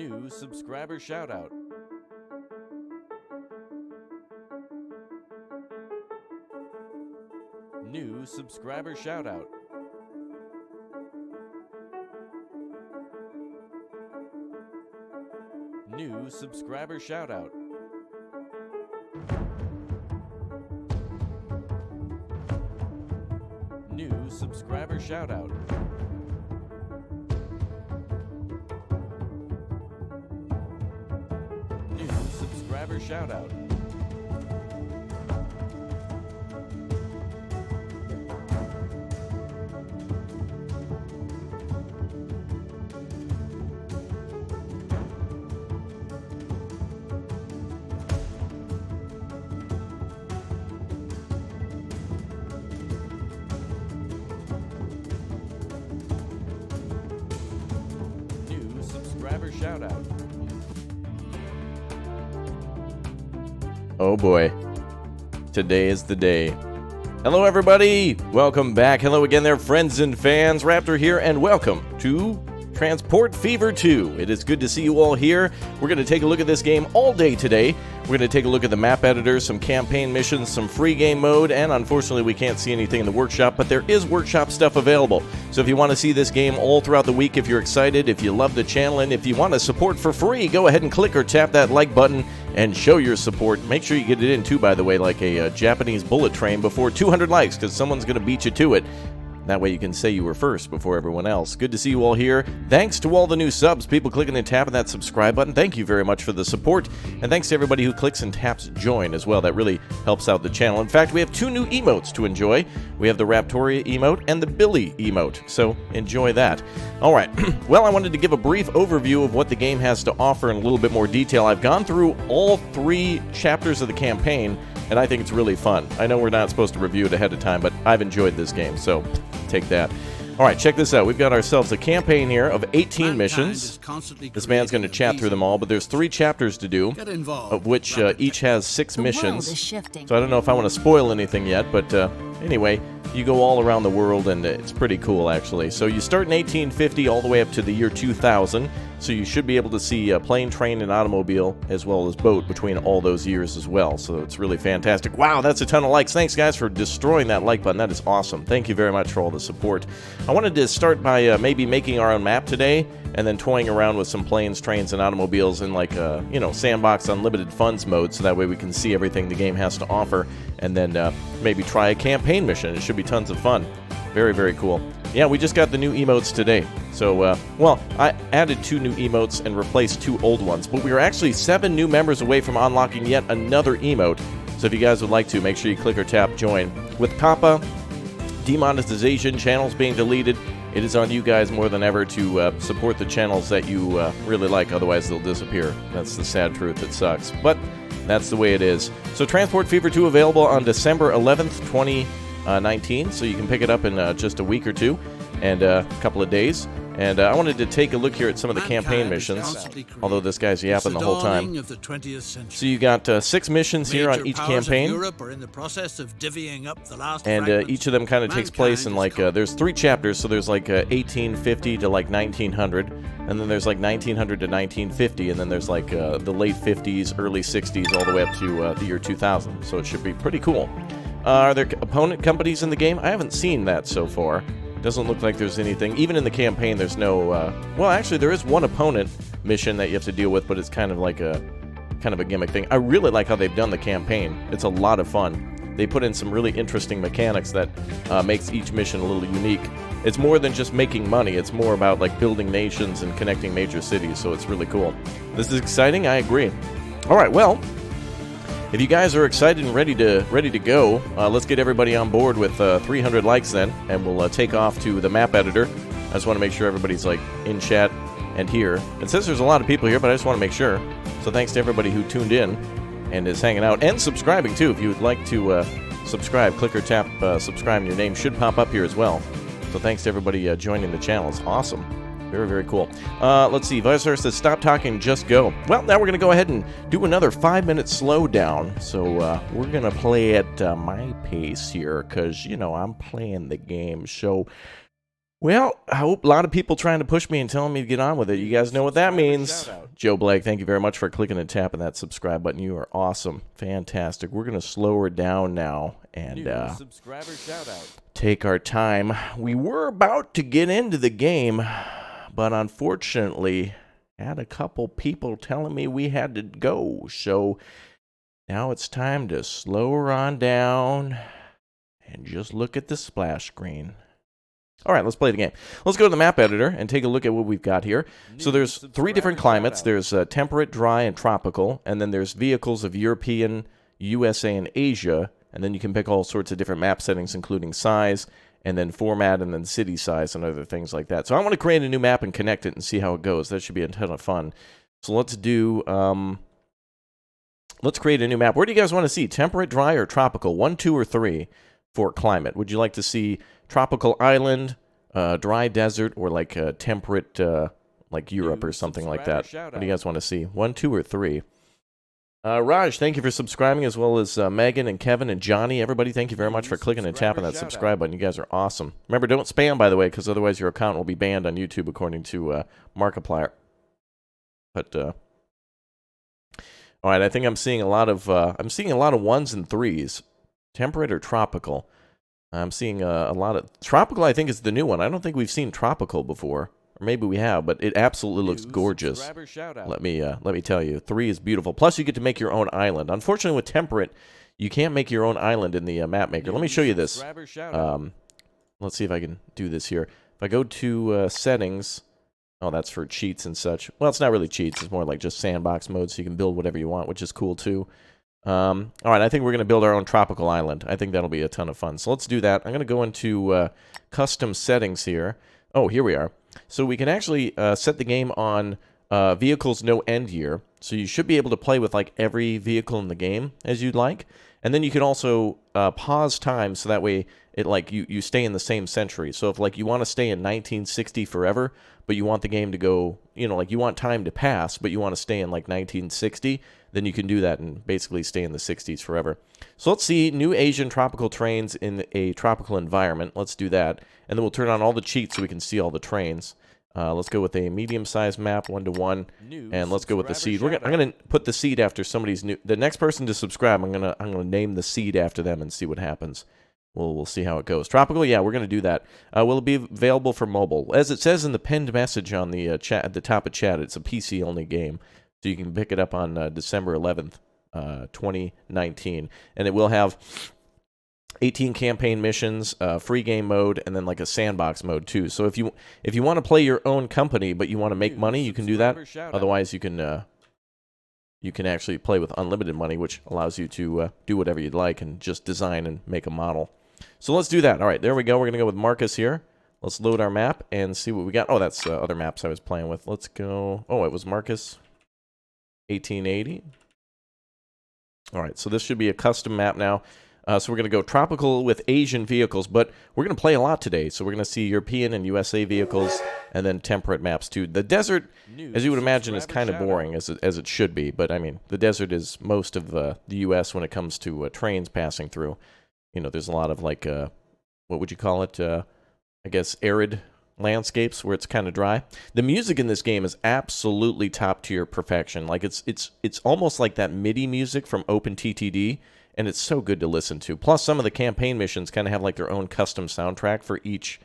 New subscriber shoutout. New subscriber shoutout. New subscriber shoutout. New subscriber shoutout. New subscriber shoutout. New subscriber shoutout. Oh boy, today is the day. Hello everybody, welcome back. Hello again there, friends and fans. Raptor here, and welcome to Transport Fever 2. It is good to see you all here. We're going to take a look at this game all day today. We're going to take a look at the map editor, some campaign missions, some free game mode, and unfortunately we can't see anything in the workshop, but there is workshop stuff available. So if you want to see this game all throughout the week, if you're excited, if you love the channel, and if you want to support for free, go ahead and click or tap that like button and show your support. Make sure you get it in too, by the way, like a Japanese bullet train before 200 likes, because someone's going to beat you to it. That way you can say you were first before everyone else. Good to see you all here. Thanks to all the new subs, people clicking and tapping that subscribe button. Thank you very much for the support. And thanks to everybody who clicks and taps join as well. That really helps out the channel. In fact, we have two new emotes to enjoy. We have the Raptoria emote and the Billy emote. So enjoy that. All right. Well, I wanted to give a brief overview of what the game has to offer in a little bit more detail. I've gone through all 3 chapters of the campaign, and I think it's really fun. I know we're not supposed to review it ahead of time, but I've enjoyed this game, so take that. All right, check this out. We've got ourselves a campaign here of 18 missions. This man's going to chat through them all, but there's 3 chapters to do, of which each has 6 missions. So I don't know if I want to spoil anything yet, but anyway, you go all around the world, and it's pretty cool, actually. So you start in 1850 all the way up to the year 2000, so you should be able to see plane, train, and automobile, as well as boat, between all those years as well. So it's really fantastic. Wow, that's a ton of likes. Thanks, guys, for destroying that like button. That is awesome. Thank you very much for all the support. I wanted to start by maybe making our own map today, and then toying around with some planes, trains, and automobiles in like Sandbox Unlimited Funds mode, so that way we can see everything the game has to offer, and then maybe try a campaign mission. It should be tons of fun. Very, very cool. Yeah, we just got the new emotes today. So, well, I added 2 new emotes and replaced 2 old ones, but we are actually 7 new members away from unlocking yet another emote. So if you guys would like to, make sure you click or tap join. With COPPA, demonetization, channels being deleted, it is on you guys more than ever to support the channels that you really like, otherwise they'll disappear. That's the sad truth. It sucks, but that's the way it is. So Transport Fever 2 available on December 11th, 2019, so you can pick it up in just a week or 2 and a couple of days. And I wanted to take a look here at some of the campaign missions, although this guy's yapping the whole time. So you got 6 missions here on each campaign, and each of them kind of takes place in like, there's 3 chapters, so there's like 1850 to like 1900, and then there's like 1900 to 1950, and then there's like the late 50s, early 60s, all the way up to the year 2000, so it should be pretty cool. Are there opponent companies in the game? I haven't seen that so far. Doesn't look like there's anything. Even in the campaign, there's no... well, actually, there is one opponent mission that you have to deal with, but it's kind of like a gimmick thing. I really like how they've done the campaign. It's a lot of fun. They put in some really interesting mechanics that makes each mission a little unique. It's more than just making money. It's more about like building nations and connecting major cities, so it's really cool. This is exciting. I agree. All right, well... if you guys are excited and ready to go, let's get everybody on board with 300 likes then, and we'll take off to the map editor. I just want to make sure everybody's like in chat and here. It says there's a lot of people here, but I just want to make sure. So thanks to everybody who tuned in and is hanging out and subscribing too. If you would like to subscribe, click or tap subscribe, and your name should pop up here as well. So thanks to everybody joining the channel. It's awesome. Very, very cool. Let's see. Vicer says, stop talking, just go. Well, now we're going to go ahead and do another 5-minute slowdown. So we're going to play at my pace here because, you know, I'm playing the game. So Well, I hope a lot of people trying to push me and telling me to get on with it. You guys know what that means. Joe Blake, thank you very much for clicking and tapping that subscribe button. You are awesome. Fantastic. We're going to slow her down now and take our time. We were about to get into the game, but unfortunately, had a couple people telling me we had to go. So now it's time to slow her on down and just look at the splash screen. All right, let's play the game. Let's go to the map editor and take a look at what we've got here. So there's 3 different climates. There's temperate, dry, and tropical. And then there's vehicles of European, USA, and Asia. And then you can pick all sorts of different map settings, including size, and then format, and then city size, and other things like that. So I want to create a new map and connect it and see how it goes. That should be a ton of fun. So let's do... let's create a new map. Where do you guys want to see? Temperate, dry, or tropical? 1, 2, or 3 for climate. Would you like to see tropical island, dry desert, or like temperate, like Europe or something like that? What do you guys want to see? 1, 2, or 3? Raj, thank you for subscribing, as well as Megan and Kevin and Johnny. Everybody, thank you very much for clicking and tapping that subscribe button. You guys are awesome. Remember, don't spam, by the way, because otherwise your account will be banned on YouTube, according to Markiplier. But all right, I think I'm seeing a lot of 1s and 3s. Temperate or tropical? I'm seeing a lot of... Tropical, I think, is the new one. I don't think we've seen tropical before. Or maybe we have, but it absolutely looks gorgeous. Let me tell you. 3 is beautiful. Plus, you get to make your own island. Unfortunately, with temperate, you can't make your own island in the map maker. Let me show you this. Let's see if I can do this here. If I go to settings... Oh, that's for cheats and such. Well, it's not really cheats. It's more like just sandbox mode, so you can build whatever you want, which is cool, too. All right, I think we're going to build our own tropical island. I think that'll be a ton of fun. So let's do that. I'm going to go into custom settings here. Oh, here we are. So we can actually set the game on vehicles no end year. So you should be able to play with like every vehicle in the game as you'd like. And then you can also pause time so that way it like you stay in the same century. So if like you want to stay in 1960 forever, but you want the game to go, you know, like you want time to pass, but you want to stay in like 1960, then you can do that and basically stay in the 60s forever. So let's see new Asian tropical trains in a tropical environment. Let's do that. And then we'll turn on all the cheats so we can see all the trains. Let's go with a medium-sized map, 1-to-1, and let's go with the seed. I'm gonna put the seed after somebody's new. The next person to subscribe, I'm gonna name the seed after them and see what happens. We'll see how it goes. Tropical, yeah, we're gonna do that. Will it be available for mobile? As it says in the pinned message on the chat at the top of chat, it's a PC-only game, so you can pick it up on December 11th, 2019, and it will have 18 campaign missions, free game mode, and then like a sandbox mode too. So if you want to play your own company but you want to make money, you can do that. Otherwise, you can actually play with unlimited money, which allows you to do whatever you'd like and just design and make a model. So let's do that. All right, there we go. We're gonna go with Marcus here. Let's load our map and see what we got. Oh, that's other maps I was playing with. Let's go. Oh, it was Marcus 1880. All right, so this should be a custom map now. So we're going to go tropical with Asian vehicles, but we're going to play a lot today. So we're going to see European and USA vehicles, and then temperate maps too. The desert, as you would imagine, is kind of boring, as it should be. But, I mean, the desert is most of the U.S. when it comes to trains passing through. You know, there's a lot of, like, what would you call it? I guess arid landscapes where it's kind of dry. The music in this game is absolutely top-tier perfection. Like, it's almost like that MIDI music from OpenTTD. And it's so good to listen to. Plus, some of the campaign missions kind of have like their own custom soundtrack for each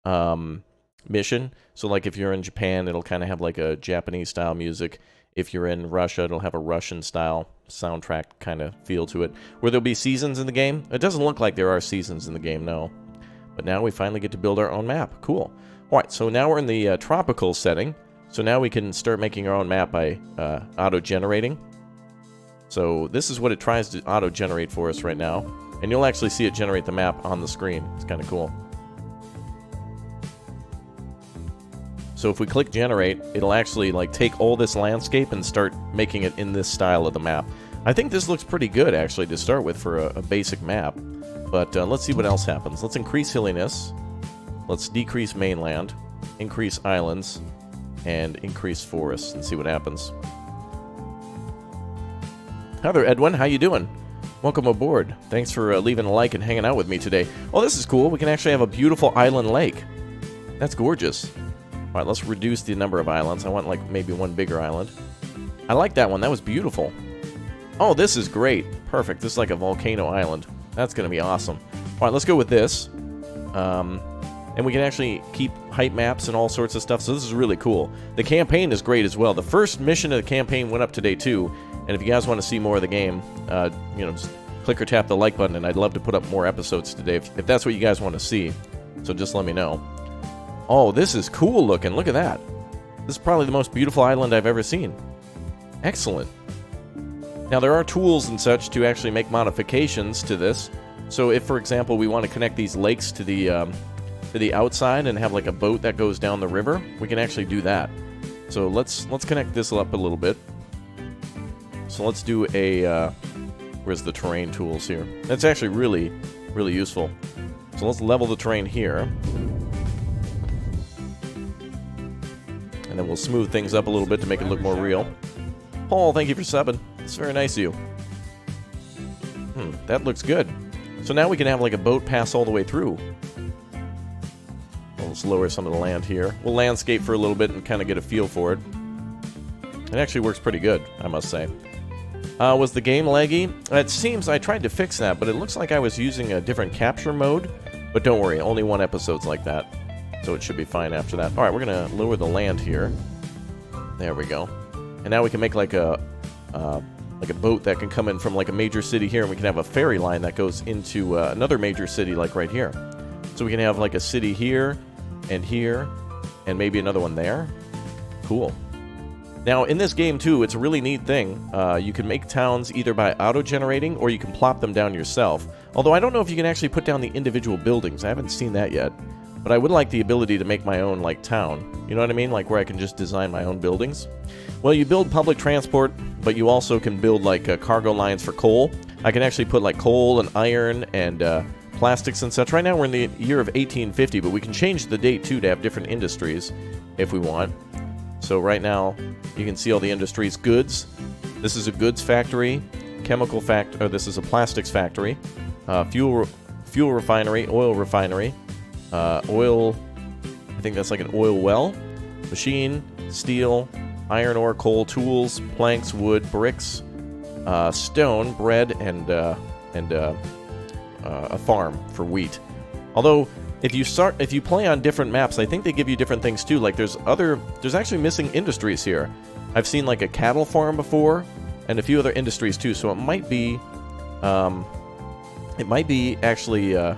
mission. So, like if you're in Japan, it'll kind of have like a Japanese-style music. If you're in Russia, it'll have a Russian-style soundtrack kind of feel to it. Where there'll be seasons in the game. It doesn't look like there are seasons in the game, no. But now we finally get to build our own map. Cool. All right, so now we're in the tropical setting. So now we can start making our own map by auto-generating. So this is what it tries to auto-generate for us right now. And you'll actually see it generate the map on the screen. It's kind of cool. So if we click generate, it'll actually like take all this landscape and start making it in this style of the map. I think this looks pretty good actually to start with for a basic map. But let's see what else happens. Let's increase hilliness. Let's decrease mainland. Increase islands. And increase forests and see what happens. Hi there, Edwin. How you doing? Welcome aboard. Thanks for leaving a like and hanging out with me today. Oh, this is cool. We can actually have a beautiful island lake. That's gorgeous. All right, let's reduce the number of islands. I want like maybe one bigger island. I like that one. That was beautiful. Oh, this is great. Perfect. This is like a volcano island. That's going to be awesome. All right, let's go with this. And we can actually keep height maps and all sorts of stuff, so this is really cool. The campaign is great as well. The first mission of the campaign went up today, too. And if you guys want to see more of the game, you know, just click or tap the like button, and I'd love to put up more episodes today if that's what you guys want to see. So just let me know. Oh, this is cool looking. Look at that. This is probably the most beautiful island I've ever seen. Excellent. Now, there are tools and such to actually make modifications to this. So if, for example, we want to connect these lakes to the outside and have like a boat that goes down the river, we can actually do that. So let's connect this up a little bit. So let's do a where's the terrain tools here? That's actually really useful. So let's level the terrain here, and then we'll smooth things up a little bit to make it look more real. Paul, thank you for subbing. It's very nice of you. That looks good. So now we can have like a boat pass all the way through. Let's lower some of the land here. We'll landscape for a little bit and kind of get a feel for it. It actually works pretty good, I must say. Was the game laggy? It seems I tried to fix that, but it looks like I was using a different capture mode. But don't worry, only one episode's like that. So it should be fine after that. Alright, we're going to lower the land here. There we go. And now we can make like a boat that can come in from like a major city here, and we can have a ferry line that goes into another major city like right here. So we can have like a city here, and maybe another one there. Cool. Now, in this game, too, it's a really neat thing. You can make towns either by auto-generating, or you can plop them down yourself. Although I don't know if you can actually put down the individual buildings. I haven't seen that yet. But I would like the ability to make my own, like, town. You know what I mean? Like, where I can just design my own buildings. Well, you build public transport, but you also can build, like, cargo lines for coal. I can actually put, like, coal and iron and plastics and such. Right now we're in the year of 1850, but we can change the date too to have different industries if we want. So right now you can see all the industries. Goods. This is a goods factory. Chemical factory. This is a plastics factory. Fuel refinery. Oil refinery. Oil. I think that's like an oil well. Machine. Steel. Iron ore. Coal. Tools. Planks. Wood. Bricks. Stone. Bread. And a farm for wheat. Although if you play on different maps, I think they give you different things too. Like there's actually missing industries here. I've seen like a cattle farm before and a few other industries too, so it might be actually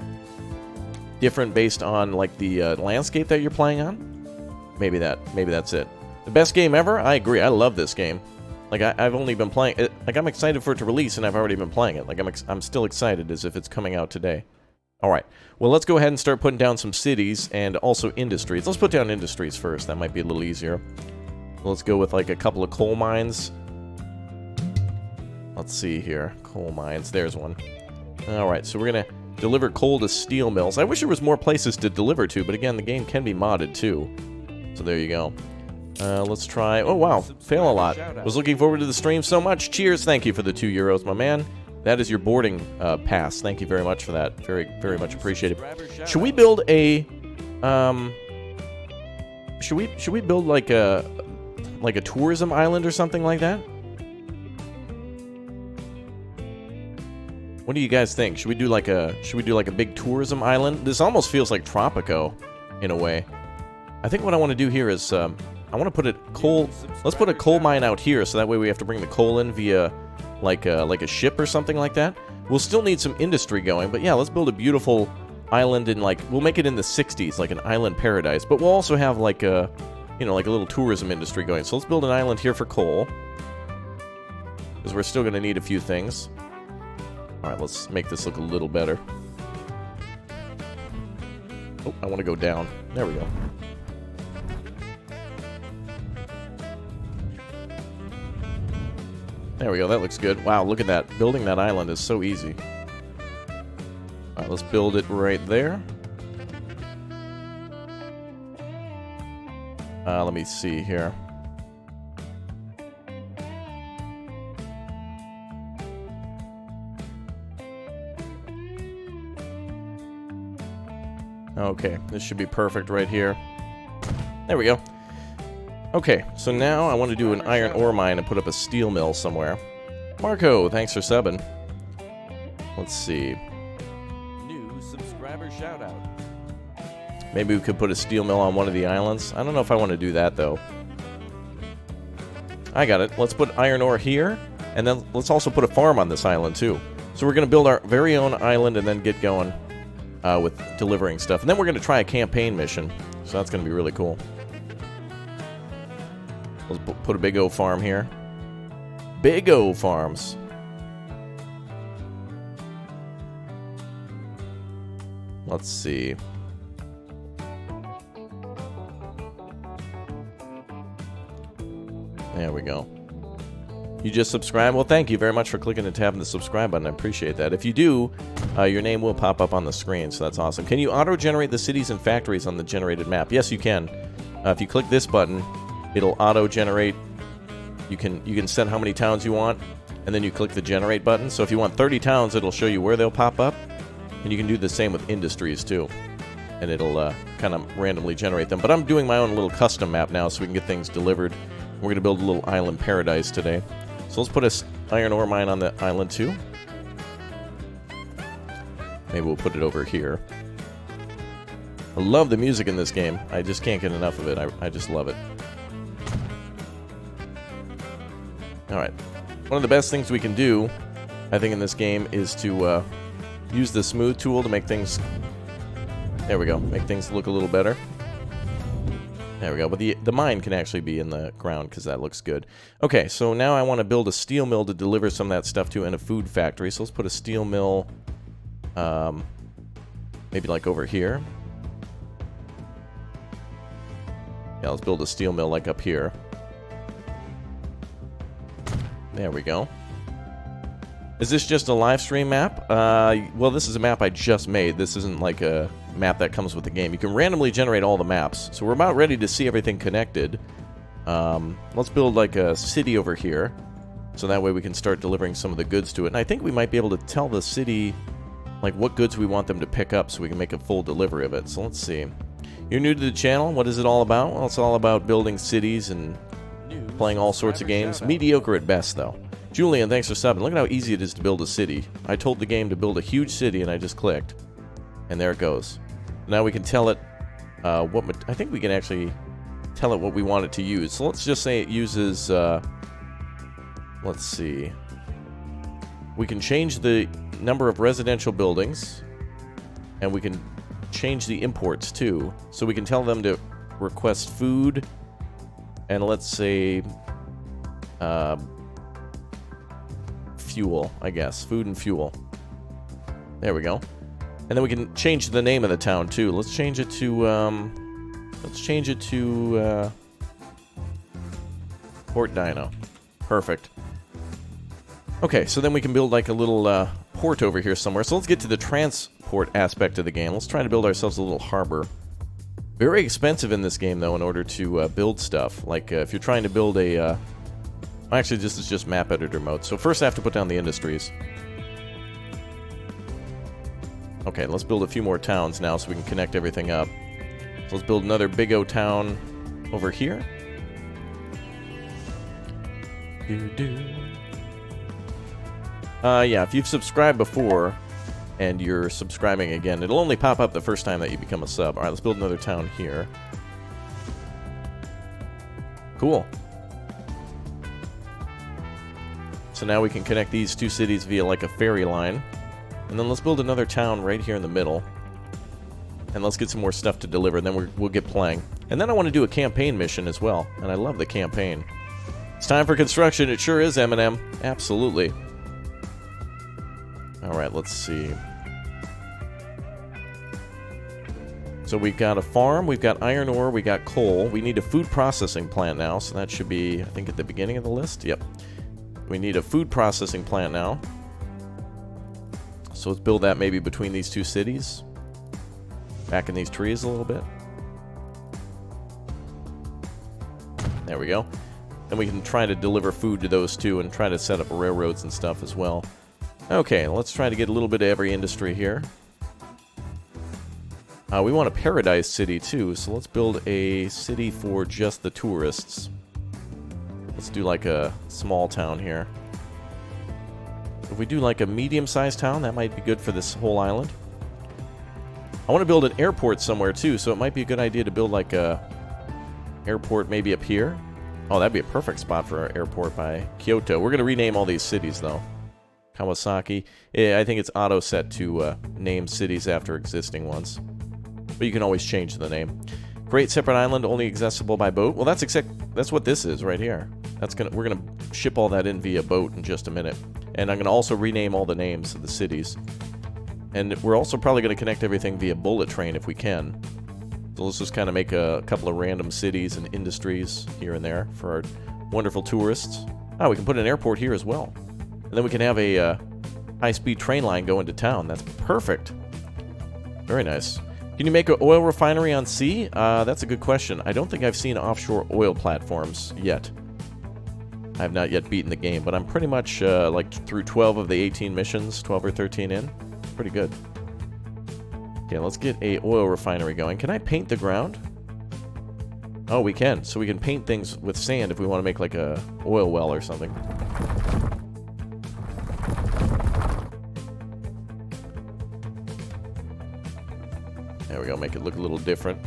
different based on like the landscape that you're playing on. Maybe that's it. The best game ever? I agree. I love this game. Like, I've only been playing it. Like, I'm excited for it to release, and I've already been playing it. Like, I'm still excited as if it's coming out today. Alright. Well, let's go ahead and start putting down some cities and also industries. Let's put down industries first. That might be a little easier. Let's go with, like, a couple of coal mines. Let's see here. Coal mines. There's one. Alright, so we're going to deliver coal to steel mills. I wish there was more places to deliver to, but again, the game can be modded, too. So there you go. Let's try... Oh, wow. Fail a lot. Was looking forward to the stream so much. Cheers. Thank you for the €2, my man. That is your boarding pass. Thank you very much for that. Very, very much appreciated. Should we build a... Should we build like a tourism island or something like that? What do you guys think? Should we do like a big tourism island? This almost feels like Tropico in a way. I think what I want to do here is I want to put let's put a coal mine out here, so that way we have to bring the coal in via like a ship or something like that. We'll still need some industry going, but yeah, let's build a beautiful island in we'll make it in the 60s, like an island paradise, but we'll also have like a, you know, like a little tourism industry going. So let's build an island here for coal, because we're still going to need a few things. Alright, let's make this look a little better. Oh, I want to go down. There we go. There we go, that looks good. Wow, look at that. Building that island is so easy. Alright, let's build it right there. Let me see here. Okay, this should be perfect right here. There we go. Okay, so now I want to do an iron ore mine and put up a steel mill somewhere. Marco, thanks for subbing. Let's see. New subscriber shoutout. Maybe we could put a steel mill on one of the islands. I don't know if I want to do that, though. I got it. Let's put iron ore here, and then let's also put a farm on this island, too. So we're going to build our very own island and then get going with delivering stuff. And then we're going to try a campaign mission, so that's going to be really cool. Let's put a big O farm here. Big O farms. Let's see. There we go. You just subscribe? Well, thank you very much for clicking and tapping the subscribe button. I appreciate that. If you do, your name will pop up on the screen, so that's awesome. Can you auto-generate the cities and factories on the generated map? Yes, you can. If you click this button, it'll auto-generate. You can set how many towns you want, and then you click the generate button. So if you want 30 towns, it'll show you where they'll pop up, and you can do the same with industries too. And it'll kind of randomly generate them. But I'm doing my own little custom map now, so we can get things delivered. We're going to build a little island paradise today. So let's put an iron ore mine on the island too. Maybe we'll put it over here. I love the music in this game. I just can't get enough of it. I just love it. Alright. One of the best things we can do, I think, in this game is to use the smooth tool to make things... There we go. Make things look a little better. There we go. But the mine can actually be in the ground because that looks good. Okay, so now I want to build a steel mill to deliver some of that stuff to and a food factory. So let's put a steel mill maybe like over here. Yeah, let's build a steel mill like up here. There we go. Is this just a live stream map? Well, this is a map I just made. This isn't like a map that comes with the game. You can randomly generate all the maps. So we're about ready to see everything connected. Let's build like a city over here. So that way we can start delivering some of the goods to it. And I think we might be able to tell the city like what goods we want them to pick up so we can make a full delivery of it. So let's see. You're new to the channel. What is it all about? Well, it's all about building cities and playing all sorts of games. Mediocre at best, though. Julian, thanks for subbing. Look at how easy it is to build a city. I told the game to build a huge city, and I just clicked. And there it goes. Now we can tell it I think we can actually tell it what we want it to use. So let's just say it uses... let's see. We can change the number of residential buildings. And we can change the imports, too. So we can tell them to request food. And let's say... fuel, I guess. Food and fuel. There we go. And then we can change the name of the town too. Let's change it to Port Dino. Perfect. Okay, so then we can build like a little port over here somewhere. So let's get to the transport aspect of the game. Let's try to build ourselves a little harbor. Very expensive in this game though in order to build stuff. Like if you're trying to build a actually, this is just map editor mode. So first I have to put down the industries. Okay, let's build a few more towns now so we can connect everything up. So let's build another Big O town over here. Yeah, if you've subscribed before and you're subscribing again, it'll only pop up the first time that you become a sub. Alright, let's build another town here. Cool. So now we can connect these two cities via like a ferry line. And then let's build another town right here in the middle. And let's get some more stuff to deliver, and then we'll get playing. And then I want to do a campaign mission as well. And I love the campaign. It's time for construction. It sure is, Eminem. Absolutely. Alright, let's see. So we've got a farm, we've got iron ore, we got coal. We need a food processing plant now, so that should be, I think, at the beginning of the list. Yep. We need a food processing plant now. So let's build that maybe between these two cities. Back in these trees a little bit. There we go. Then we can try to deliver food to those two and try to set up railroads and stuff as well. Okay, let's try to get a little bit of every industry here. We want a paradise city too, so let's build a city for just the tourists. Let's do like a small town here. If we do like a medium-sized town, that might be good for this whole island. I want to build an airport somewhere too, so it might be a good idea to build like a airport maybe up here. Oh, that'd be a perfect spot for our airport by Kyoto. We're going to rename all these cities though. Kawasaki. Yeah, I think it's auto set to name cities after existing ones. But you can always change the name. Great separate island, only accessible by boat. Well, that's what this is right here. We're gonna ship all that in via boat in just a minute. And I'm gonna also rename all the names of the cities. And we're also probably gonna connect everything via bullet train if we can. So let's just kind of make a couple of random cities and industries here and there for our wonderful tourists. Oh, we can put an airport here as well. And then we can have a high-speed train line go into town. That's perfect. Very nice. Can you make an oil refinery on sea? That's a good question. I don't think I've seen offshore oil platforms yet. I have not yet beaten the game, but I'm pretty much like through 12 of the 18 missions, 12 or 13 in. Pretty good. Okay, let's get a oil refinery going. Can I paint the ground? Oh, we can. So we can paint things with sand if we want to make like a oil well or something. There we go, make it look a little different.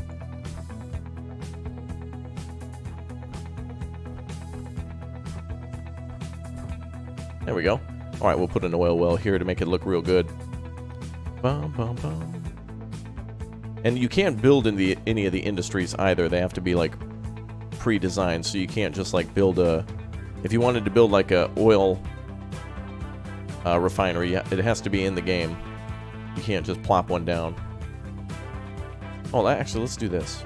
There we go. Alright, we'll put an oil well here to make it look real good. Bum, bum, bum. And you can't build in any of the industries either. They have to be like pre-designed, so you can't just like build a... If you wanted to build like a oil refinery, it has to be in the game. You can't just plop one down. Oh, actually, let's do this.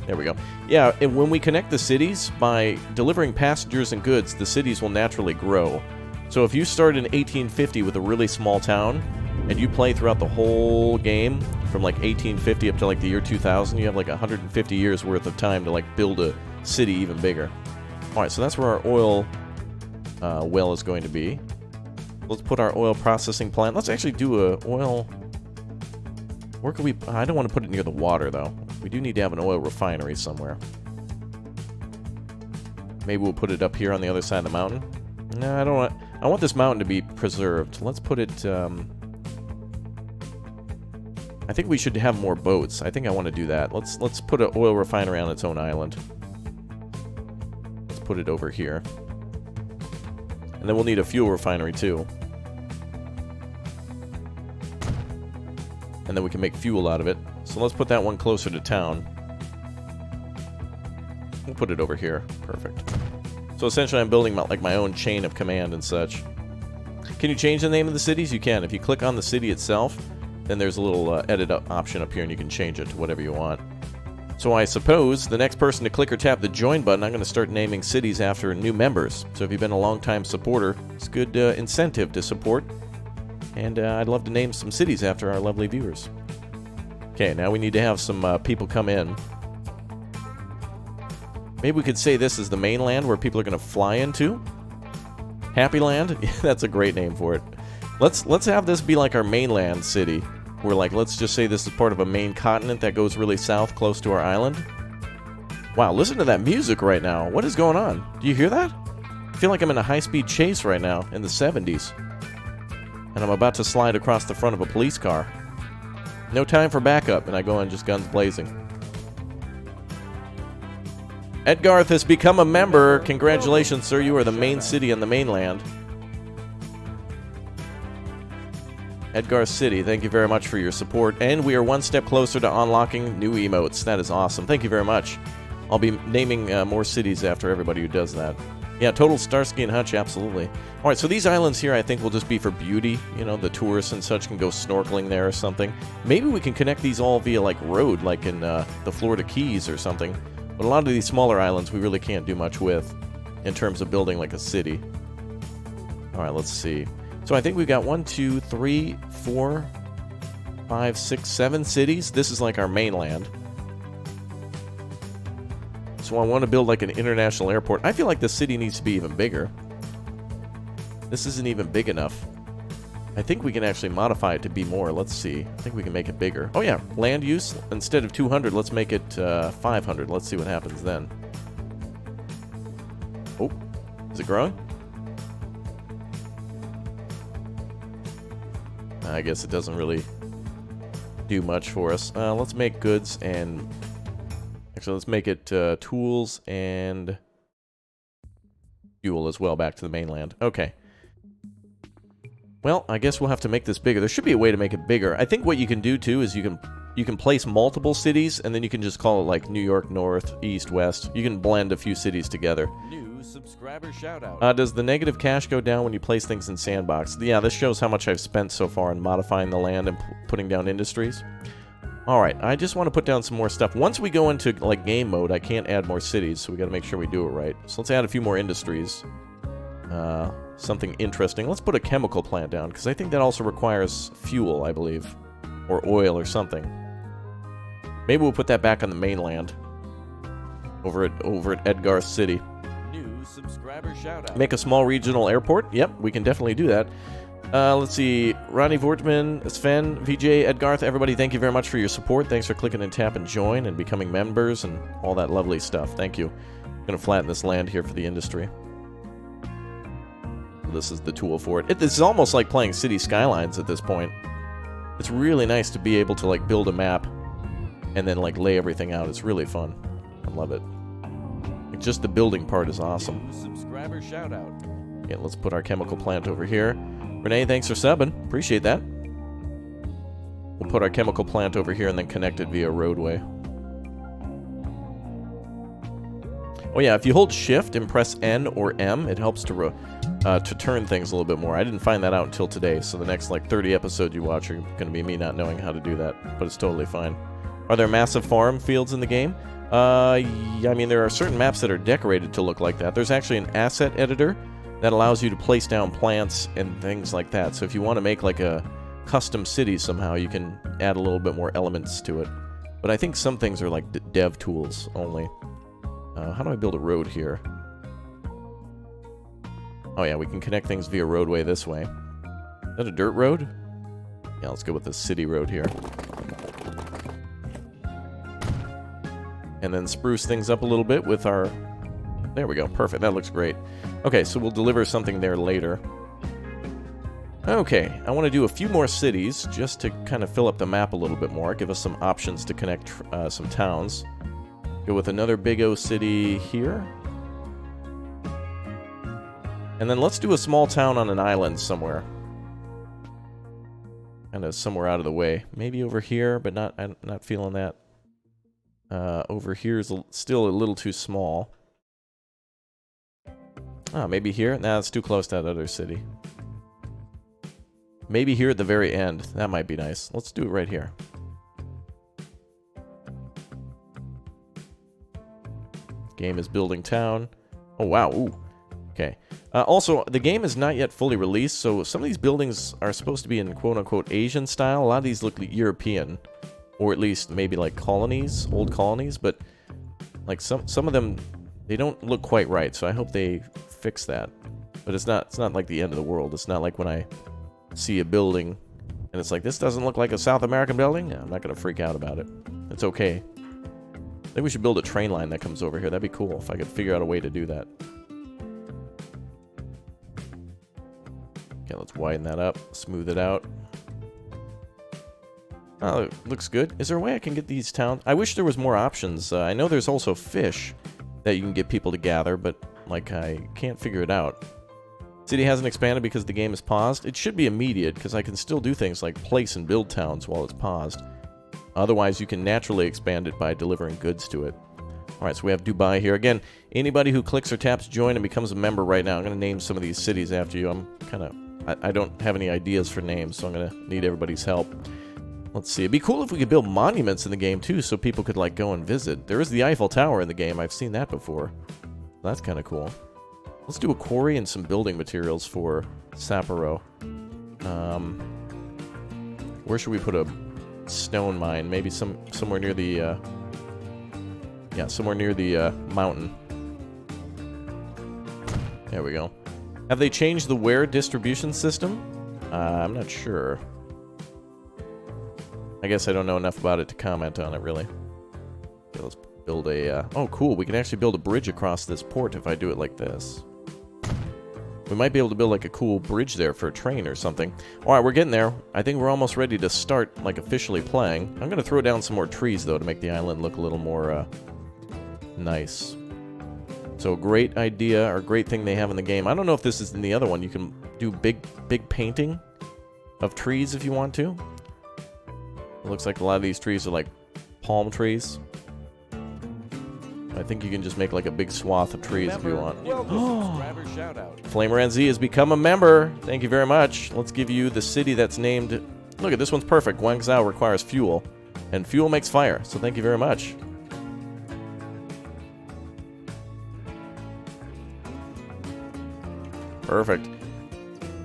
There we go. Yeah, and when we connect the cities, by delivering passengers and goods, the cities will naturally grow. So if you start in 1850 with a really small town, and you play throughout the whole game, from like 1850 up to like the year 2000, you have like 150 years worth of time to like build a city even bigger. Alright, so that's where our oil well is going to be. Let's put our oil processing plant. Let's actually do a oil... Where could we... I don't want to put it near the water, though. We do need to have an oil refinery somewhere. Maybe we'll put it up here on the other side of the mountain. No, I don't want... I want this mountain to be preserved. Let's put it... I think we should have more boats. I think I want to do that. Let's put an oil refinery on its own island. Let's put it over here. And then we'll need a fuel refinery, too. And then we can make fuel out of it. So let's put that one closer to town. We'll put it over here. Perfect. So essentially I'm building like my own chain of command and such. Can you change the name of the cities? You can. If you click on the city itself, then there's a little edit option up here and you can change it to whatever you want. So I suppose the next person to click or tap the join button, I'm going to start naming cities after new members. So if you've been a long-time supporter, it's a good incentive to support. And I'd love to name some cities after our lovely viewers. Okay, now we need to have some people come in. Maybe we could say this is the mainland where people are going to fly into. Happy Land? That's a great name for it. Let's have this be like our mainland city. Where, like, let's just say this is part of a main continent that goes really south close to our island. Wow, listen to that music right now. What is going on? Do you hear that? I feel like I'm in a high-speed chase right now in the 70s. And I'm about to slide across the front of a police car. No time for backup, and I go in just guns blazing. Edgarth has become a member. Congratulations, sir. You are the main city on the mainland. Edgar City, thank you very much for your support. And we are one step closer to unlocking new emotes. That is awesome. Thank you very much. I'll be naming more cities after everybody who does that. Yeah, total Starsky and Hutch, absolutely. Alright, so these islands here I think will just be for beauty. You know, the tourists and such can go snorkeling there or something. Maybe we can connect these all via, like, road, like in the Florida Keys or something. But a lot of these smaller islands we really can't do much with in terms of building, like, a city. Alright, let's see. So I think we've got 1, 2, 3, 4, 5, 6, 7 cities. This is like our mainland. So I want to build like an international airport. I feel like the city needs to be even bigger. This isn't even big enough. I think we can actually modify it to be more. Let's see. I think we can make it bigger. Oh yeah, land use. Instead of 200, let's make it 500. Let's see what happens then. Oh, is it growing? I guess it doesn't really do much for us. Let's make goods and... Actually, let's make it tools and fuel as well back to the mainland. Okay. Well, I guess we'll have to make this bigger. There should be a way to make it bigger. I think what you can do, too, is you can place multiple cities, and then you can just call it, like, New York North, East, West. You can blend a few cities together. New subscriber shoutout. Does the negative cash go down when you place things in Sandbox? Yeah, this shows how much I've spent so far in modifying the land and putting down industries. Alright, I just want to put down some more stuff. Once we go into, like, game mode, I can't add more cities, so we gotta make sure we do it right. So let's add a few more industries. Something interesting. Let's put a chemical plant down, because I think that also requires fuel, I believe. Or oil or something. Maybe we'll put that back on the mainland. Over at Edgarth City. New subscriber shoutout. Make a small regional airport? Yep, we can definitely do that. Let's see. Ronnie Vortman, Sven, VJ, Edgarth, everybody, thank you very much for your support. Thanks for clicking and tap and join and becoming members and all that lovely stuff. Thank you. I'm going to flatten this land here for the industry. This is the tool for it. This is almost like playing City Skylines at this point. It's really nice to be able to, like, build a map and then, like, lay everything out. It's really fun. I love it. Like, just the building part is awesome. Subscriber shout out. Okay, let's put our chemical plant over here. Renee, thanks for subbing. Appreciate that. We'll put our chemical plant over here and then connect it via roadway. Oh yeah, if you hold shift and press N or M, it helps to turn things a little bit more. I didn't find that out until today, so the next like 30 episodes you watch are going to be me not knowing how to do that, but it's totally fine. Are there massive farm fields in the game? Yeah, I mean, there are certain maps that are decorated to look like that. There's actually an asset editor that allows you to place down plants and things like that. So if you want to make like a custom city somehow, you can add a little bit more elements to it. But I think some things are like dev tools only. How do I build a road here? Oh yeah, we can connect things via roadway this way. Is that a dirt road? Yeah, let's go with the city road here. And then spruce things up a little bit with our... There we go, perfect, that looks great. Okay, so we'll deliver something there later. Okay, I want to do a few more cities just to kind of fill up the map a little bit more, give us some options to connect some towns. Go with another big O city here. And then let's do a small town on an island somewhere. Kind of somewhere out of the way. Maybe over here, but I'm not feeling that. Over here is still a little too small. Ah, maybe here? Nah, it's too close to that other city. Maybe here at the very end. That might be nice. Let's do it right here. Game is building town. Oh, wow. Ooh. Okay. Also, the game is not yet fully released, so some of these buildings are supposed to be in quote-unquote Asian style. A lot of these look European, or at least maybe like colonies, old colonies, but like some of them, they don't look quite right, so I hope they fix that. But it's not like the end of the world. It's not like when I see a building and it's like, this doesn't look like a South American building. Yeah, I'm not going to freak out about it. It's okay. I think we should build a train line that comes over here. That'd be cool if I could figure out a way to do that. Okay, let's widen that up, smooth it out. Oh, it looks good. Is there a way I can get these towns? I wish there was more options. I know there's also fish that you can get people to gather, but like I can't figure it out. City hasn't expanded because the game is paused. It should be immediate because I can still do things like place and build towns while it's paused. Otherwise, you can naturally expand it by delivering goods to it. Alright, so we have Dubai here. Again, anybody who clicks or taps join and becomes a member right now, I'm going to name some of these cities after you. I don't have any ideas for names, so I'm going to need everybody's help. Let's see. It'd be cool if we could build monuments in the game, too, so people could, like, go and visit. There is the Eiffel Tower in the game. I've seen that before. That's kind of cool. Let's do a quarry and some building materials for Sapporo. Where should we put a stone mine? Maybe somewhere near the, yeah, somewhere near the, mountain. There we go. Have they changed the ware distribution system? I'm not sure. I guess I don't know enough about it to comment on it, really. Okay, let's build a... oh, cool. We can actually build a bridge across this port if I do it like this. We might be able to build, like, a cool bridge there for a train or something. Alright, we're getting there. I think we're almost ready to start, like, officially playing. I'm going to throw down some more trees, though, to make the island look a little more, nice. So, great idea, or great thing they have in the game. I don't know if this is in the other one. You can do big painting of trees if you want to. It looks like a lot of these trees are, like, palm trees. I think you can just make like a big swath of trees if you want. Flamer NZ has become a member. Thank you very much. Let's give you the city that's named... Look at this one's perfect. Guangzhou requires fuel, and fuel makes fire. So thank you very much. Perfect.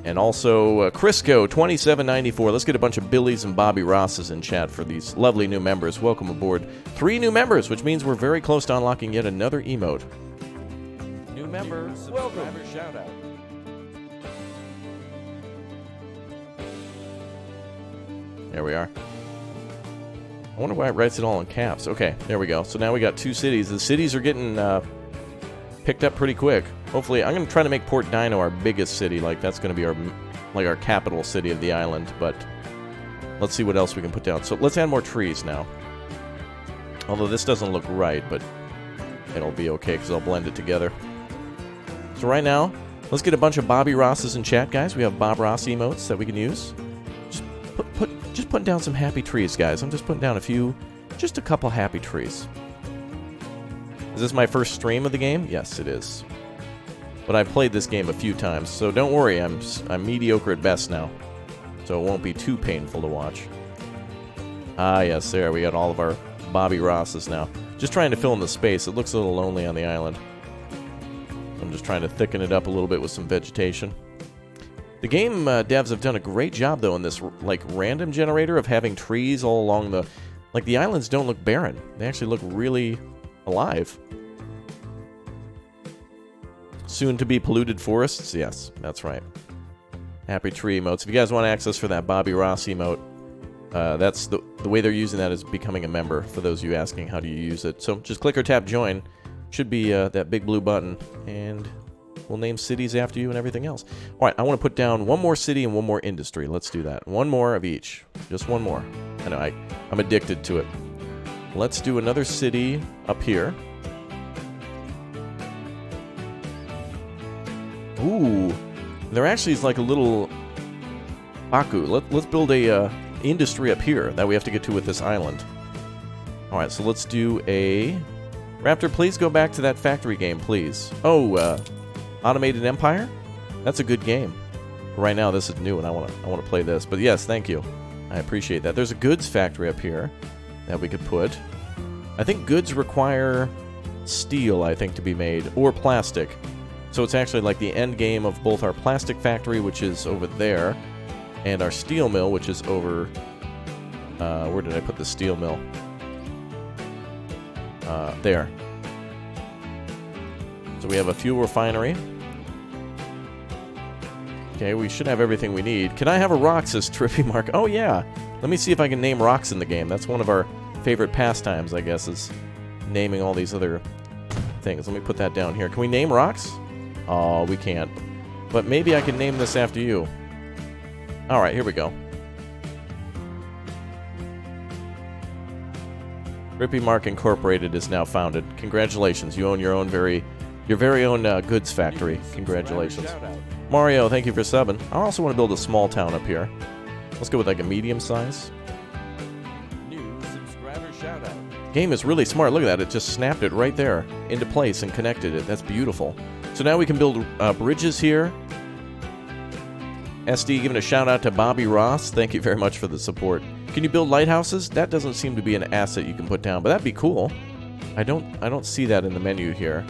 And also, Crisco, 2794. Let's get a bunch of Billies and Bobby Rosses in chat for these lovely new members. Welcome aboard. 3 new members, which means we're very close to unlocking yet another emote. New member, welcome. Shout out. There we are. I wonder why it writes it all in caps. Okay, there we go. So now we got 2 cities. The cities are getting picked up pretty quick. Hopefully, I'm going to try to make Port Dino our biggest city. Like, that's going to be our capital city of the island. But let's see what else we can put down. So let's add more trees now. Although this doesn't look right, but it'll be okay because I'll blend it together. So right now, let's get a bunch of Bobby Rosses in chat, guys. We have Bob Ross emotes that we can use. Just putting down some happy trees, guys. I'm just putting down just a couple happy trees. Is this my first stream of the game? Yes, it is. But I've played this game a few times, so don't worry, I'm mediocre at best now. So it won't be too painful to watch. Ah, yes, there, we got all of our Bobby Rosses now. Just trying to fill in the space. It looks a little lonely on the island. I'm just trying to thicken it up a little bit with some vegetation. The game devs have done a great job, though, in this, like, random generator of having trees all along the... Like, the islands don't look barren. They actually look really alive. Soon to be polluted forests? Yes, that's right. Happy tree emotes. If you guys want access for that Bobby Ross emote, that's the way they're using that is becoming a member, for those of you asking how do you use it. So just click or tap join. Should be that big blue button, and we'll name cities after you and everything else. All right, I want to put down one more city and one more industry. Let's do that. One more of each. Just one more. I know, I'm addicted to it. Let's do another city up here. Ooh, there actually is like a little F.A.Q. Let's build a industry up here that we have to get to with this island. All right, so let's do a... Raptor, please go back to that factory game, please. Oh, Automated Empire? That's a good game. Right now, this is new, and I want to play this. But yes, thank you. I appreciate that. There's a goods factory up here that we could put. I think goods require steel, I think, to be made, or plastic. So it's actually like the end game of both our plastic factory, which is over there, and our steel mill, which is over... where did I put the steel mill? There. So we have a fuel refinery. Okay, we should have everything we need. Can I have a rock, says Trippy Mark? Oh, yeah. Let me see if I can name rocks in the game. That's one of our favorite pastimes, I guess, is naming all these other things. Let me put that down here. Can we name rocks? Oh, we can't. But maybe I can name this after you. Alright, here we go. Trippy Mark Incorporated is now founded. Congratulations. You own your very own goods factory. Congratulations. Mario, thank you for subbing. I also want to build a small town up here. Let's go with like a medium size. New subscriber shout out. Game is really smart. Look at that. It just snapped it right there into place and connected it. That's beautiful. So now we can build bridges here. SD giving a shout out to Bobby Ross. Thank you very much for the support. Can you build lighthouses? That doesn't seem to be an asset you can put down, but that'd be cool. I don't see that in the menu here.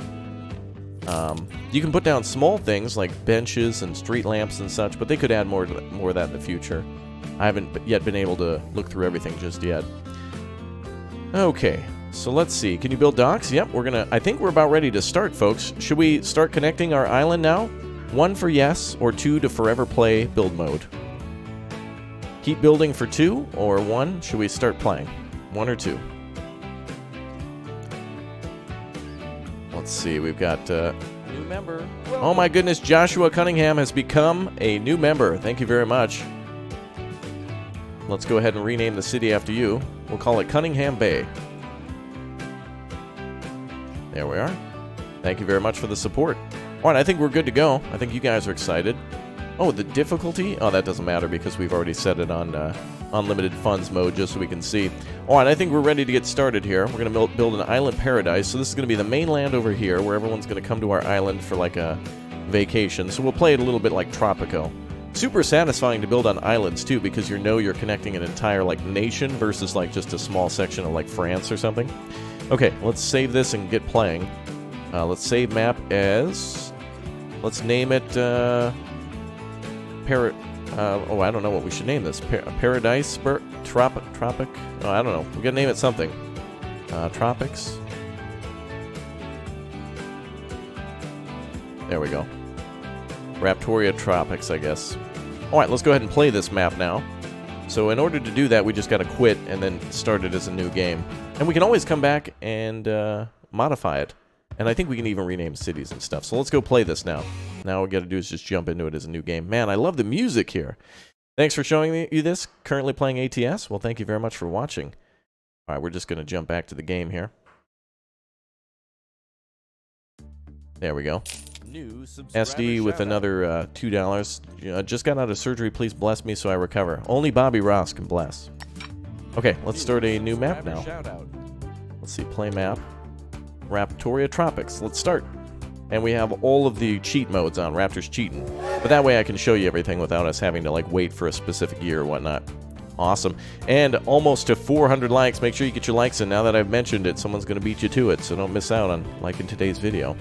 You can put down small things like benches and street lamps and such, but they could add more of that in the future. I haven't yet been able to look through everything just yet. Okay, so let's see. Can you build docks? Yep, I think we're about ready to start, folks. Should we start connecting our island now? 1 for yes, or 2 to forever play build mode. keep building for 2 or 1? Should we start playing? 1 or 2? Let's see, we've got new member. Oh my goodness, Joshua Cunningham has become a new member. Thank you very much. Let's go ahead and rename the city after you. We'll call it Cunningham Bay. There we are. Thank you very much for the support. All right, I think we're good to go. I think you guys are excited. Oh, the difficulty? Oh, that doesn't matter because we've already set it on unlimited funds mode just so we can see. All right, I think we're ready to get started here. We're going to build an island paradise. So this is going to be the mainland over here where everyone's going to come to our island for like a vacation. So we'll play it a little bit like Tropico. Super satisfying to build on islands too because you know you're connecting an entire like nation versus like just a small section of like France or something. Okay, let's save this and get playing. Let's save map as... Let's name it... oh, I don't know what we should name this. Paradise? Tropic? Oh, I don't know. We gotta name it something. Tropics? There we go. Raptoria Tropics, I guess. Alright, let's go ahead and play this map now. So in order to do that, we just gotta quit and then start it as a new game. And we can always come back and modify it. And I think we can even rename cities and stuff. So let's go play this now. Now all we gotta do is just jump into it as a new game. Man, I love the music here. Thanks for showing you this. Currently playing ATS? Well, thank you very much for watching. Alright, we're just gonna jump back to the game here. There we go. SD with another $2. Just got out of surgery. Please bless me so I recover. Only Bobby Ross can bless. Okay, let's start a new map now. Let's see, play map. Raptoria Tropics. Let's start. And we have all of the cheat modes on. Raptor's cheating. But that way I can show you everything without us having to like wait for a specific year or whatnot. Awesome. And almost to 400 likes. Make sure you get your likes in. Now that I've mentioned it, someone's going to beat you to it. So don't miss out on liking today's video.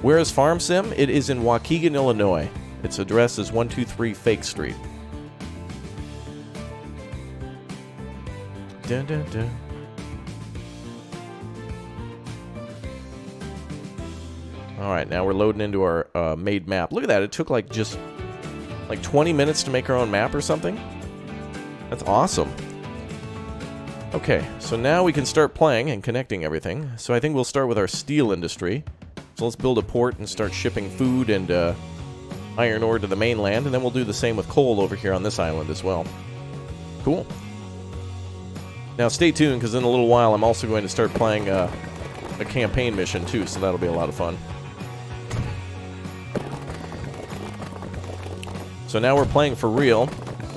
Where is Farm Sim? It is in Waukegan, Illinois. Its address is 123 Fake Street. Dun, dun, dun. Alright, now we're loading into our made map. Look at that, it took like just like 20 minutes to make our own map or something. That's awesome. Okay, so now we can start playing and connecting everything. So I think we'll start with our steel industry. So let's build a port and start shipping food and iron ore to the mainland, and then we'll do the same with coal over here on this island as well. Cool. Now stay tuned, because in a little while I'm also going to start playing a campaign mission too, so that'll be a lot of fun. So now we're playing for real.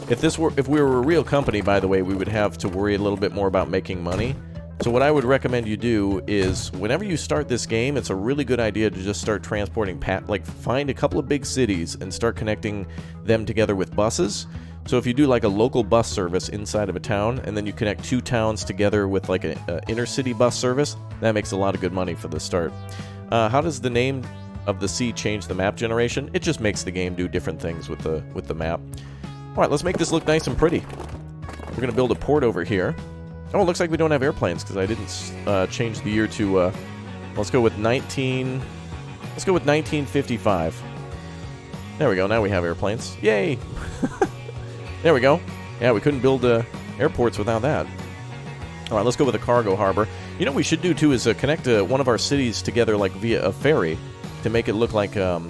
If we were a real company, by the way, we would have to worry a little bit more about making money. So what I would recommend you do is, whenever you start this game, it's a really good idea to just start transporting, like find a couple of big cities and start connecting them together with buses. So if you do like a local bus service inside of a town, and then you connect 2 towns together with like an inner-city bus service, that makes a lot of good money for the start. How does the name of the sea change the map generation? It just makes the game do different things with the map. Alright, let's make this look nice and pretty. We're going to build a port over here. Oh, it looks like we don't have airplanes because I didn't change the year to, let's go with 1955. There we go, now we have airplanes. Yay! There we go. Yeah, we couldn't build airports without that. Alright, let's go with a cargo harbor. You know what we should do too is connect one of our cities together like via a ferry to make it look like a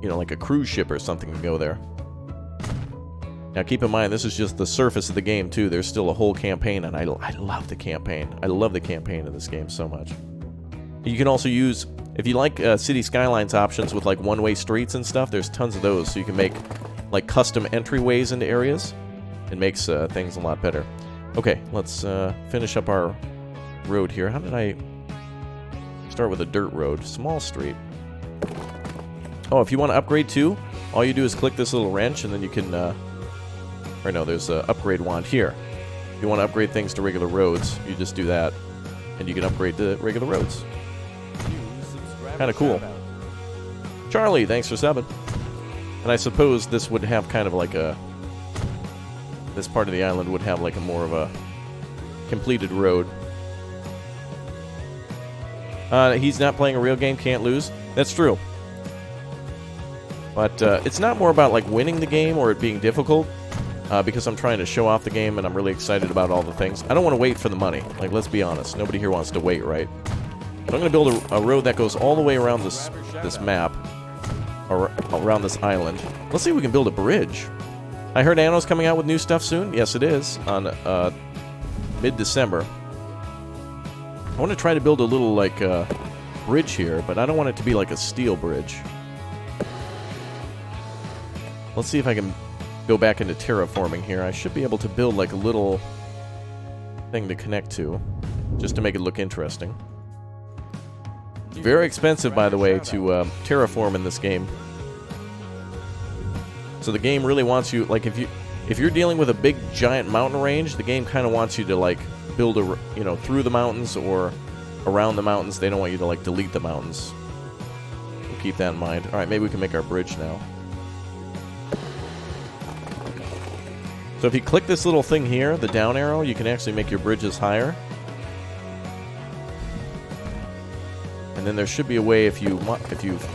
you know, like a cruise ship or something to go there. Now keep in mind, this is just the surface of the game too. There's still a whole campaign, and I love the campaign. I love the campaign in this game so much. You can also use, if you like City Skylines options with like one-way streets and stuff, there's tons of those, so you can make like custom entryways into areas. It makes things a lot better. Okay, let's finish up our road here. How did I start with a dirt road? Small street. Oh, if you want to upgrade too, all you do is click this little wrench, and then you can... or no, there's an upgrade wand here. If you want to upgrade things to regular roads, you just do that, and you can upgrade to regular roads. Kind of cool. Charlie, thanks for subbing. And I suppose this would have kind of like a... This part of the island would have like a more of a completed road. He's not playing a real game, can't lose. That's true. But it's not more about like winning the game or it being difficult, because I'm trying to show off the game and I'm really excited about all the things. I don't want to wait for the money. Like, let's be honest. Nobody here wants to wait, right? So I'm going to build a road that goes all the way around this map, or around this island. Let's see if we can build a bridge. I heard Anno's coming out with new stuff soon. Yes, it is, on mid-December. I want to try to build a little, like, bridge here, but I don't want it to be like a steel bridge. Let's see if I can go back into terraforming here. I should be able to build, like, a little thing to connect to, just to make it look interesting. It's very expensive, by the way, to terraform in this game. So the game really wants you, like, if you're dealing with a big giant mountain range, the game kind of wants you to, like, build a, you know, through the mountains or around the mountains. They don't want you to, like, delete the mountains. We'll keep that in mind. All right, maybe we can make our bridge now. So if you click this little thing here, the down arrow, you can actually make your bridges higher. And then there should be a way, if you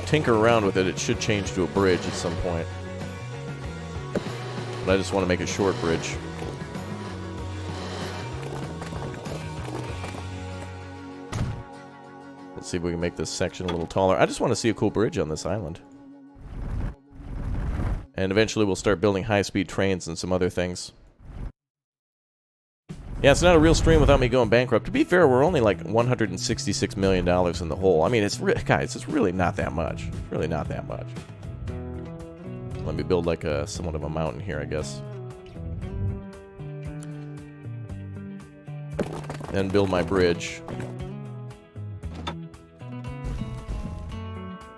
tinker around with it, it should change to a bridge at some point. But I just want to make a short bridge. Let's see if we can make this section a little taller. I just want to see a cool bridge on this island. And eventually we'll start building high-speed trains and some other things. Yeah, it's not a real stream without me going bankrupt. To be fair, we're only like $166 million in the hole. I mean, guys, it's really not that much. It's really not that much. Let me build like somewhat of a mountain here, I guess. Then build my bridge.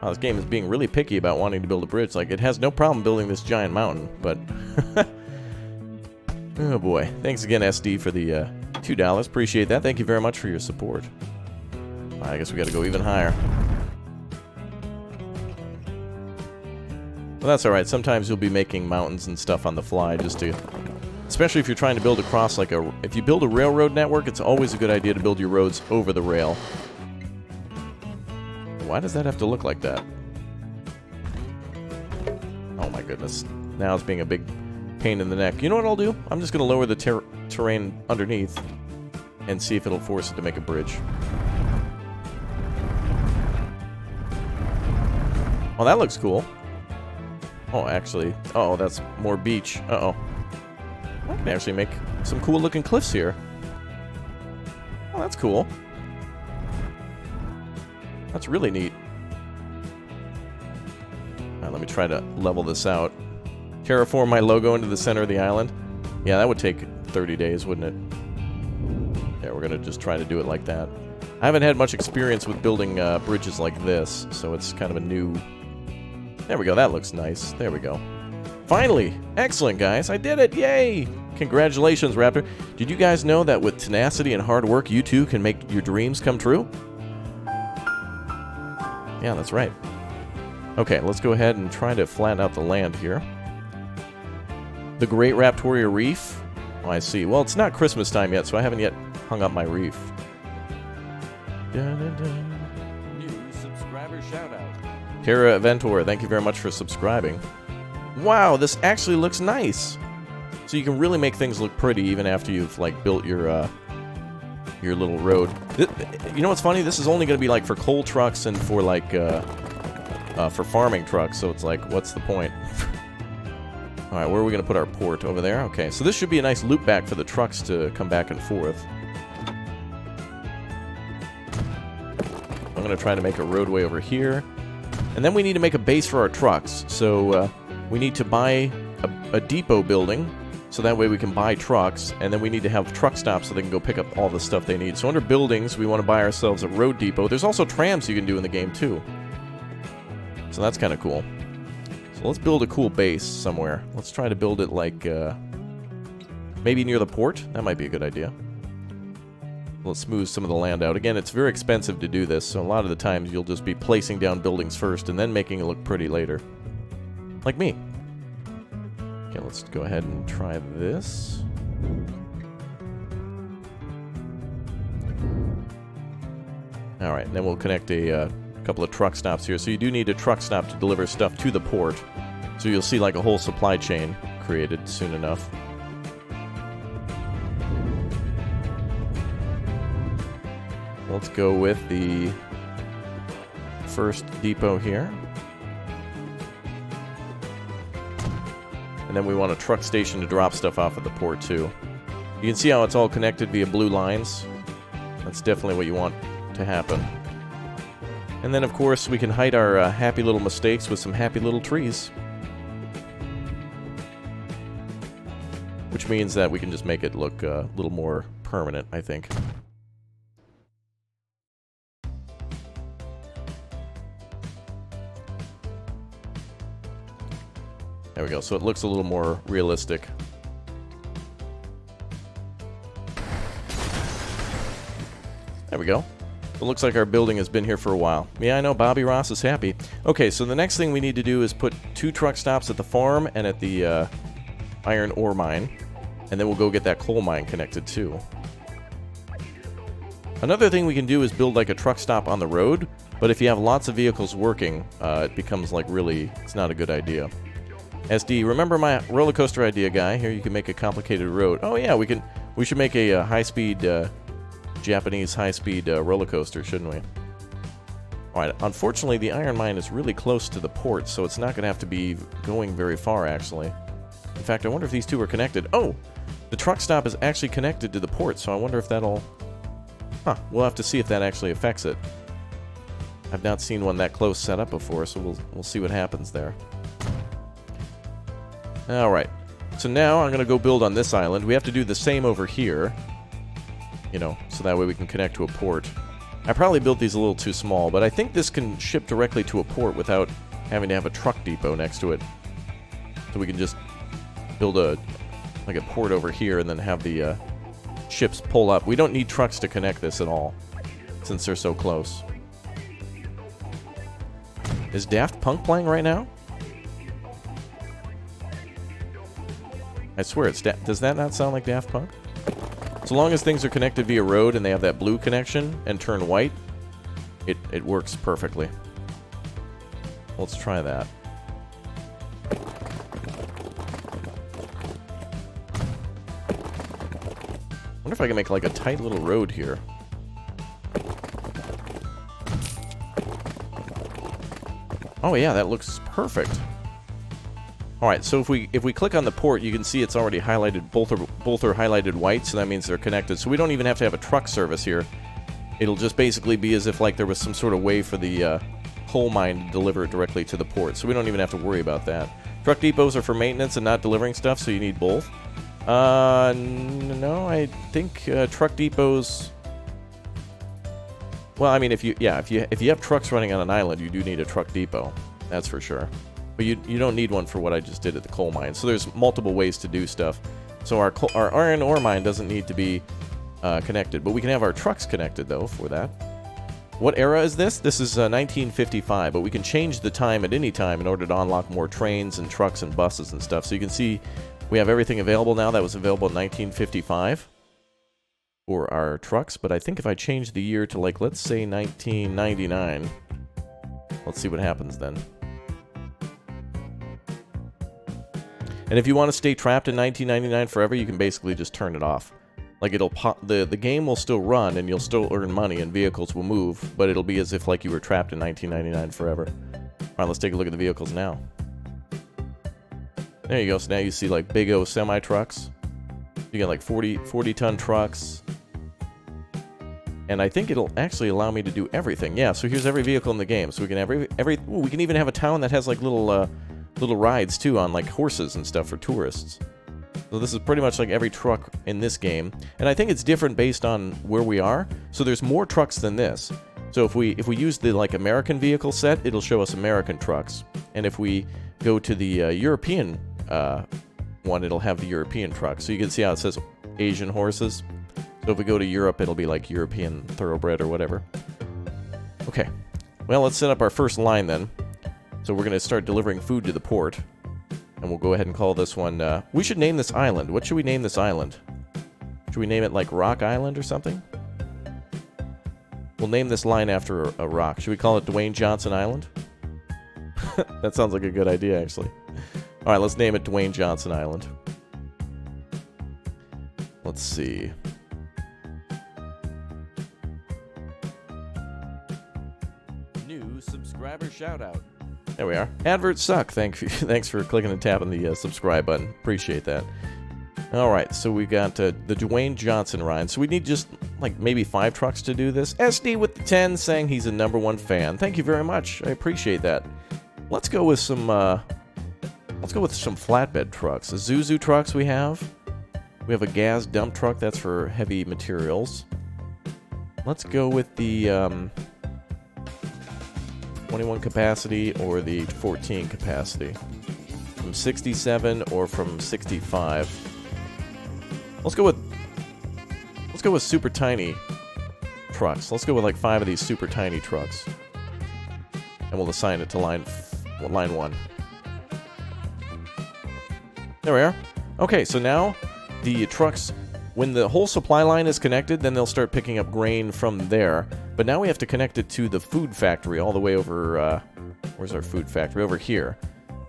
Wow, this game is being really picky about wanting to build a bridge. Like, it has no problem building this giant mountain, but... oh boy. Thanks again, SD, for the $2. Appreciate that. Thank you very much for your support. I guess we gotta go even higher. Well, that's alright. Sometimes you'll be making mountains and stuff on the fly just to... Especially if you're trying to build across, like, a... If you build a railroad network, it's always a good idea to build your roads over the rail. Why does that have to look like that? Oh my goodness. Now it's being a big pain in the neck. You know what I'll do? I'm just going to lower the terrain underneath and see if it'll force it to make a bridge. Oh, that looks cool. Oh, actually... Uh-oh, that's more beach. Uh-oh. I can actually make some cool-looking cliffs here. Oh, that's cool. That's really neat. Alright, let me try to level this out. Terraform my logo into the center of the island. Yeah, that would take 30 days, wouldn't it? Yeah, we're gonna just try to do it like that. I haven't had much experience with building bridges like this, so it's kind of a new... There we go, that looks nice. There we go. Finally! Excellent, guys! I did it! Yay! Congratulations, Raptor. Did you guys know that with tenacity and hard work, you too can make your dreams come true? Yeah, that's right. Okay, let's go ahead and try to flatten out the land here. The Great Raptoria Reef? Oh, I see. Well, it's not Christmas time yet, so I haven't yet hung up my reef. New subscriber shoutout. Terra Aventor, thank you very much for subscribing. Wow, this actually looks nice. So you can really make things look pretty even after you've, like, built your little road. You know what's funny? This is only going to be like for coal trucks and for like for farming trucks. So it's like, what's the point? All right, where are we going to put our port? Over there. Okay, so this should be a nice loop back for the trucks to come back and forth. I'm going to try to make a roadway over here, and then we need to make a base for our trucks. So we need to buy a depot building. So that way we can buy trucks, and then we need to have truck stops so they can go pick up all the stuff they need. So under buildings, we want to buy ourselves a road depot. There's also trams you can do in the game, too. So that's kind of cool. So let's build a cool base somewhere. Let's try to build it like, maybe near the port. That might be a good idea. Let's smooth some of the land out. Again, it's very expensive to do this, so a lot of the times you'll just be placing down buildings first and then making it look pretty later. Like me. Okay, let's go ahead and try this. Alright, then we'll connect a a couple of truck stops here. So you do need a truck stop to deliver stuff to the port. So you'll see like a whole supply chain created soon enough. Let's go with the first depot here. And then we want a truck station to drop stuff off at the port too. You can see how it's all connected via blue lines. That's definitely what you want to happen. And then of course we can hide our happy little mistakes with some happy little trees. Which means that we can just make it look a little more permanent, I think. There we go, so it looks a little more realistic. There we go. It looks like our building has been here for a while. Yeah, I know, Bobby Ross is happy. Okay, so the next thing we need to do is put 2 truck stops at the farm and at the iron ore mine. And then we'll go get that coal mine connected too. Another thing we can do is build like a truck stop on the road. But if you have lots of vehicles working, it becomes like really, it's not a good idea. SD, remember my roller coaster idea, guy? Here you can make a complicated road. Oh yeah, we should make a high-speed, Japanese high-speed roller coaster, shouldn't we? Alright, unfortunately the iron mine is really close to the port, so it's not going to have to be going very far, actually. In fact, I wonder if these two are connected. Oh! The truck stop is actually connected to the port, so I wonder if that'll... Huh, we'll have to see if that actually affects it. I've not seen one that close set up before, so we'll see what happens there. Alright, so now I'm going to go build on this island. We have to do the same over here. You know, so that way we can connect to a port. I probably built these a little too small, but I think this can ship directly to a port without having to have a truck depot next to it. So we can just build a port over here and then have the ships pull up. We don't need trucks to connect this at all, since they're so close. Is Daft Punk playing right now? I swear, does that not sound like Daft Punk? So long as things are connected via road and they have that blue connection and turn white, it works perfectly. Let's try that. I wonder if I can make like a tight little road here. Oh yeah, that looks perfect. Alright, so if we click on the port, you can see it's already highlighted, both are highlighted white, so that means they're connected. So we don't even have to have a truck service here. It'll just basically be as if like there was some sort of way for the coal mine to deliver it directly to the port. So we don't even have to worry about that. Truck depots are for maintenance and not delivering stuff, so you need both. No, I think truck depots... Well, I mean, if you have trucks running on an island, you do need a truck depot. That's for sure. But you don't need one for what I just did at the coal mine. So there's multiple ways to do stuff. So our iron ore mine doesn't need to be connected. But we can have our trucks connected, though, for that. What era is this? This is 1955, but we can change the time at any time in order to unlock more trains and trucks and buses and stuff. So you can see we have everything available now that was available in 1955 for our trucks. But I think if I change the year to, like, let's say 1999, let's see what happens then. And if you want to stay trapped in 1999 forever, you can basically just turn it off. Like it'll the game will still run and you'll still earn money and vehicles will move, but it'll be as if like you were trapped in 1999 forever. Alright, let's take a look at the vehicles now. There you go, so now you see like big O semi-trucks. You got like 40-ton trucks. And I think it'll actually allow me to do everything. Yeah, so here's every vehicle in the game. So we can have we can even have a town that has like little rides too on like horses and stuff for tourists. So this is pretty much like every truck in this game, and I think it's different based on where we are. So there's more trucks than this. So if we use the like American vehicle set, it'll show us American trucks, and if we go to the European one, it'll have the European trucks. So you can see how it says Asian horses. So if we go to Europe, it'll be like European thoroughbred or whatever. Okay, well, let's set up our first line then. So we're going to start delivering food to the port. And we'll go ahead and call this one... we should name this island. What should we name this island? Should we name it like Rock Island or something? We'll name this line after a rock. Should we call it Dwayne Johnson Island? That sounds like a good idea, actually. All right, let's name it Dwayne Johnson Island. Let's see. New subscriber shoutout. There we are. Adverts suck. Thanks for clicking and tapping the subscribe button. Appreciate that. All right, so we got the Dwayne Johnson rhyme. So we need just like maybe 5 trucks to do this. SD with the 10 saying he's a #1 fan. Thank you very much. I appreciate that. Let's go with some. Let's go with some flatbed trucks. The Zuzu trucks we have. We have a gas dump truck. That's for heavy materials. Let's go with the 21 capacity or the 14 capacity. From 67 or from 65. Let's go with super tiny trucks. Let's go with like 5 of these super tiny trucks. And we'll assign it to line 1. There we are. Okay, so now the trucks, when the whole supply line is connected, then they'll start picking up grain from there. But now we have to connect it to the food factory all the way over, where's our food factory? Over here.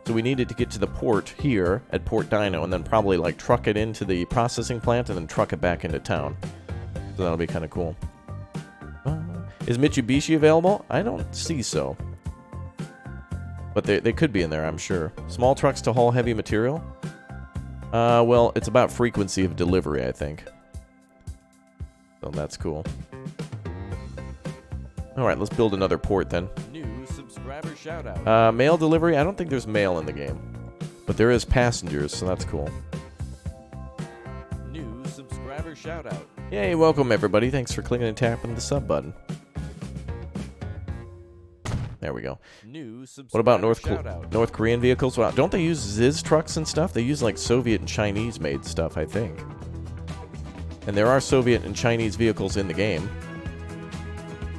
So we needed to get to the port here at Port Dino and then probably like truck it into the processing plant and then truck it back into town. So that'll be kind of cool. Is Mitsubishi available? I don't see so. But they could be in there, I'm sure. Small trucks to haul heavy material? Well, it's about frequency of delivery, I think. So that's cool. Alright, let's build another port then. New subscriber shoutout. Mail delivery? I don't think there's mail in the game. But there is passengers, so that's cool. New subscriber shoutout. Yay, welcome everybody. Thanks for clicking and tapping the sub button. There we go. What about North Korean vehicles? Well, don't they use Ziz trucks and stuff? They use like Soviet and Chinese made stuff, I think. And there are Soviet and Chinese vehicles in the game.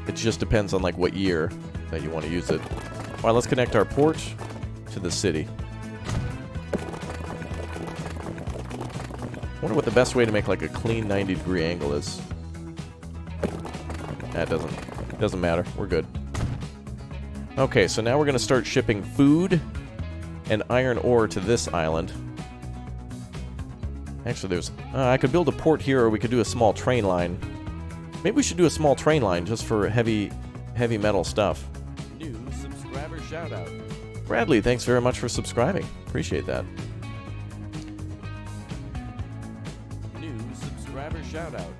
It just depends on like what year that you want to use it. All right, let's connect our port to the city. I wonder what the best way to make like a clean 90-degree angle is. That doesn't matter. We're good. Okay, so now we're going to start shipping food and iron ore to this island. Actually, there's... I could build a port here, or we could do a small train line. Maybe we should do a small train line just for heavy metal stuff. New subscriber shoutout. Bradley, thanks very much for subscribing. Appreciate that. New subscriber shoutout.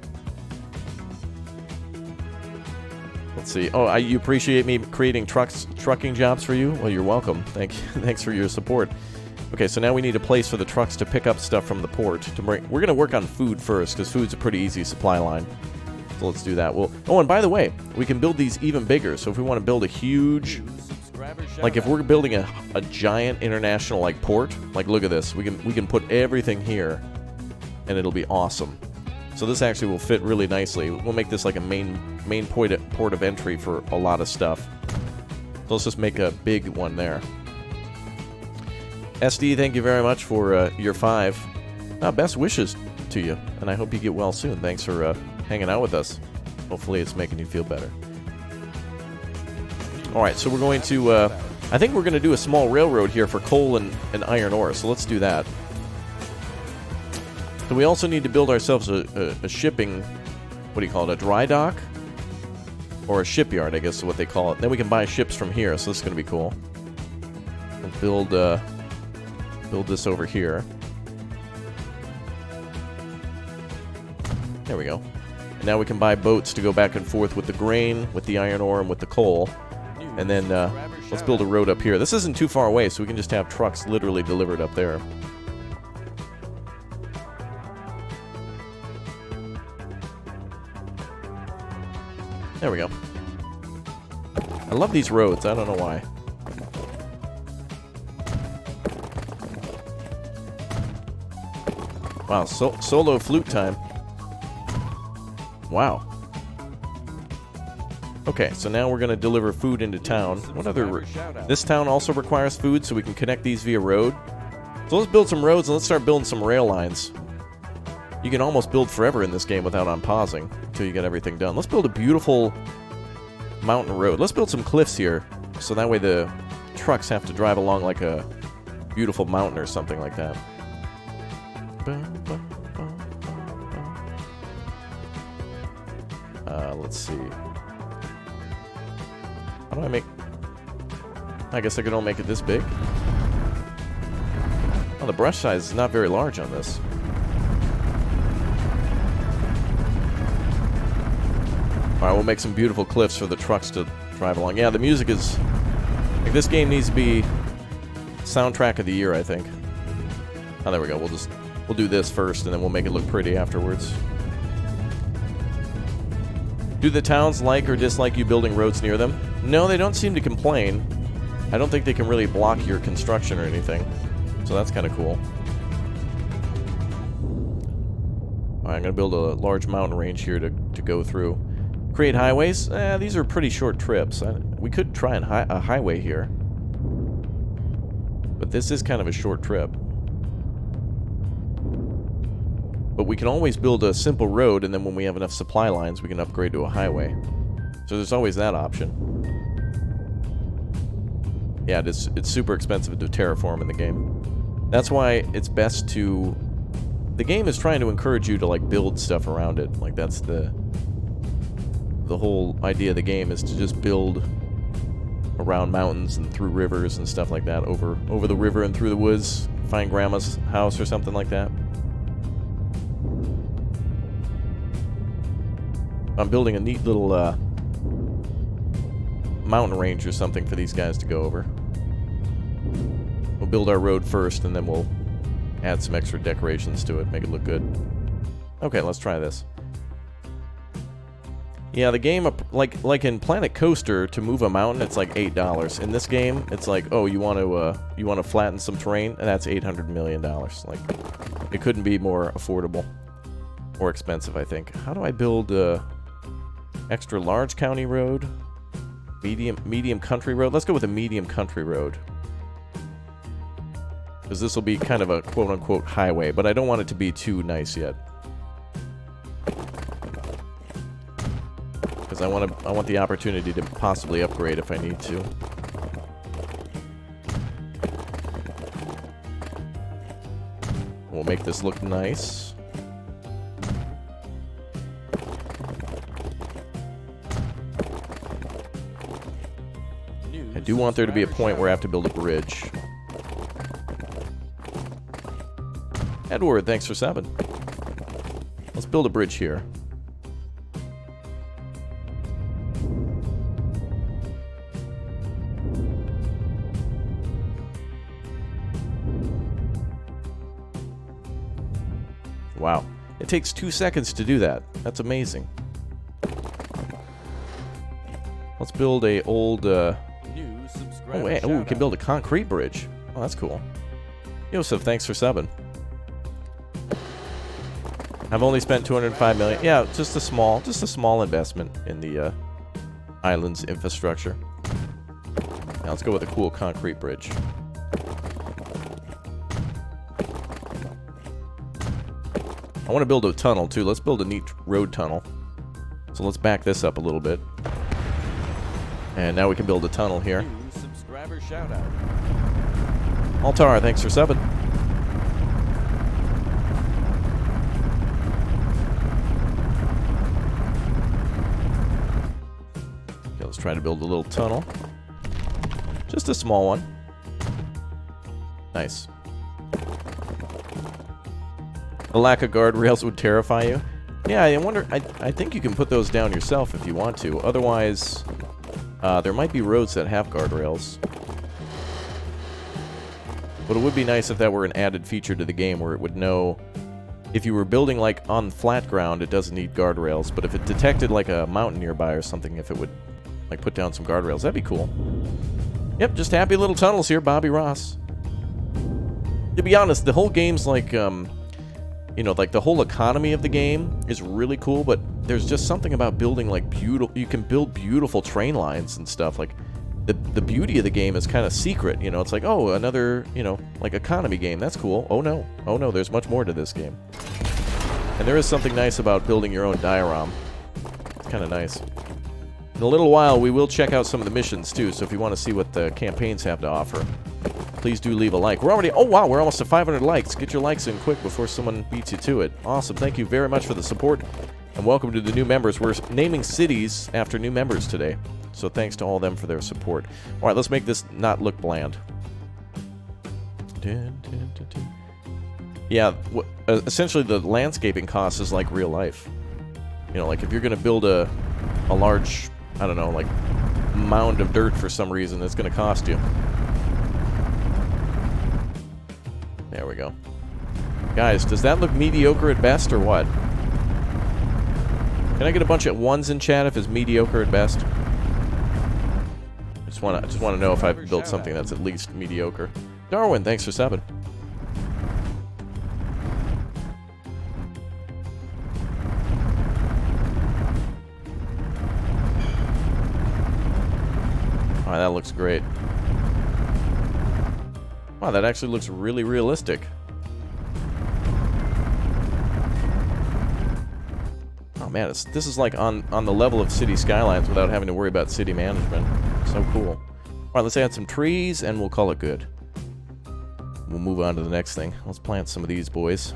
Let's see. Oh, you appreciate me creating trucking jobs for you? Well, you're welcome. Thanks for your support. Okay, so now we need a place for the trucks to pick up stuff from the port. We're going to work on food first, because food's a pretty easy supply line. So let's do that. Oh, and by the way, we can build these even bigger. So if we want to build a huge... Like, if we're building a giant international, like, port, like, look at this. We can put everything here, and it'll be awesome. So this actually will fit really nicely. We'll make this like a main port of entry for a lot of stuff. So let's just make a big one there. SD, thank you very much for your 5. Best wishes to you, and I hope you get well soon. Thanks for hanging out with us. Hopefully it's making you feel better. Alright, so we're going to... I think we're going to do a small railroad here for coal and iron ore, so let's do that. So we also need to build ourselves a shipping, what do you call it, a dry dock? Or a shipyard, I guess is what they call it. Then we can buy ships from here, so this is going to be cool. We'll build this over here. There we go. And now we can buy boats to go back and forth with the grain, with the iron ore, and with the coal. And then let's build a road up here. This isn't too far away, so we can just have trucks literally delivered up there. There we go. I love these roads. I don't know why. Wow, solo flute time. Wow. Okay, so now we're going to deliver food into town. What other... This town also requires food, so we can connect these via road. So let's build some roads, and let's start building some rail lines. You can almost build forever in this game without unpausing until you get everything done. Let's build a beautiful mountain road. Let's build some cliffs here, so that way the trucks have to drive along like a beautiful mountain or something like that. Let's see. How do I make... I guess I can only make it this big. Oh, the brush size is not very large on this. Alright, we'll make some beautiful cliffs for the trucks to drive along. Yeah, the music is... Like, this game needs to be soundtrack of the year, I think. Oh, there we go. We'll do this first, and then we'll make it look pretty afterwards. Do the towns like or dislike you building roads near them? No, they don't seem to complain. I don't think they can really block your construction or anything. So that's kind of cool. Alright, I'm going to build a large mountain range here to go through. Create highways? These are pretty short trips. We could try a highway here. But this is kind of a short trip. But we can always build a simple road, and then when we have enough supply lines, we can upgrade to a highway. So there's always that option. Yeah, it's super expensive to terraform in the game. That's why it's best to... The game is trying to encourage you to, like, build stuff around it. Like, that's the whole idea of the game, is to just build around mountains and through rivers and stuff like that. Over the river and through the woods. Find grandma's house or something like that. I'm building a neat little mountain range or something for these guys to go over. We'll build our road first, and then we'll add some extra decorations to it, make it look good. Okay, let's try this. Yeah, the game, like in Planet Coaster, to move a mountain, it's like $8. In this game, it's like, oh, you want to flatten some terrain, and that's $800 million. Like, it couldn't be more affordable, or expensive, I think. How do I build extra large county road? Medium country road? Let's go with a medium country road. Because this will be kind of a quote-unquote highway, but I don't want it to be too nice yet. Because I want the opportunity to possibly upgrade if I need to. We'll make this look nice. I do want there to be a point where I have to build a bridge. Edward, thanks for 7. Let's build a bridge here. Wow. It takes 2 seconds to do that. That's amazing. Let's build a old... Oh, wait. Oh, we can build a concrete bridge. Oh, that's cool. Yosef, thanks for 7. I've only spent 205 million. Yeah, just a small investment in the island's infrastructure. Now let's go with a cool concrete bridge. I want to build a tunnel too. Let's build a neat road tunnel. So let's back this up a little bit. And now we can build a tunnel here. New subscriber shout out. Altar, thanks for 7. Okay, let's try to build a little tunnel. Just a small one. Nice. The lack of guardrails would terrify you. Yeah, I wonder... I think you can put those down yourself if you want to. Otherwise, there might be roads that have guardrails. But it would be nice if that were an added feature to the game where it would know... If you were building, like, on flat ground, it doesn't need guardrails. But if it detected, like, a mountain nearby or something, if it would, like, put down some guardrails, that'd be cool. Yep, just happy little tunnels here, Bobby Ross. To be honest, the whole game's like, you know, like the whole economy of the game is really cool, but there's just something about building like beautiful... You can build beautiful train lines and stuff. Like, the beauty of the game is kind of secret, you know? It's like, oh, another, you know, like economy game. That's cool. Oh no, there's much more to this game. And there is something nice about building your own diorama. It's kind of nice. In a little while, we will check out some of the missions, too, so if you want to see what the campaigns have to offer, please do leave a like. We're already... Oh, wow, we're almost at 500 likes. Get your likes in quick before someone beats you to it. Awesome. Thank you very much for the support, and welcome to the new members. We're naming cities after new members today, so thanks to all of them for their support. All right, let's make this not look bland. Yeah, essentially the landscaping cost is like real life. You know, like if you're going to build a large, I don't know, like mound of dirt for some reason, it's going to cost you. There we go. Guys, does that look mediocre at best or what? Can I get a bunch of ones in chat if it's mediocre at best? I just want to know if I've built something that's at least mediocre. Darwin, thanks for subbing. Wow, that looks great. Wow, that actually looks really realistic. Oh man, this is like on the level of City Skylines without having to worry about city management. So cool. All right, let's add some trees and we'll call it good. We'll move on to the next thing. Let's plant some of these boys.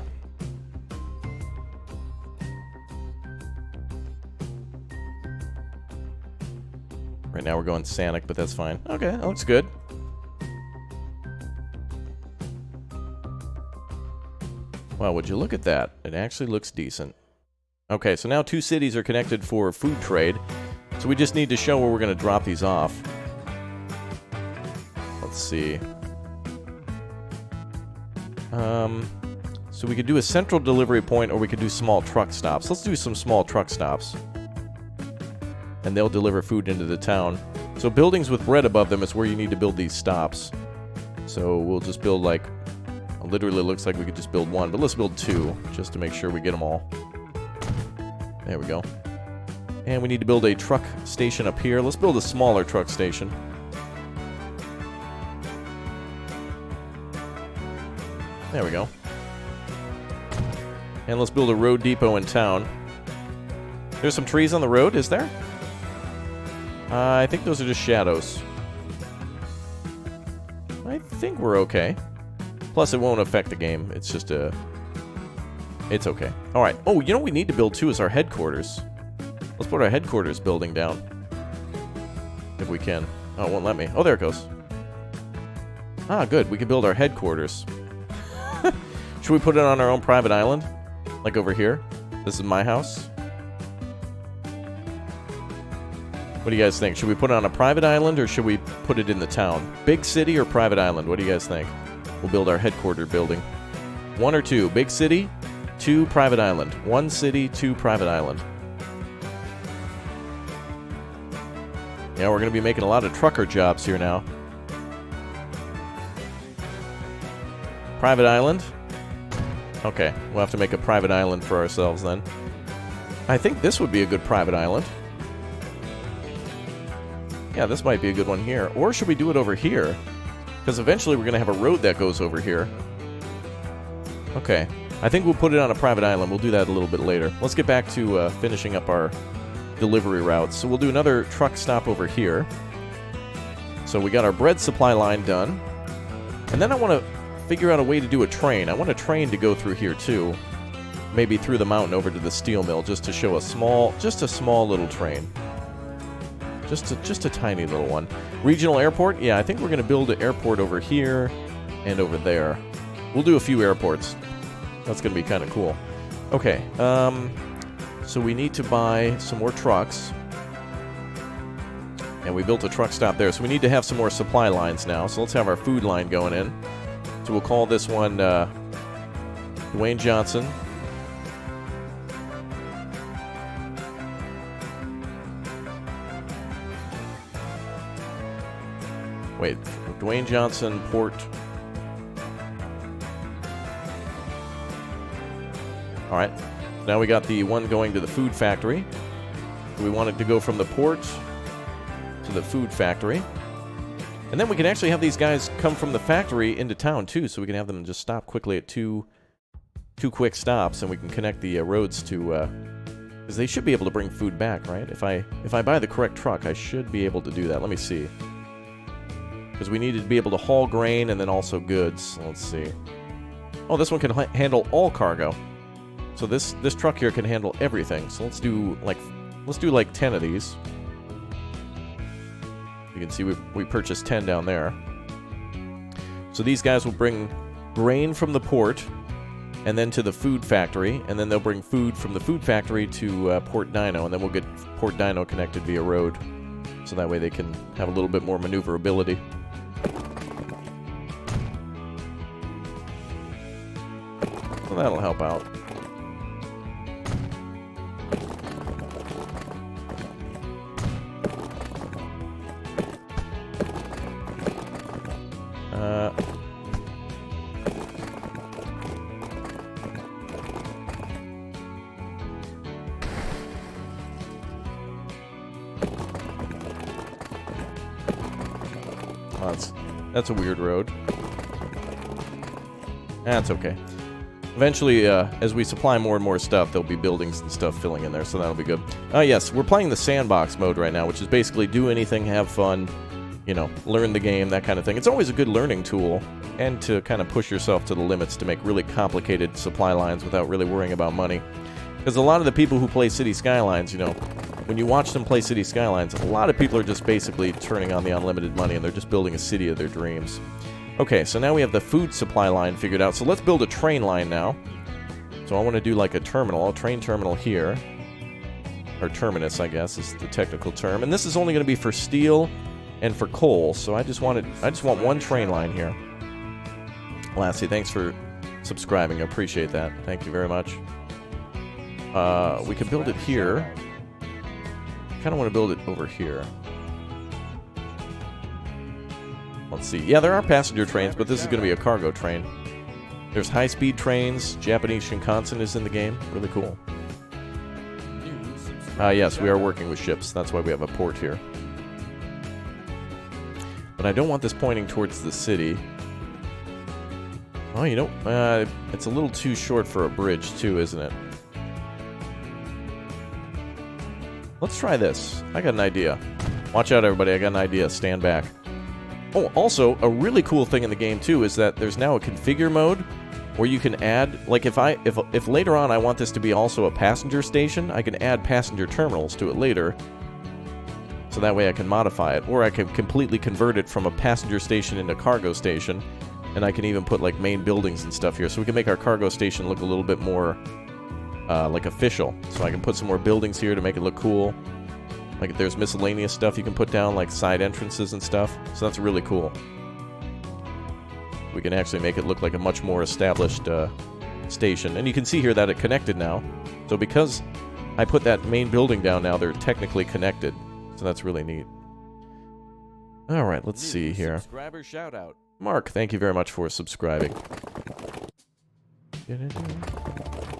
Right now we're going Sanic, but that's fine. Okay, that looks good. Wow, would you look at that? It actually looks decent. Okay, so now 2 cities are connected for food trade. So we just need to show where we're going to drop these off. Let's see. So we could do a central delivery point, or we could do small truck stops. Let's do some small truck stops. And they'll deliver food into the town. So buildings with bread above them is where you need to build these stops. So we'll just build like... Literally looks like we could just build 1, but let's build 2, just to make sure we get them all. There we go. And we need to build a truck station up here. Let's build a smaller truck station. There we go. And let's build a road depot in town. There's some trees on the road, is there? I think those are just shadows. I think we're okay. Plus, it won't affect the game. It's just a... It's okay. Alright. Oh, you know what we need to build, too, is our headquarters. Let's put our headquarters building down. If we can. Oh, it won't let me. Oh, there it goes. Ah, good. We can build our headquarters. Should we put it on our own private island? Like over here? This is my house. What do you guys think? Should we put it on a private island, or should we put it in the town? Big city or private island? What do you guys think? We'll build our headquarter building. 1 or 2. Big city, 2 private island. 1 city, 2 private island. Yeah, we're going to be making a lot of trucker jobs here now. Private island? Okay, we'll have to make a private island for ourselves then. I think this would be a good private island. Yeah, this might be a good one here. Or should we do it over here? Because eventually we're going to have a road that goes over here. Okay. I think we'll put it on a private island. We'll do that a little bit later. Let's get back to finishing up our delivery routes. So we'll do another truck stop over here. So we got our bread supply line done. And then I want to figure out a way to do a train. I want a train to go through here too. Maybe through the mountain over to the steel mill, just to show a small little train. Just a tiny little one. Regional airport? Yeah, I think we're going to build an airport over here and over there. We'll do a few airports. That's going to be kind of cool. Okay, so we need to buy some more trucks. And we built a truck stop there, so we need to have some more supply lines now. So let's have our food line going in. So we'll call this one Dwayne Johnson. Wait, Dwayne Johnson, port. Alright, now we got the one going to the food factory. We want it to go from the port to the food factory. And then we can actually have these guys come from the factory into town, too, so we can have them just stop quickly at two quick stops, and we can connect the roads to Because they should be able to bring food back, right? If I buy the correct truck, I should be able to do that. Let me see. Because we needed to be able to haul grain and then also goods. Let's see. Oh, this one can handle all cargo. So this truck here can handle everything. So let's do like 10 of these. You can see we purchased 10 down there. So these guys will bring grain from the port and then to the food factory, and then they'll bring food from the food factory to Port Dino, and then we'll get Port Dino connected via road. So that way they can have a little bit more maneuverability. So that'll help out. That's a weird road. That's okay. Eventually, as we supply more and more stuff, there'll be buildings and stuff filling in there, so that'll be good. Yes, we're playing the Sandbox mode right now, which is basically do anything, have fun, you know, learn the game, that kind of thing. It's always a good learning tool, and to kind of push yourself to the limits to make really complicated supply lines without really worrying about money. Because a lot of the people who play City Skylines, you know, when you watch them play City Skylines, a lot of people are just basically turning on the unlimited money, and they're just building a city of their dreams. Okay, so now we have the food supply line figured out. So let's build a train line now. So I want to do like a terminal, a train terminal here. Or terminus, I guess, is the technical term. And this is only going to be for steel and for coal. So I just want one train line here. Lassie, thanks for subscribing. I appreciate that. Thank you very much. We could build it here. I kind of want to build it over here. Let's see. Yeah, there are passenger trains, but this is going to be a cargo train. There's high-speed trains. Japanese Shinkansen is in the game. Really cool. Yes, we are working with ships. That's why we have a port here. But I don't want this pointing towards the city. Oh, you know, it's a little too short for a bridge, too, isn't it? Let's try this. I got an idea. Watch out, everybody. I got an idea. Stand back. Oh, also, a really cool thing in the game, too, is that there's now a configure mode where you can add... Like, if later on I want this to be also a passenger station, I can add passenger terminals to it later. So that way I can modify it. Or I can completely convert it from a passenger station into a cargo station. And I can even put, like, main buildings and stuff here. So we can make our cargo station look a little bit more... like official. So I can put some more buildings here to make it look cool. Like if there's miscellaneous stuff you can put down, like side entrances and stuff. So that's really cool. We can actually make it look like a much more established station. And you can see here that it connected now. So because I put that main building down now, they're technically connected. So that's really neat. Alright, let's see here. Subscriber shout out. Mark, thank you very much for subscribing.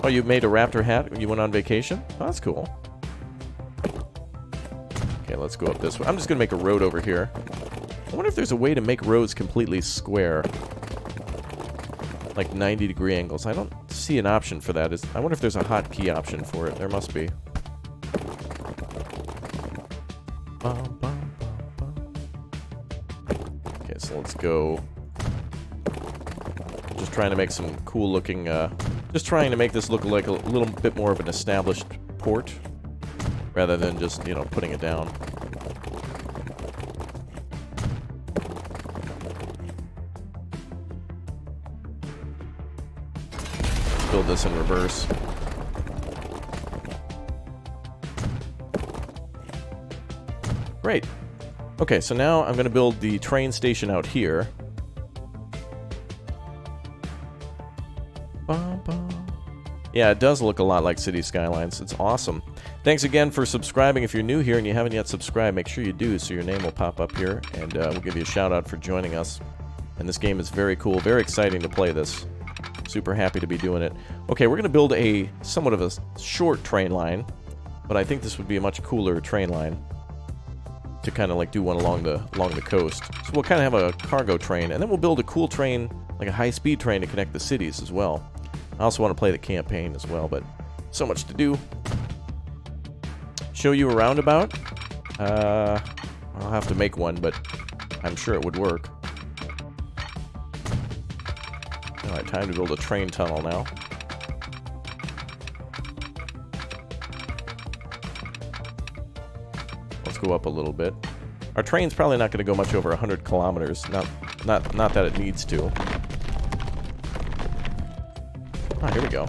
Oh, you made a raptor hat when you went on vacation? Oh, that's cool. Okay, let's go up this way. I'm just going to make a road over here. I wonder if there's a way to make roads completely square. Like 90-degree angles. I don't see an option for that. I wonder if there's a hotkey option for it. There must be. Okay, so let's go. Just trying to make some cool looking, just trying to make this look like a little bit more of an established port, rather than just, you know, putting it down. Build this in reverse. Great. Okay, so now I'm going to build the train station out here. Yeah, it does look a lot like City Skylines. It's awesome. Thanks again for subscribing. If you're new here and you haven't yet subscribed, make sure you do so your name will pop up here, and we'll give you a shout out for joining us. And this game is very cool, very exciting to play this. Super happy to be doing it. Okay, we're going to build a somewhat of a short train line, but I think this would be a much cooler train line to kind of like do one along the coast. So we'll kind of have a cargo train, and then we'll build a cool train, like a high-speed train to connect the cities as well. I also want to play the campaign as well, but so much to do. show you a roundabout. I'll have to make one, but I'm sure it would work. Alright, time to build a train tunnel now. Let's go up a little bit. Our train's probably not going to go much over 100 kilometers. Not that it needs to. Ah, here we go.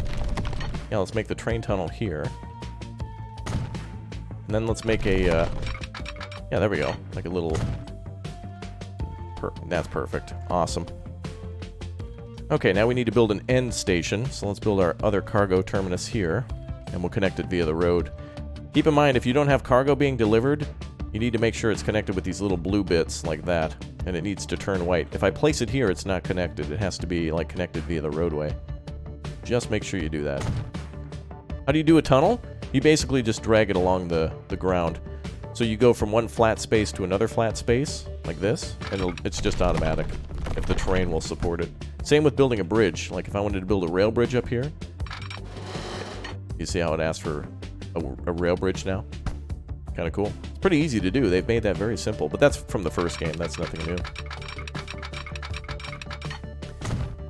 Yeah, let's make the train tunnel here. And then let's make a, yeah, there we go. Like a little... That's perfect. Awesome. Okay, now we need to build an end station. So let's build our other cargo terminus here. And we'll connect it via the road. Keep in mind, if you don't have cargo being delivered, you need to make sure it's connected with these little blue bits like that. And it needs to turn white. If I place it here, it's not connected. It has to be, like, connected via the roadway. Just make sure you do that. How do you do a tunnel? You basically just drag it along the ground. So you go from one flat space to another flat space, like this, and it's just automatic, if the terrain will support it. Same with building a bridge. Like if I wanted to build a rail bridge up here, you see how it asks for a rail bridge now? Kind of cool. It's pretty easy to do. They've made that very simple, but that's from the first game. That's nothing new.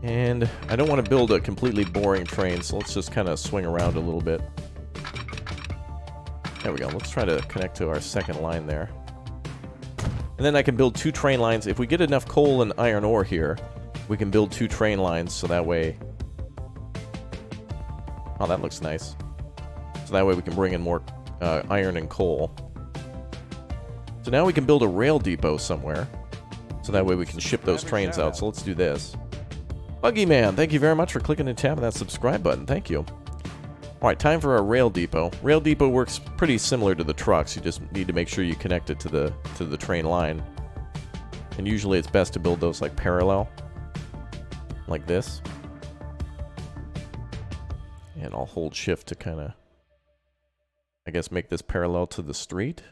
And I don't want to build a completely boring train, so let's just kind of swing around a little bit. There we go. Let's try to connect to our second line there. And then I can build 2 train lines. If we get enough coal and iron ore here, we can build 2 train lines, so that way... Oh, that looks nice. So that way we can bring in more iron and coal. So now we can build a rail depot somewhere. So that way we can ship those trains out. So let's do this. Buggy Man, thank you very much for clicking and tapping that subscribe button. Thank you. Alright, time for our rail depot. Rail depot works pretty similar to the trucks. You just need to make sure you connect it to the train line. And usually it's best to build those like parallel. Like this. And I'll hold shift to kind of, I guess, make this parallel to the street.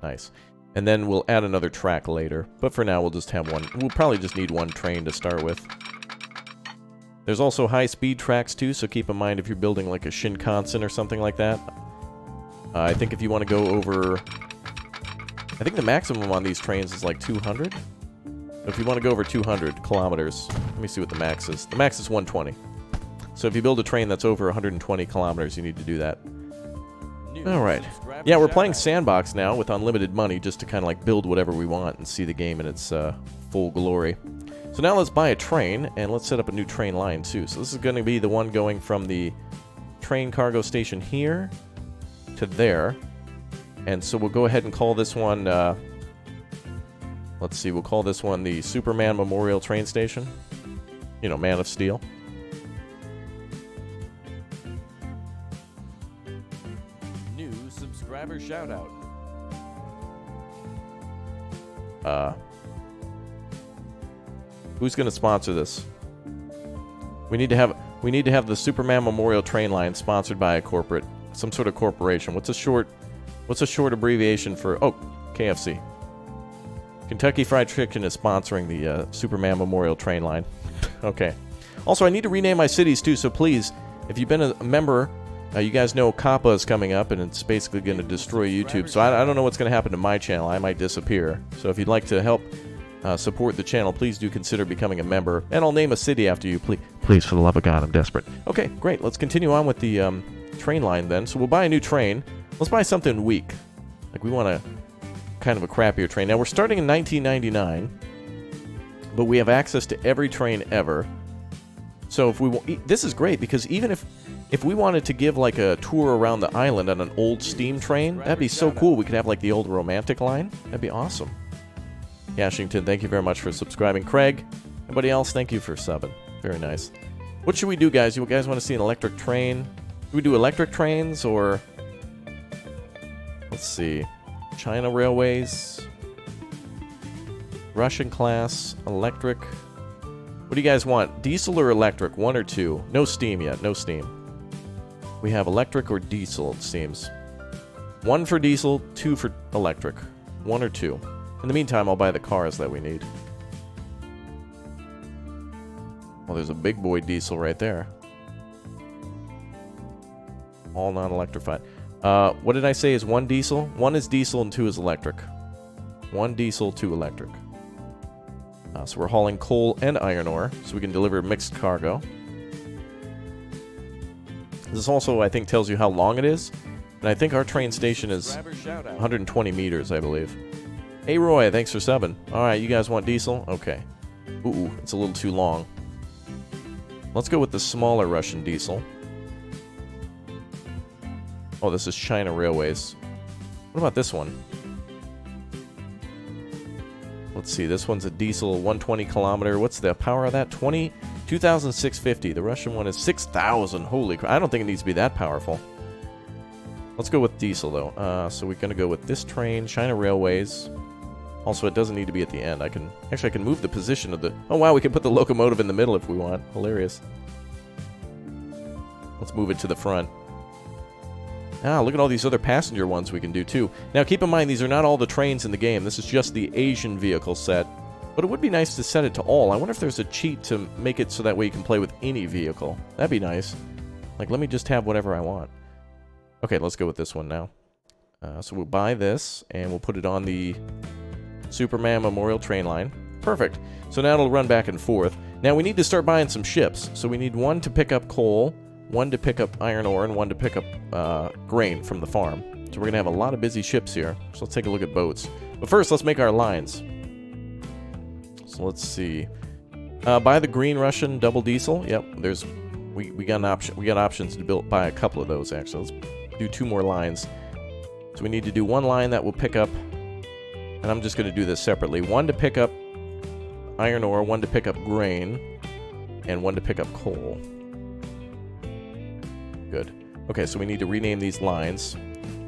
Nice. And then we'll add another track later. But for now, we'll just have one. We'll probably just need one train to start with. There's also high-speed tracks, too, so keep in mind if you're building like a Shinkansen or something like that. I think if you want to go over... I think the maximum on these trains is like 200. So if you want to go over 200 kilometers... Let me see what the max is. The max is 120. So if you build a train that's over 120 kilometers, you need to do that. Alright. Yeah, we're playing Sandbox now with unlimited money just to kind of like build whatever we want and see the game in its full glory. So now let's buy a train and let's set up a new train line too. So this is going to be the one going from the train cargo station here to there. And so we'll go ahead and call this one, let's see, we'll call this one the Superman Memorial Train Station. You know, Man of Steel. Subscriber shoutout. Who's gonna sponsor this? We need to have the Superman Memorial Train Line sponsored by a corporate, some sort of corporation. What's a short abbreviation for? Oh, KFC. Kentucky Fried Chicken is sponsoring the Superman Memorial Train Line. Okay. Also, I need to rename my cities too. So please, if you've been a member. You guys know Kappa is coming up, and it's basically going to destroy YouTube. So I don't know what's going to happen to my channel. I might disappear. So if you'd like to help support the channel, please do consider becoming a member. And I'll name a city after you, please. Please, for the love of God, I'm desperate. Okay, great. Let's continue on with the train line then. So we'll buy a new train. Let's buy something weak. Like we want a kind of a crappier train. Now we're starting in 1999, but we have access to every train ever. So if we this is great because even if we wanted to give like a tour around the island on an old steam train, that'd be so cool. We could have like the old romantic line. That'd be awesome. Yashington, thank you very much for subscribing. Craig, anybody else, thank you for subbing. Very nice. What should we do, guys? You guys want to see an electric train? Do we do electric trains or... Let's see. China Railways. Russian class. Electric. What do you guys want? Diesel or electric? 1 or 2? No steam yet. No steam. We have electric or diesel, it seems. 1 for diesel, 2 for electric. 1 or 2. In the meantime, I'll buy the cars that we need. Oh, there's a big boy diesel right there. All non-electrified. What did I say is 1 diesel? 1 is diesel and 2 is electric. 1 diesel, 2 electric. So we're hauling coal and iron ore, so we can deliver mixed cargo. This also, I think, tells you how long it is. And I think our train station is 120 meters, I believe. Hey, Roy, thanks for subbing. Alright, you guys want diesel? Okay. Ooh, it's a little too long. Let's go with the smaller Russian diesel. Oh, this is China Railways. What about this one? Let's see, this one's a diesel, 120 kilometer. What's the power of that? 2,650. The Russian one is 6,000. Holy crap. I don't think it needs to be that powerful. Let's go with diesel, though. So we're going to go with this train, China Railways. Also, it doesn't need to be at the end. I can move the position of the... Oh, wow, we can put the locomotive in the middle if we want. Hilarious. Let's move it to the front. Ah, look at all these other passenger ones we can do, too. Now, keep in mind, these are not all the trains in the game. This is just the Asian vehicle set. But it would be nice to set it to all. I wonder if there's a cheat to make it so that way you can play with any vehicle. That'd be nice. Like, let me just have whatever I want. Okay, let's go with this one now. So we'll buy this, and we'll put it on the Superman Memorial train line. Perfect. So now it'll run back and forth. Now, we need to start buying some ships. So we need 1 to pick up coal, 1 to pick up iron ore, and 1 to pick up grain from the farm. So we're going to have a lot of busy ships here. So let's take a look at boats. But first, let's make our lines. So let's see. Buy the green Russian double diesel. Yep, we got an option. We got options to buy a couple of those, actually. Let's do 2 more lines. So we need to do 1 line that will pick up, and I'm just going to do this separately. 1 to pick up iron ore, 1 to pick up grain, and 1 to pick up coal. Good. Okay, so we need to rename these lines.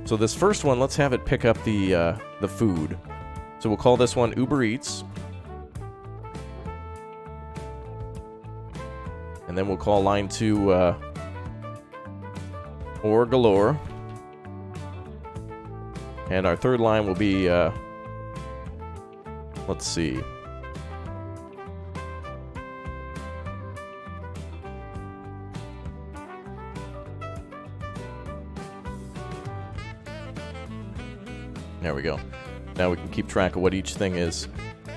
So this first one, let's have it pick up the food. So we'll call this one Uber Eats. And then we'll call line 2 Ore Galore. And our third line will be, let's see. There we go. Now we can keep track of what each thing is.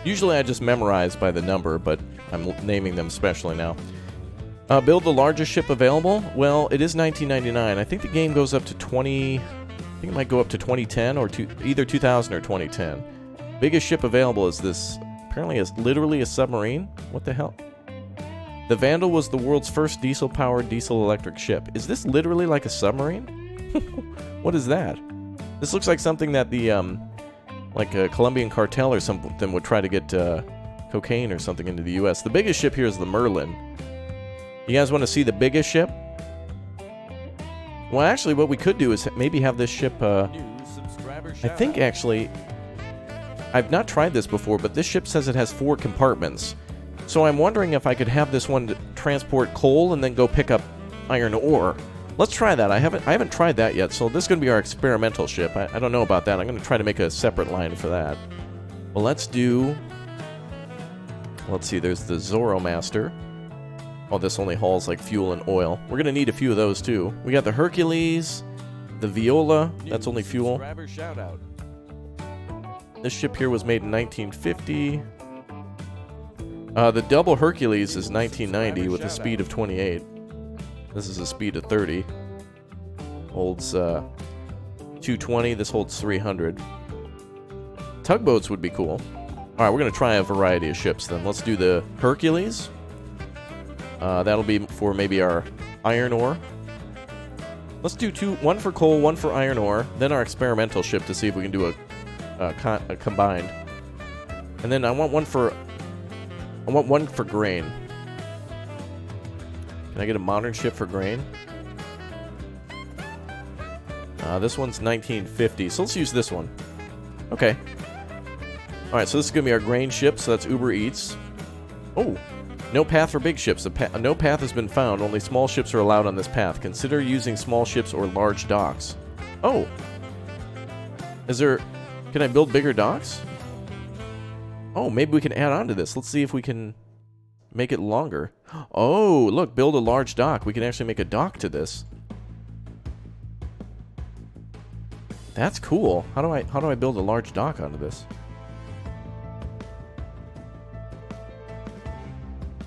Usually I just memorize by the number, but I'm naming them specially now. Build the largest ship available? Well, it is $19.99. I think the game goes up to 20... I think it might go up to 2010 or either 2000 or 2010. Biggest ship available is this. Apparently it's literally a submarine. What the hell? The Vandal was the world's first diesel-powered diesel-electric ship. Is this literally like a submarine? What is that? This looks like something that the, like a Colombian cartel or something would try to get cocaine or something into the U.S. The biggest ship here is the Merlin. You guys want to see the biggest ship? Well, actually, what we could do is maybe have this ship, I think, actually, I've not tried this before, but this ship says it has 4 compartments. So I'm wondering if I could have this one to transport coal and then go pick up iron ore. Let's try that. I haven't tried that yet, so this is going to be our experimental ship. I don't know about that. I'm going to try to make a separate line for that. Well, let's see, there's the Zoromaster. Oh, this only hauls like fuel and oil. We're going to need a few of those too. We got the Hercules, the Viola, that's only fuel. This ship here was made in 1950. The double Hercules is 1990 with a speed of 28. This is a speed of 30. Holds 220. This holds 300. Tugboats would be cool. Alright, we're going to try a variety of ships then. Let's do the Hercules. That'll be for maybe our iron ore. Let's do 2, 1 for coal, 1 for iron ore, then our experimental ship to see if we can do a combined. And then I want one for grain. Can I get a modern ship for grain? This one's 1950, so let's use this one. Okay. Alright, so this is going to be our grain ship, so that's Uber Eats. Oh, no path for big ships. No path has been found. Only small ships are allowed on this path. Consider using small ships or large docks. Oh. Can I build bigger docks? Oh, maybe we can add on to this. Let's see if we can make it longer. Oh, look, build a large dock. We can actually make a dock to this. That's cool. How do I build a large dock onto this?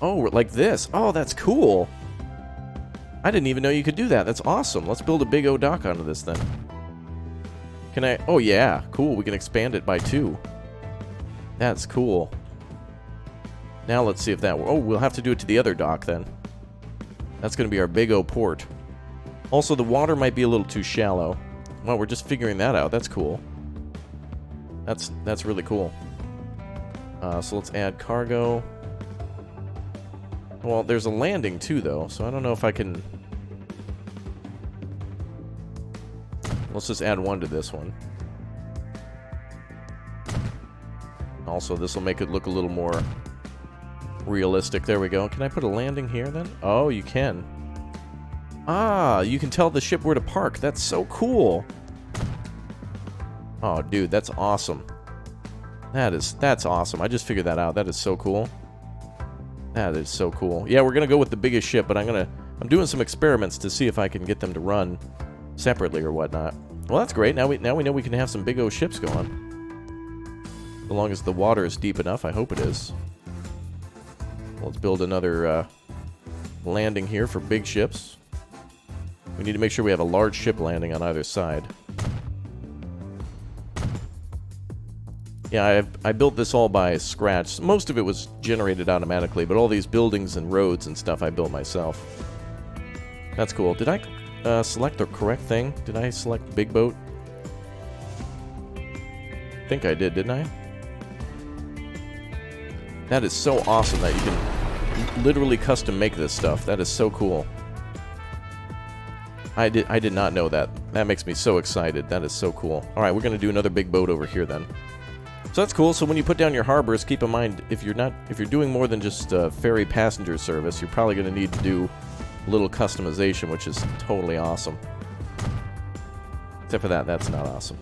Oh, like this. Oh, that's cool. I didn't even know you could do that. That's awesome. Let's build a big O dock onto this then. Can I? Oh, yeah. Cool. We can expand it by 2. That's cool. Now let's see if that... Oh, we'll have to do it to the other dock then. That's going to be our big O port. Also, the water might be a little too shallow. Well, we're just figuring that out. That's cool. That's really cool. So let's add cargo. Well, there's a landing too, though, so I don't know if I can... Let's just add 1 to this one. Also, this will make it look a little more realistic. There we go. Can I put a landing here, then? Oh, you can. Ah, you can tell the ship where to park. That's so cool. Oh, dude, that's awesome. That's awesome. I just figured that out. That is so cool. That is so cool. Yeah, we're gonna go with the biggest ship, but I'm doing some experiments to see if I can get them to run separately or whatnot. Well, that's great. Now we know we can have some big O ships going. As long as the water is deep enough, I hope it is. Let's build another landing here for big ships. We need to make sure we have a large ship landing on either side. Yeah, I built this all by scratch. Most of it was generated automatically, but all these buildings and roads and stuff I built myself. That's cool. Did I select the correct thing? Did I select big boat? I think I did, didn't I? That is so awesome that you can literally custom make this stuff. That is so cool. I did not know that. That makes me so excited. That is so cool. All right, we're going to do another big boat over here then. So that's cool. So when you put down your harbors, keep in mind if you're doing more than just ferry passenger service, you're probably going to need to do a little customization, which is totally awesome. Except for that, that's not awesome.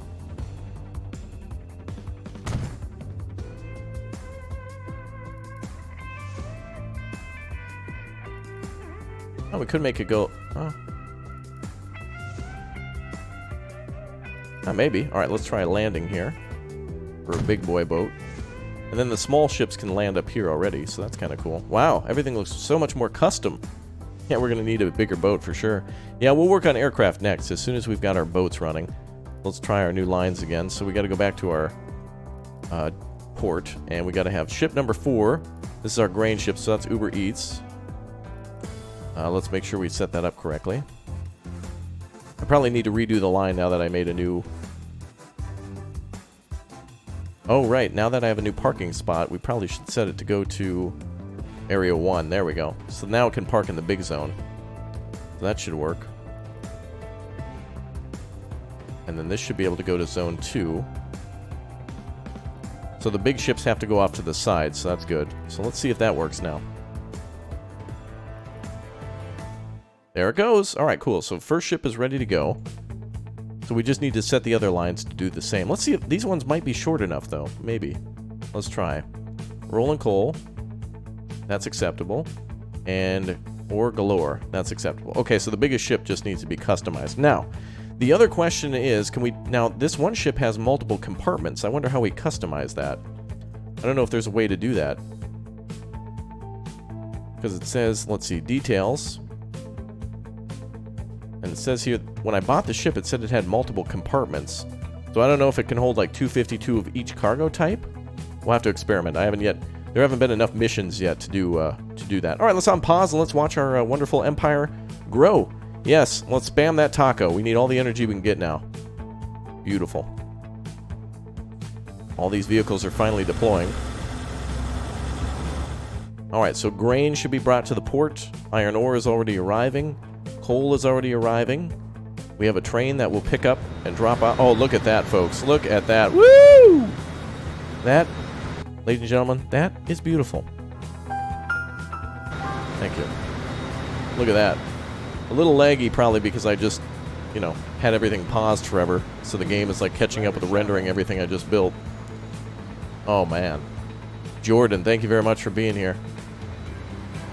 Oh, we could make it go. Oh. Maybe. All right, let's try a landing here. For a big boy boat. And then the small ships can land up here already, so that's kind of cool. Wow, everything looks so much more custom. Yeah, we're going to need a bigger boat for sure. Yeah, we'll work on aircraft next, as soon as we've got our boats running. Let's try our new lines again. So we got to go back to our port, and we got to have ship number 4. This is our grain ship, so that's Uber Eats. Let's make sure we set that up correctly. I probably need to redo the line now that I made a new... Oh, right. Now that I have a new parking spot, we probably should set it to go to Area 1. There we go. So now it can park in the big zone. So that should work. And then this should be able to go to Zone 2. So the big ships have to go off to the side, so that's good. So let's see if that works now. There it goes. All right, cool. So first ship is ready to go. So we just need to set the other lines to do the same. Let's see if these ones might be short enough, though. Maybe. Let's try. Rolling coal. That's acceptable. And ore galore. That's acceptable. Okay, so the biggest ship just needs to be customized. Now, the other question is, can we... Now, this one ship has multiple compartments. I wonder how we customize that. I don't know if there's a way to do that. Because it says, let's see, details... And it says here, when I bought the ship, it said it had multiple compartments. So I don't know if it can hold like 252 of each cargo type. We'll have to experiment. I haven't yet. There haven't been enough missions yet to do that. All right, let's on pause and let's watch our wonderful empire grow. Yes, let's spam that taco. We need all the energy we can get now. Beautiful. All these vehicles are finally deploying. All right, so grain should be brought to the port. Iron ore is already arriving. Coal is already arriving. We have a train that will pick up and drop out. Oh, look at that, folks. Look at that. Woo! That, ladies and gentlemen, that is beautiful. Thank you. Look at that. A little laggy probably because I just, you know, had everything paused forever. So the game is like catching up with the rendering everything I just built. Oh, man. Jordan, thank you very much for being here.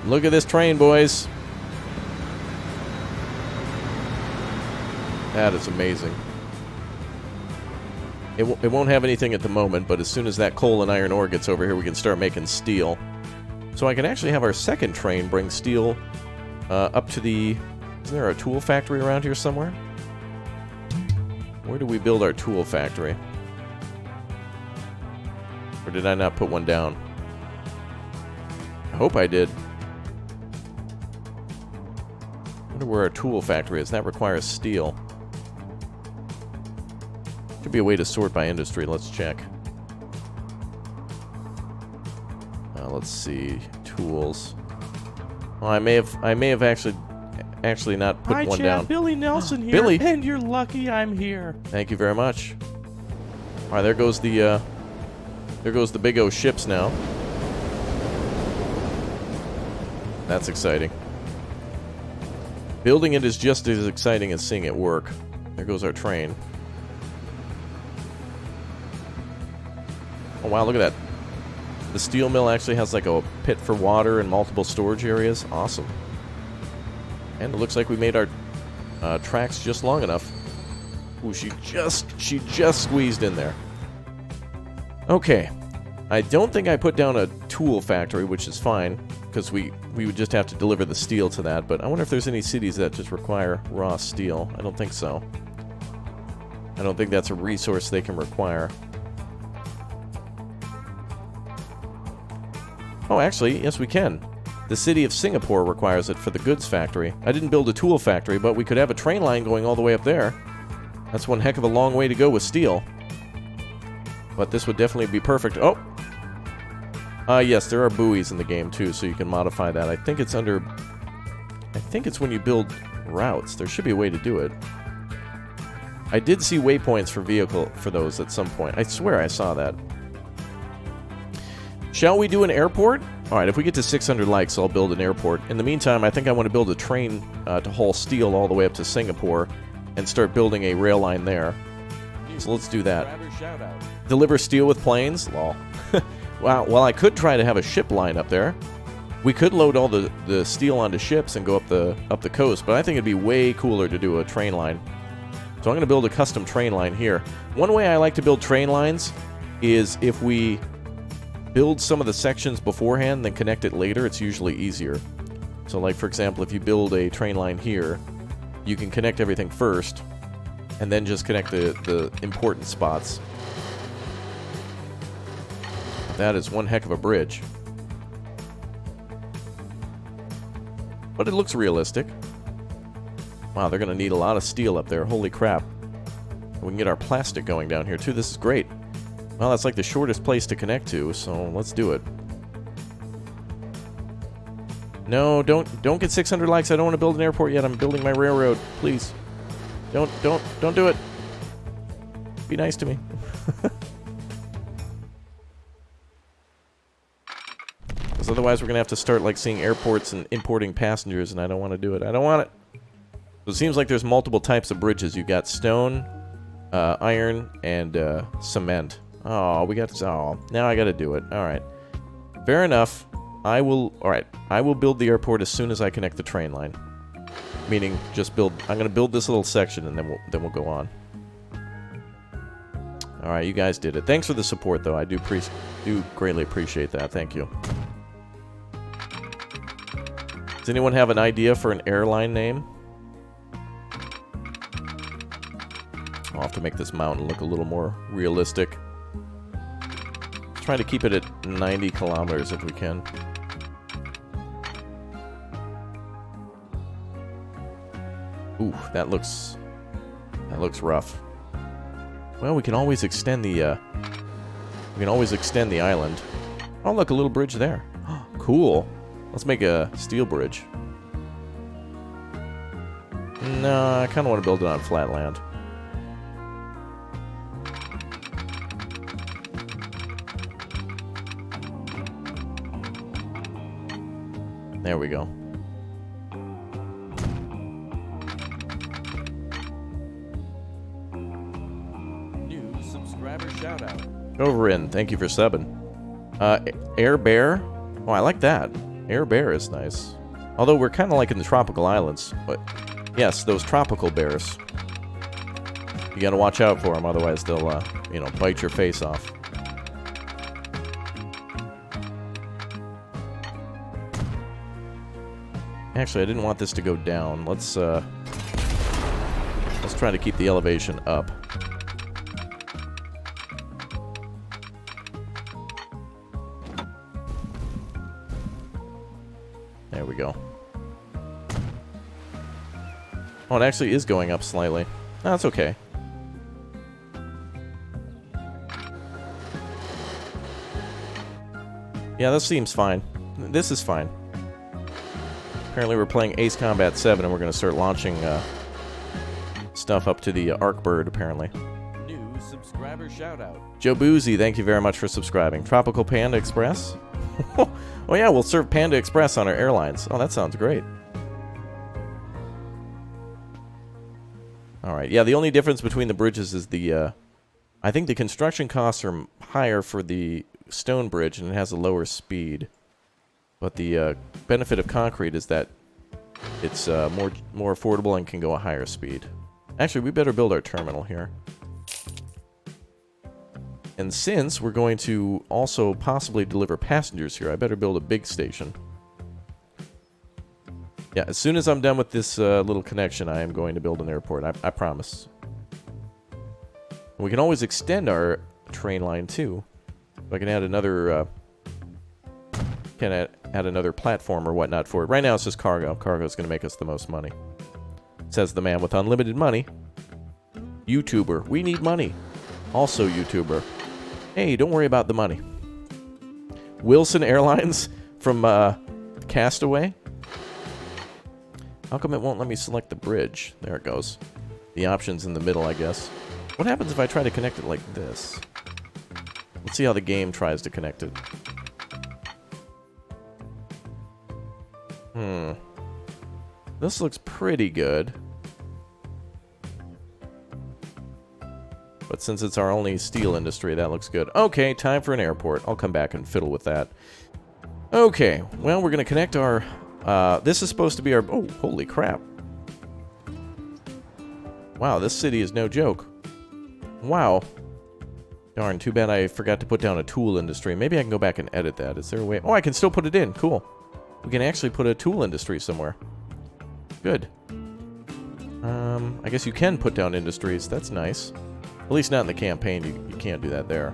Look at this train, boys. That is amazing. It won't have anything at the moment, but as soon as that coal and iron ore gets over here, we can start making steel. So I can actually have our second train bring steel up to the... Isn't there a tool factory around here somewhere? Where do we build our tool factory? Or did I not put one down? I hope I did. I wonder where our tool factory is. That requires steel. Could be a way to sort by industry. Let's check. Let's see. Tools. Oh, I may have actually not put one down. Billy Nelson here. Billy. And you're lucky I'm here. Thank you very much. All right, there goes the big O ships now. That's exciting. Building it is just as exciting as seeing it work. There goes our train. Oh wow, look at that. The steel mill actually has like a pit for water and multiple storage areas. Awesome. And it looks like we made our tracks just long enough. Ooh, she just squeezed in there. Okay. I don't think I put down a tool factory, which is fine, because we would just have to deliver the steel to that, but I wonder if there's any cities that just require raw steel. I don't think so. I don't think that's a resource they can require. Oh, actually, yes we can. The city of Singapore requires it for the goods factory. I didn't build a tool factory, but we could have a train line going all the way up there. That's one heck of a long way to go with steel. But this would definitely be perfect. Oh! Yes, there are buoys in the game too, so you can modify that. I think it's under... I think it's when you build routes. There should be a way to do it. I did see waypoints for those at some point. I swear I saw that. Shall we do an airport? Alright, if we get to 600 likes, I'll build an airport. In the meantime, I think I want to build a train to haul steel all the way up to Singapore and start building a rail line there. So let's do that. Deliver steel with planes? Lol. Wow, well, I could try to have a ship line up there. We could load all the steel onto ships and go up the coast, but I think it'd be way cooler to do a train line. So I'm going to build a custom train line here. One way I like to build train lines is if we build some of the sections beforehand, then connect it later, it's usually easier. So like, for example, if you build a train line here, you can connect everything first, and then just connect the important spots. That is one heck of a bridge. But it looks realistic. Wow, they're going to need a lot of steel up there. Holy crap. We can get our plastic going down here, too. This is great. Well, that's like the shortest place to connect to, so let's do it. No, don't get 600 likes. I don't want to build an airport yet. I'm building my railroad. Please. Don't do it. Be nice to me. Because otherwise we're going to have to start like seeing airports and importing passengers, and I don't want to do it. I don't want it. So it seems like there's multiple types of bridges. You've got stone, iron, and cement. Oh, now I got to do it. All right. Fair enough. I will build the airport as soon as I connect the train line. Meaning, I'm going to build this little section, and then we'll go on. All right, you guys did it. Thanks for the support, though. I do greatly appreciate that. Thank you. Does anyone have an idea for an airline name? I'll have to make this mountain look a little more realistic. Try to keep it at 90 kilometers if we can. Ooh, that looks rough. Well, we can always extend the island. Oh, look, a little bridge there. Cool. Let's make a steel bridge. No, I kind of want to build it on flat land. There we go. New subscriber shoutout. Over in. Thank you for subbing. Air Bear. Oh, I like that. Air bear is nice. Although we're kind of like in the tropical islands. But yes, those tropical bears. You gotta watch out for them, otherwise they'll, you know, bite your face off. Actually, I didn't want this to go down. Let's try to keep the elevation up. There we go. Oh, it actually is going up slightly. No, that's okay. Yeah, this seems fine. This is fine. Apparently we're playing Ace Combat 7 and we're going to start launching stuff up to the Arc Bird, apparently. New subscriber shoutout. Joe Boozy, thank you very much for subscribing. Tropical Panda Express? Oh yeah, we'll serve Panda Express on our airlines. Oh, that sounds great. Alright, yeah, the only difference between the bridges is the, I think the construction costs are higher for the stone bridge and it has a lower speed. But the benefit of concrete is that it's more affordable and can go a higher speed. Actually, we better build our terminal here. And since we're going to also possibly deliver passengers here, I better build a big station. Yeah, as soon as I'm done with this little connection, I am going to build an airport. I promise. And we can always extend our train line too. So I can add another add another platform or whatnot for it. Right now it's just cargo. Cargo is going to make us the most money. Says the man with unlimited money. YouTuber. We need money. Also YouTuber. Hey, don't worry about the money. Wilson Airlines from Castaway. How come it won't let me select the bridge? There it goes. The option's in the middle, I guess. What happens if I try to connect it like this? Let's see how the game tries to connect it. This looks pretty good. But since it's our only steel industry, that looks good. Okay, time for an airport. I'll come back and fiddle with that. Okay, well, we're going to connect our... this is supposed to be our... Oh, holy crap. Wow, this city is no joke. Wow. Darn, too bad I forgot to put down a tool industry. Maybe I can go back and edit that. Is there a way... Oh, I can still put it in. Cool. We can actually put a tool industry somewhere. Good. I guess you can put down industries. That's nice. At least not in the campaign. You can't do that there.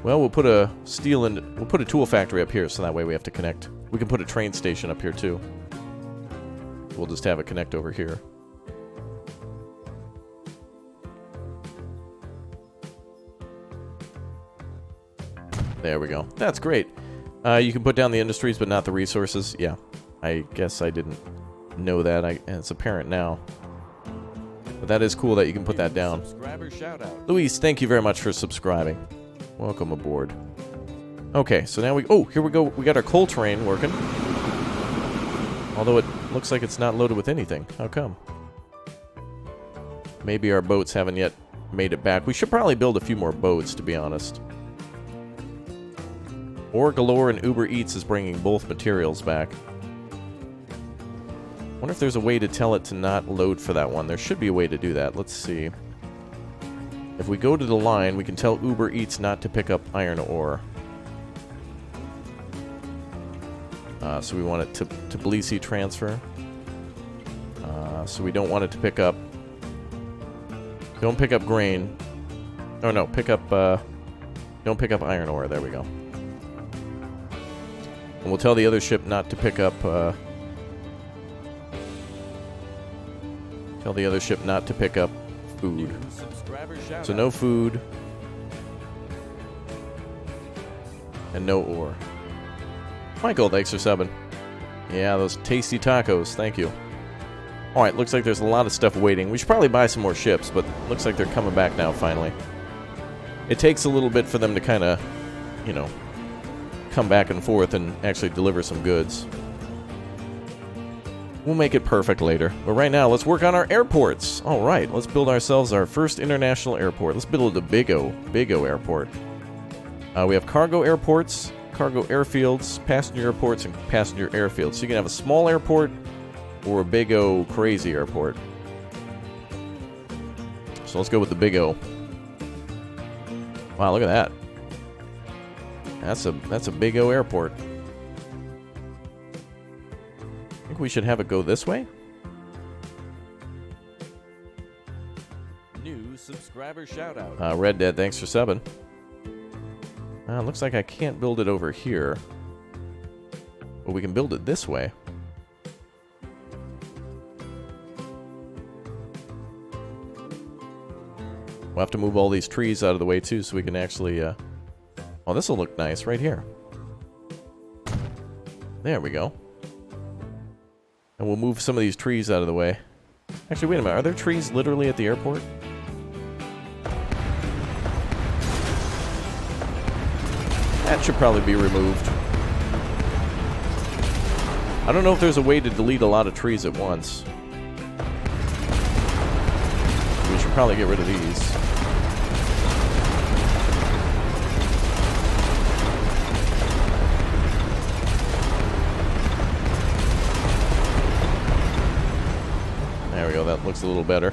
Well, we'll put a we'll put a tool factory up here, so that way we have to connect. We can put a train station up here too. We'll just have it connect over here. There we go. That's great. You can put down the industries, but not the resources. Yeah, I guess I didn't know that. And it's apparent now. But that is cool that you can put that down. Subscriber shoutout. Luis, thank you very much for subscribing. Welcome aboard. Okay, so now oh, here we go. We got our coal train working. Although it looks like it's not loaded with anything. How come? Maybe our boats haven't yet made it back. We should probably build a few more boats, to be honest. Or Galore and Uber Eats is bringing both materials back. Wonder if there's a way to tell it to not load for that one. There should be a way to do that. Let's see. If we go to the line, we can tell Uber Eats not to pick up iron ore. So we want it to Tbilisi transfer. So we don't want it to pick up... Don't pick up grain. Oh no, pick up... don't pick up iron ore. There we go. And we'll tell the other ship not to pick up... Tell the other ship not to pick up food. So no food. And no ore. Michael, thanks for subbing. Yeah, those tasty tacos. Thank you. Alright, looks like there's a lot of stuff waiting. We should probably buy some more ships, but looks like they're coming back now, finally. It takes a little bit for them to kind of, you know, come back and forth and actually deliver some goods. We'll make it perfect later. But right now, let's work on our airports. All right, let's build ourselves our first international airport. Let's build a Big O Airport. We have cargo airports, cargo airfields, passenger airports, and passenger airfields. So you can have a small airport or a big O crazy airport. So let's go with the big O. Wow, look at that. That's a big O airport. I think we should have it go this way. New subscriber shoutout. Red Dead, thanks for subbing. Looks like I can't build it over here. But we can build it this way. We'll have to move all these trees out of the way too so we can actually... Oh, this will look nice right here. There we go. And we'll move some of these trees out of the way. Actually, wait a minute. Are there trees literally at the airport? That should probably be removed. I don't know if there's a way to delete a lot of trees at once. We should probably get rid of these. There we go, that looks a little better.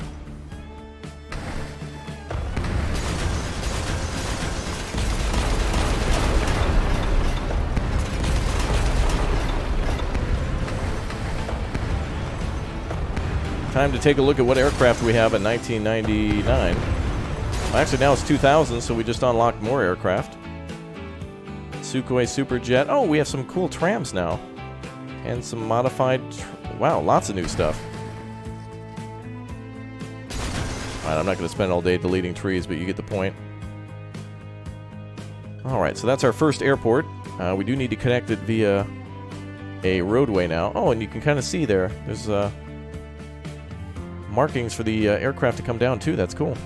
Time to take a look at what aircraft we have in 1999. Well, actually, now it's 2000, so we just unlocked more aircraft. Sukhoi Superjet. Oh, we have some cool trams now. And some modified... Wow, lots of new stuff. Alright, I'm not going to spend all day deleting trees, but you get the point. Alright, so that's our first airport. We do need to connect it via a roadway now. Oh, and you can kind of see there's markings for the aircraft to come down too. That's cool.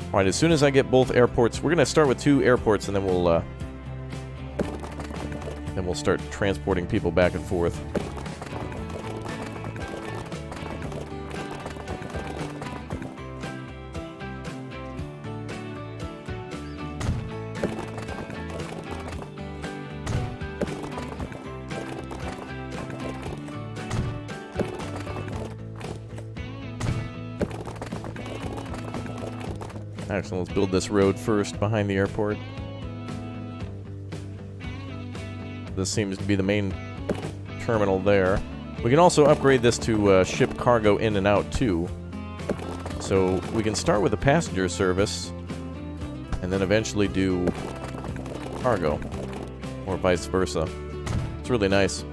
Alright, as soon as I get both airports, we're going to start with 2 airports, and then we'll start transporting people back and forth. Excellent. Let's build this road first behind the airport. This seems to be the main terminal there. We can also upgrade this to ship cargo in and out too. So we can start with a passenger service and then eventually do cargo, or vice versa. It's really nice.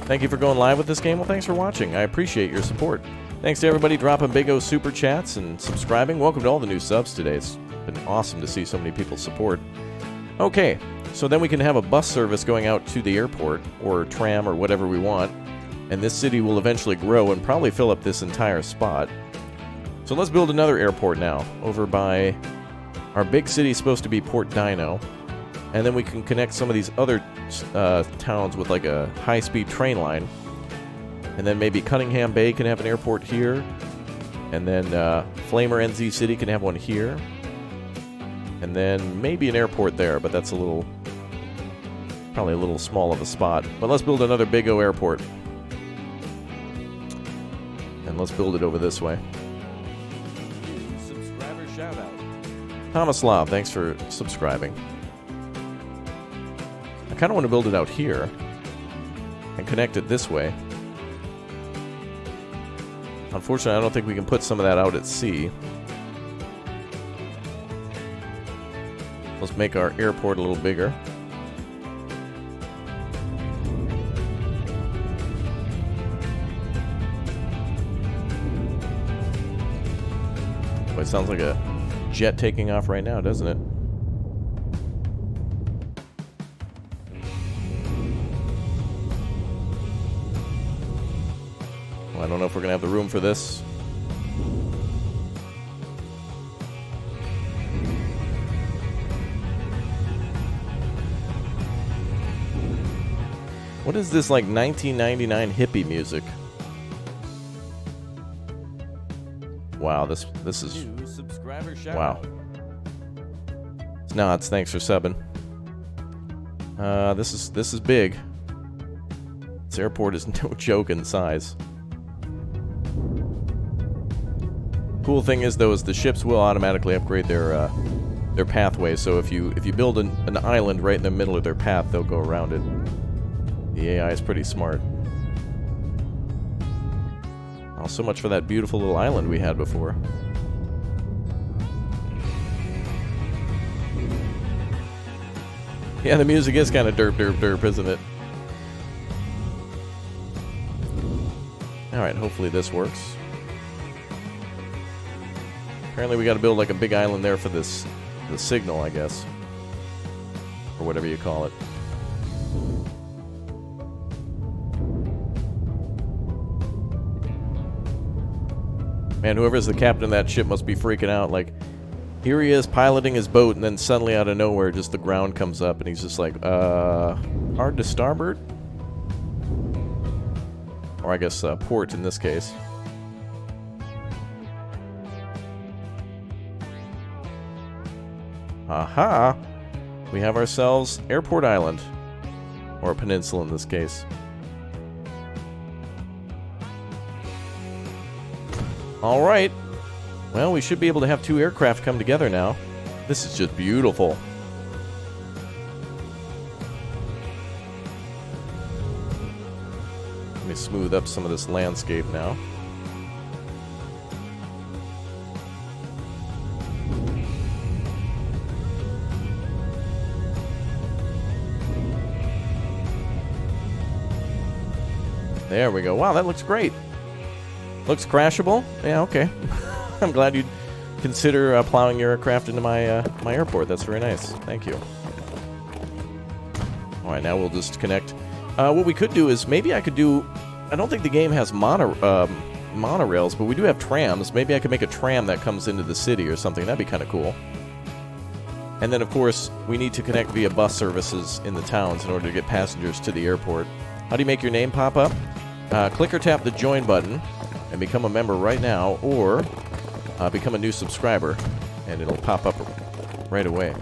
Thank you for going live with this game. Well, thanks for watching. I appreciate your support. Thanks to everybody dropping big O super chats and subscribing. Welcome to all the new subs today. It's been awesome to see so many people support. Okay, so then we can have a bus service going out to the airport, or tram, or whatever we want. And this city will eventually grow and probably fill up this entire spot. So let's build another airport now. Over by our big city is supposed to be Port Dino. And then we can connect some of these other towns with like a high-speed train line. And then maybe Cunningham Bay can have an airport here. And then Flamer NZ City can have one here. And then maybe an airport there, but that's probably a little small of a spot. But let's build another big O airport. And let's build it over this way. Subscriber shoutout. Tomislav, thanks for subscribing. I kind of want to build it out here and connect it this way. Unfortunately, I don't think we can put some of that out at sea. Let's make our airport a little bigger. Boy, it sounds like a jet taking off right now, doesn't it? Well, I don't know if we're going to have the room for this. What is this, like, 1999 hippie music? Wow, this is... New subscriber shoutout. Wow. Nods, thanks for subbing. This is big. This airport is no joke in size. Cool thing is though is the ships will automatically upgrade their pathway. So if you build an island right in the middle of their path, they'll go around it. The AI is pretty smart. Oh, so much for that beautiful little island we had before. Yeah, the music is kind of derp, derp, derp, isn't it? Alright, hopefully this works. Apparently we gotta build like a big island there for the signal, I guess. Or whatever you call it. Man, whoever's the captain of that ship must be freaking out. Like, here he is piloting his boat, and then suddenly out of nowhere, just the ground comes up, and he's just like, hard to starboard? Or I guess, port in this case. Aha! We have ourselves Airport Island. Or a peninsula in this case. Alright. Well, we should be able to have 2 aircraft come together now. This is just beautiful. Let me smooth up some of this landscape now. There we go. Wow, that looks great. Looks crashable? Yeah, okay. I'm glad you'd consider plowing your aircraft into my my airport. That's very nice. Thank you. Alright, now we'll just connect. What we could do is, maybe I could do... I don't think the game has monorails, but we do have trams. Maybe I could make a tram that comes into the city or something. That'd be kind of cool. And then, of course, we need to connect via bus services in the towns in order to get passengers to the airport. How do you make your name pop up? Click or tap the join button and become a member right now, or become a new subscriber, and it'll pop up right away.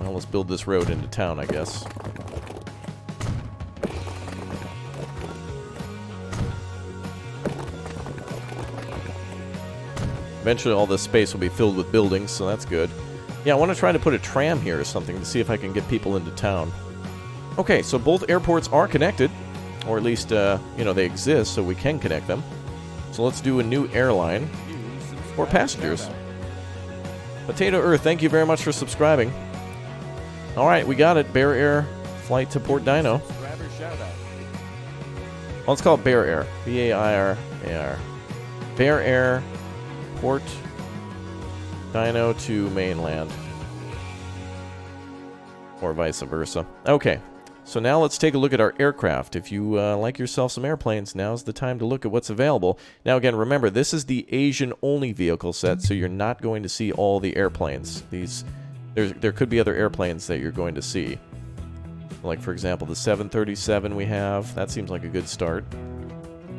Well, let's build this road into town, I guess. Eventually all this space will be filled with buildings, so that's good. Yeah, I want to try to put a tram here or something to see if I can get people into town. Okay, so both airports are connected. Or at least, you know, they exist, so we can connect them. So let's do a new airline for passengers. Potato Earth, thank you very much for subscribing. Alright, we got it. Bear Air flight to Port Dino. Well, let's call it Bear Air. B-A-I-R-A-R. Bear Air, Port Dino to mainland. Or vice versa. Okay. So now let's take a look at our aircraft. If you like yourself some airplanes, now's the time to look at what's available. Now again, remember, this is the Asian-only vehicle set, so you're not going to see all the airplanes. There could be other airplanes that you're going to see. Like, for example, the 737 we have. That seems like a good start.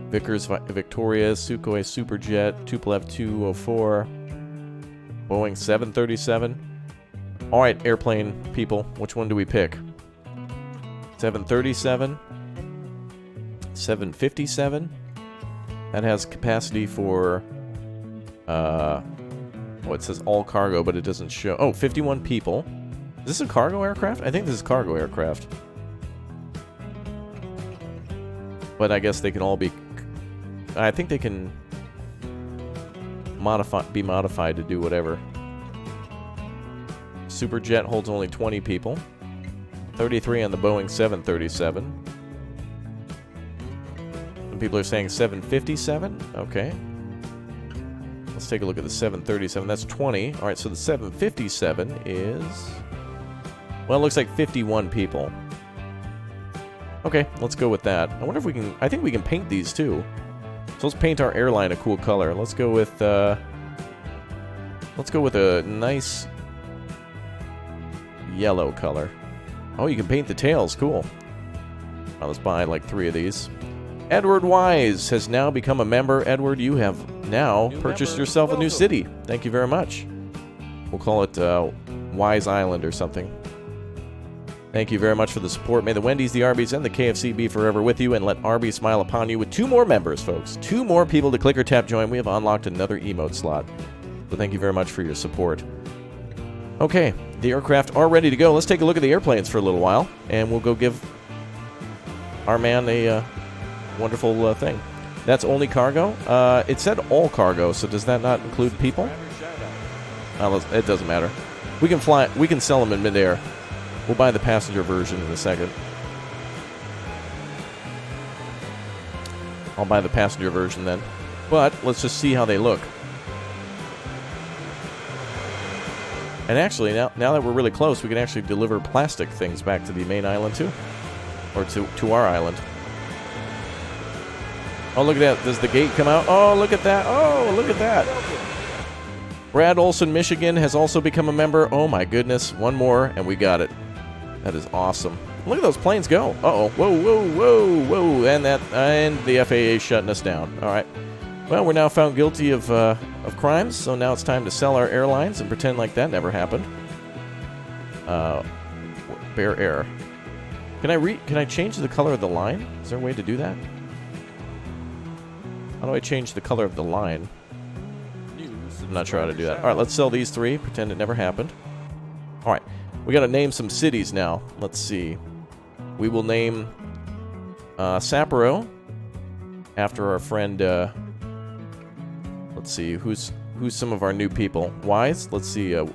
Vickers Victoria, Sukhoi Superjet, Tupolev 204, Boeing 737. Alright, airplane people, which one do we pick? 737, 757. That has capacity for, oh, it says all cargo, but it doesn't show. Oh, 51 people. Is this a cargo aircraft? I think this is cargo aircraft. But I guess they can all be, I think they can be modified to do whatever. Superjet holds only 20 people. 33 on the Boeing 737. Some people are saying 757. Okay. Let's take a look at the 737. That's 20. Alright, so the 757 is... well, it looks like 51 people. Okay, let's go with that. I wonder if we can... I think we can paint these too. So let's paint our airline a cool color. Let's go with a nice yellow color. Oh, you can paint the tails. Cool. Well, let's buy like 3 of these. Edward Wise has now become a member. Edward, you have now purchased yourself a new city. Thank you very much. We'll call it Wise Island or something. Thank you very much for the support. May the Wendy's, the Arby's, and the KFC be forever with you, and let Arby's smile upon you with 2 more members, folks. 2 more people to click or tap join. We have unlocked another emote slot. So thank you very much for your support. Okay, the aircraft are ready to go. Let's take a look at the airplanes for a little while, and we'll go give our man a wonderful thing. That's only cargo? It said all cargo, so does that not include people? It doesn't matter. We can fly. We can sell them in midair. We'll buy the passenger version in a second. I'll buy the passenger version then. But let's just see how they look. And actually, now that we're really close, we can actually deliver plastic things back to the main island too. Or to our island. Oh, look at that. Does the gate come out? Oh, look at that. Oh, look at that. Brad Olson, Michigan, has also become a member. Oh, my goodness. One more, and we got it. That is awesome. Look at those planes go. Uh-oh. Whoa, whoa, whoa, whoa. And the FAA is shutting us down. All right. Well, we're now found guilty of crimes, so now it's time to sell our airlines and pretend like that never happened. Bear Air. Can I change the color of the line? Is there a way to do that? How do I change the color of the line? I'm not sure how to do that. All right, let's sell these 3. Pretend it never happened. All right, we got to name some cities now. Let's see. We will name Sapporo after our friend. Let's see who's some of our new people. Wise. Let's see. Wise.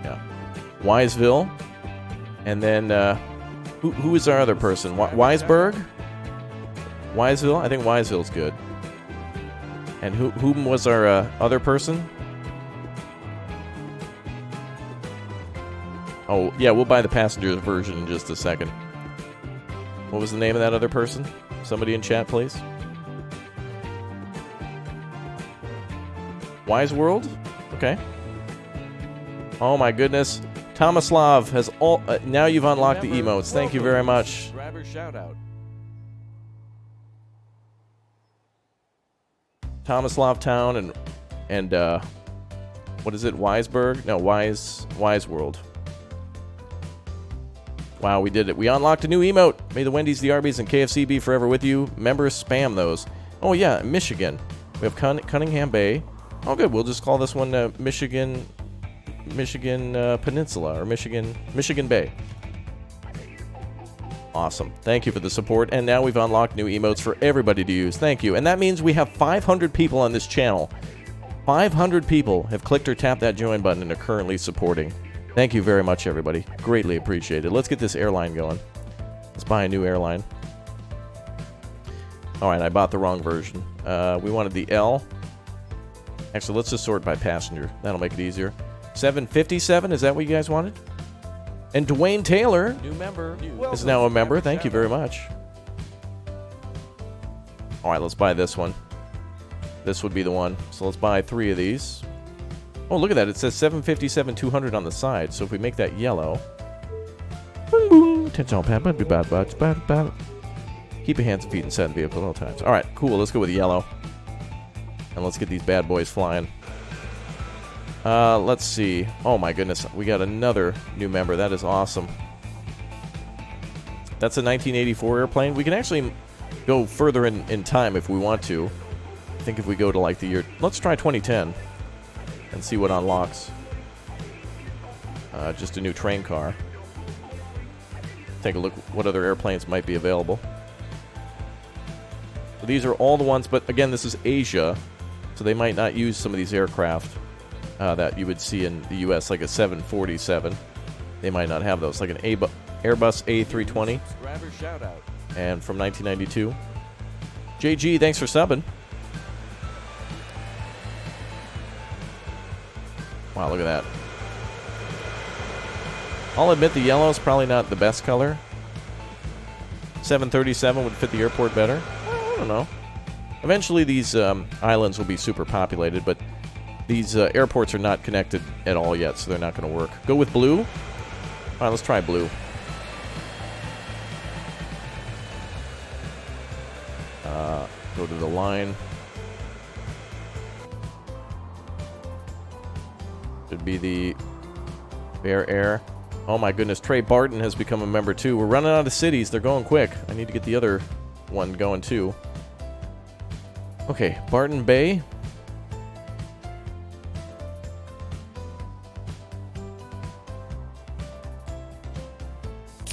Yeah, Wiseville, and then. Who is our other person? Wiseburg? Wiseville? I think Wiseville's good. And whom was our other person? Oh, yeah, we'll buy the passenger version in just a second. What was the name of that other person? Somebody in chat, please. Wise World? Okay. Oh my goodness. Tomislav has all. Now you've unlocked the emotes. Thank you very much. Subscriber shoutout. Tomislav Town and what is it? Wiseburg? No, Wise World. Wow, we did it. We unlocked a new emote. May the Wendy's, the Arby's, and KFC be forever with you. Members spam those. Oh yeah, Michigan. We have Cunningham Bay. Oh good. We'll just call this one Michigan Peninsula, or Michigan Bay. Awesome. Thank you for the support, and now we've unlocked new emotes for everybody to use. Thank you. And that means we have 500 people on this channel. 500 people have clicked or tapped that join button and are currently supporting. Thank you very much, everybody. Greatly appreciated. Let's get this airline going. Let's buy a new airline. Alright, I bought the wrong version. We wanted the L. Actually, let's just sort by passenger. That'll make it easier. 757, is that what you guys wanted? And Dwayne Taylor New member is now a member. Thank you very much. All right, let's buy this one. This would be the one. So let's buy 3 of these. Oh, look at that. It says 757-200 on the side. So if we make that yellow. Keep your hands and feet inside the vehicle at all times. All right, cool. Let's go with yellow. And let's get these bad boys flying. Let's see. Oh my goodness, we got another new member. That is awesome. That's a 1984 airplane. We can actually go further in time if we want to. I think if we go to like the year... Let's try 2010 and see what unlocks. Just a new train car. Take a look what other airplanes might be available. So these are all the ones, but again, this is Asia, so they might not use some of these aircraft. That you would see in the U.S., like a 747. They might not have those, like an Airbus A320. Subscriber shoutout. And from 1992. JG, thanks for subbing. Wow, look at that. I'll admit the yellow is probably not the best color. 737 would fit the airport better. I don't know. Eventually these islands will be super populated, but these airports are not connected at all yet, so they're not going to work. Go with blue? All right, let's try blue. Go to the line. Should be the Bear Air. Oh my goodness, Trey Barton has become a member too. We're running out of cities. They're going quick. I need to get the other one going too. Okay, Barton Bay.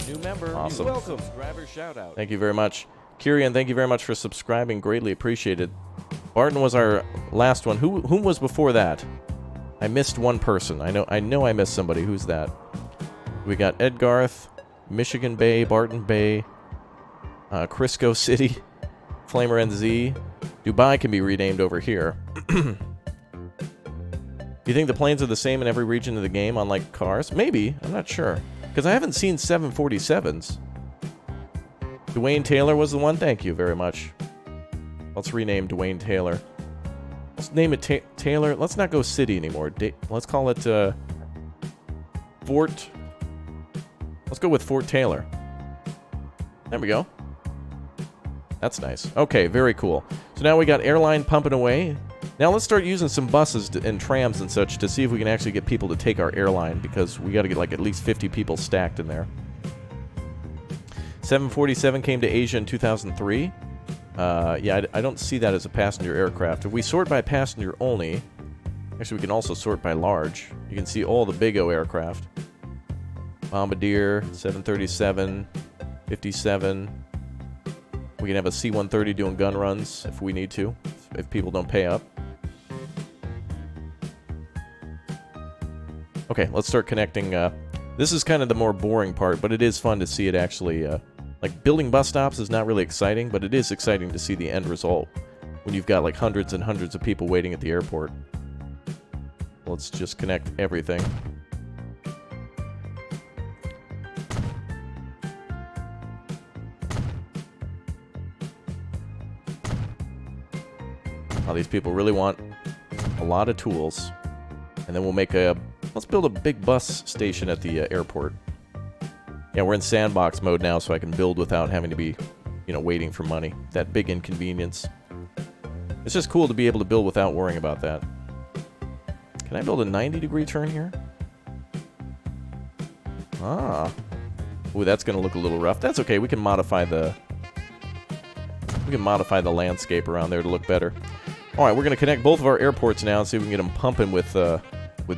New member. Awesome. Welcome. Subscriber shout out. Thank you very much. Kyrian, thank you very much for subscribing. Greatly appreciated. Barton was our last one. Whom was before that? I missed one person. I know I missed somebody. Who's that? We got Edgarth, Michigan Bay, Barton Bay, Crisco City, Flamer NZ. Dubai can be renamed over here. Do you think the planes are the same in every region of the game, unlike cars? Maybe. I'm not sure. Because I haven't seen 747s. Dwayne Taylor was the one? Thank you very much. Let's rename Dwayne Taylor. Let's name it Taylor. Let's not go city anymore. Let's call it Fort. Let's go with Fort Taylor. There we go. That's nice. Okay, very cool. So now we got airline pumping away. Now let's start using some buses and trams and such to see if we can actually get people to take our airline, because we got to get like at least 50 people stacked in there. 747 came to Asia in 2003. Yeah, I don't see that as a passenger aircraft. If we sort by passenger only, actually we can also sort by large. You can see all the big O aircraft. Bombardier, 737, 57. We can have a C-130 doing gun runs if we need to, if people don't pay up. Okay, let's start connecting. This is kind of the more boring part, but it is fun to see it actually... like, building bus stops is not really exciting, but it is exciting to see the end result when you've got, like, hundreds and hundreds of people waiting at the airport. Let's just connect everything. Oh, these people really want a lot of tools. And then we'll make a... Let's build a big bus station at the airport. Yeah, we're in Sandbox mode now, so I can build without having to be, you know, waiting for money. That big inconvenience. It's just cool to be able to build without worrying about that. Can I build a 90-degree turn here? Ah. Ooh, that's going to look a little rough. That's okay. We can modify the... landscape around there to look better. All right, we're going to connect both of our airports now and see if we can get them pumping with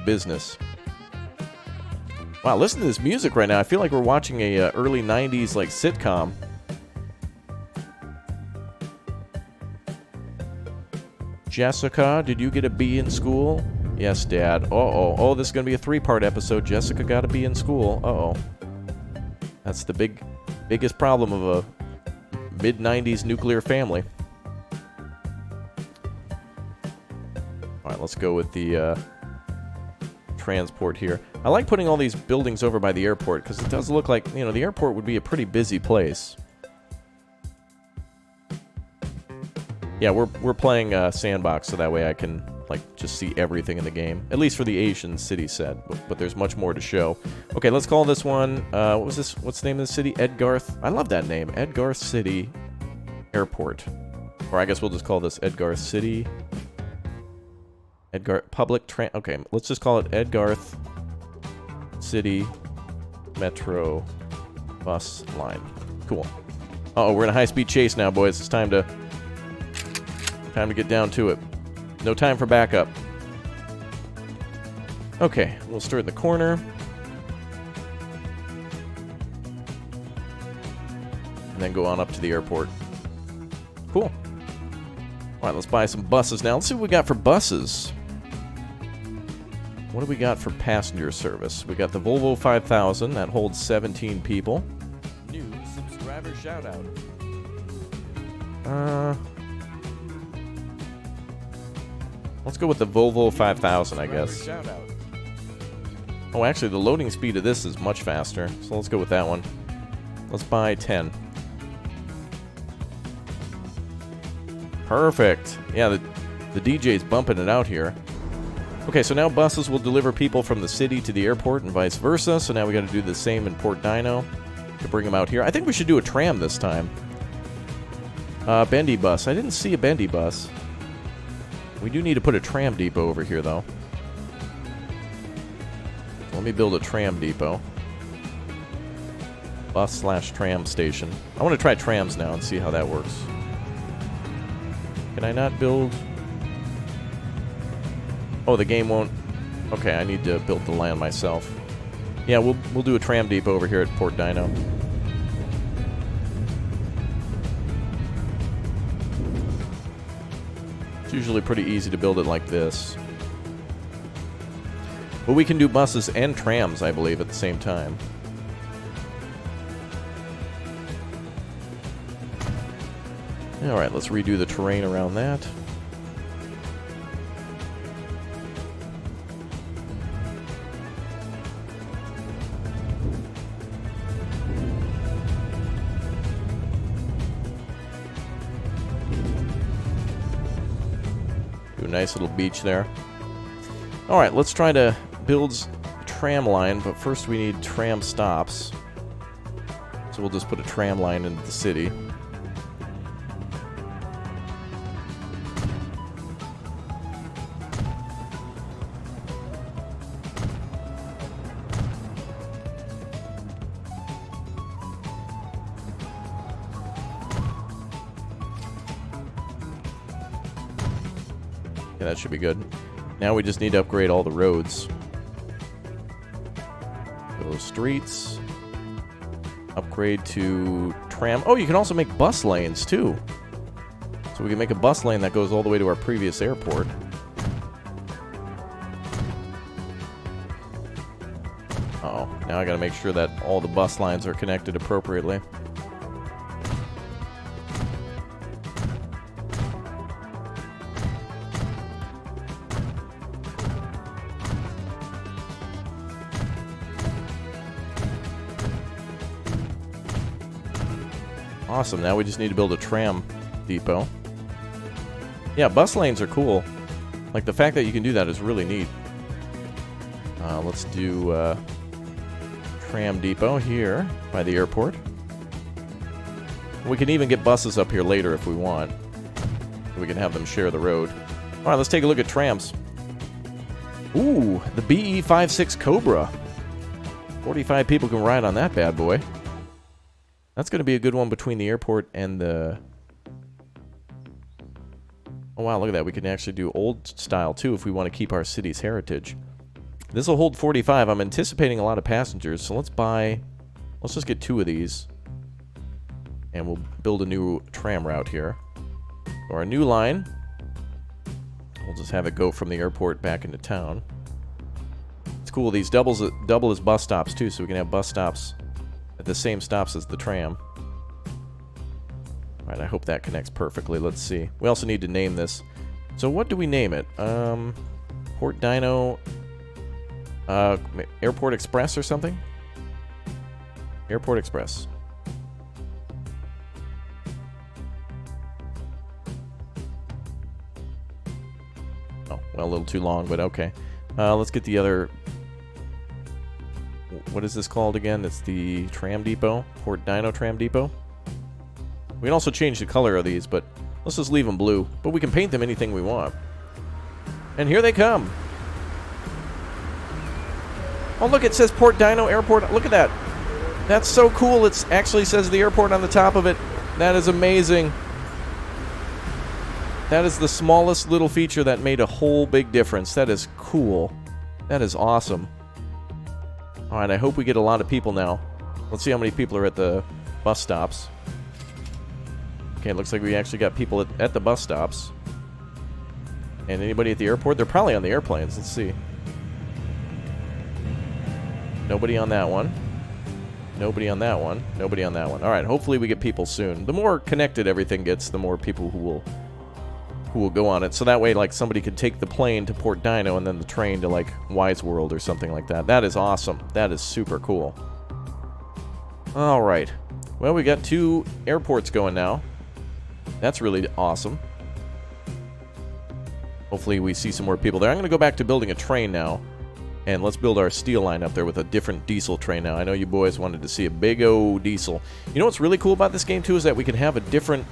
business. Wow, listen to this music right now. I feel like we're watching a early 90s like sitcom. Jessica, did you get a B in school? Yes, Dad. Uh-oh. Oh, this is going to be a 3-part episode. Jessica got a B in school. Uh-oh. That's the biggest problem of a mid-90s nuclear family. All right, let's go with the transport here. I like putting all these buildings over by the airport because it does look like, you know, the airport would be a pretty busy place. Yeah, we're playing Sandbox, so that way I can, like, just see everything in the game. At least for the Asian city set, but there's much more to show. Okay, let's call this one, what was this? What's the name of the city? Edgarth. I love that name. Edgarth City Airport. Or I guess we'll just call this Edgarth City. Okay, let's just call it Edgarth City Metro Bus Line. Cool. Uh-oh, we're in a high-speed chase now, boys. It's time to get down to it. No time for backup. Okay, we'll start in the corner. And then go on up to the airport. Cool. All right, let's buy some buses now. Let's see what we got for buses. What do we got for passenger service? We got the Volvo 5000. That holds 17 people. New subscriber shout out. Let's go with the Volvo 5000, I guess. Shout out. Oh, actually, the loading speed of this is much faster. So let's go with that one. Let's buy 10. Perfect. Yeah, the DJ's bumping it out here. Okay, so now buses will deliver people from the city to the airport and vice versa. So now we got to do the same in Port Dino to bring them out here. I think we should do a tram this time. Bendy bus. I didn't see a bendy bus. We do need to put a tram depot over here, though. Let me build a tram depot. Bus/tram station. I want to try trams now and see how that works. Can I not build... Oh, the game won't... Okay, I need to build the land myself. Yeah, we'll do a tram depot over here at Port Dino. It's usually pretty easy to build it like this. But we can do buses and trams, I believe, at the same time. Alright, let's redo the terrain around that. Do a nice little beach there. Alright, let's try to build a tram line, but first we need tram stops. So we'll just put a tram line into the city. Yeah, that should be good. Now we just need to upgrade all the roads. Those streets. Upgrade to tram. Oh, you can also make bus lanes, too. So we can make a bus lane that goes all the way to our previous airport. Uh-oh. Now I gotta make sure that all the bus lines are connected appropriately. Awesome, now we just need to build a tram depot. Yeah, bus lanes are cool. Like, the fact that you can do that is really neat. Let's do tram depot here by the airport. We can even get buses up here later if we want. We can have them share the road. Alright, let's take a look at trams. Ooh, the BE-56 Cobra. 45 people can ride on that bad boy. That's going to be a good one between the airport and the... Oh wow, look at that. We can actually do old style too if we want to keep our city's heritage. This will hold 45. I'm anticipating a lot of passengers, so let's just get 2 of these. And we'll build a new tram route here. Or a new line. We'll just have it go from the airport back into town. It's cool. These double as bus stops too, so we can have bus stops at the same stops as the tram. Alright, I hope that connects perfectly. Let's see. We also need to name this. So what do we name it? Port Dino... Airport Express or something? Airport Express. Oh, well, a little too long, but okay. Let's get the other... What is this called again? It's the tram depot. Port Dino Tram Depot. We can also change the color of these, but let's just leave them blue. But we can paint them anything we want. And here they come. Oh, look, it says Port Dino Airport. Look at that. That's so cool. It actually says the airport on the top of it. That is amazing. That is the smallest little feature that made a whole big difference. That is cool. That is awesome. Alright, I hope we get a lot of people now. Let's see how many people are at the bus stops. Okay, it looks like we actually got people at the bus stops. And anybody at the airport? They're probably on the airplanes. Let's see. Nobody on that one. Nobody on that one. Nobody on that one. Alright, hopefully we get people soon. The more connected everything gets, the more people who will go on it. So that way, like, somebody could take the plane to Port Dino and then the train to, like, Wise World or something like that. That is awesome. That is super cool. Alright. Well, we got 2 airports going now. That's really awesome. Hopefully we see some more people there. I'm going to go back to building a train now. And let's build our steel line up there with a different diesel train now. I know you boys wanted to see a big old diesel. You know what's really cool about this game, too, is that we can have a different...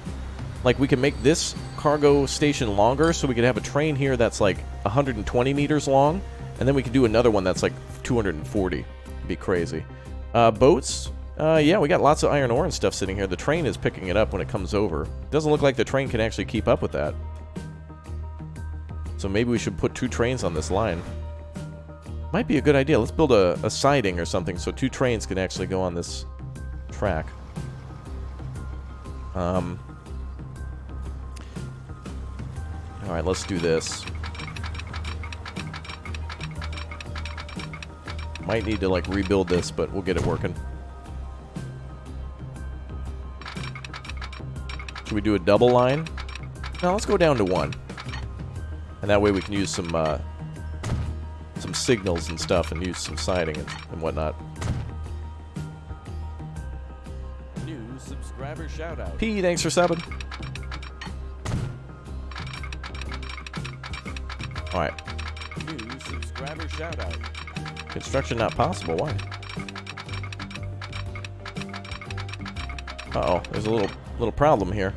Like, we can make this cargo station longer, so we could have a train here that's, like, 120 meters long, and then we could do another one that's, like, 240. It'd be crazy. Boats. Yeah, we got lots of iron ore and stuff sitting here. The train is picking it up when it comes over. Doesn't look like the train can actually keep up with that. So maybe we should put 2 trains on this line. Might be a good idea. Let's build a siding or something so 2 trains can actually go on this track. Alright, let's do this. Might need to, like, rebuild this, but we'll get it working. Should we do a double line? No, let's go down to 1. And that way we can use some signals and stuff and use some siding and whatnot. New subscriber shoutout. P, thanks for subbing. Alright. New subscriber shoutout. Construction not possible. Why? Uh-oh. There's a little problem here.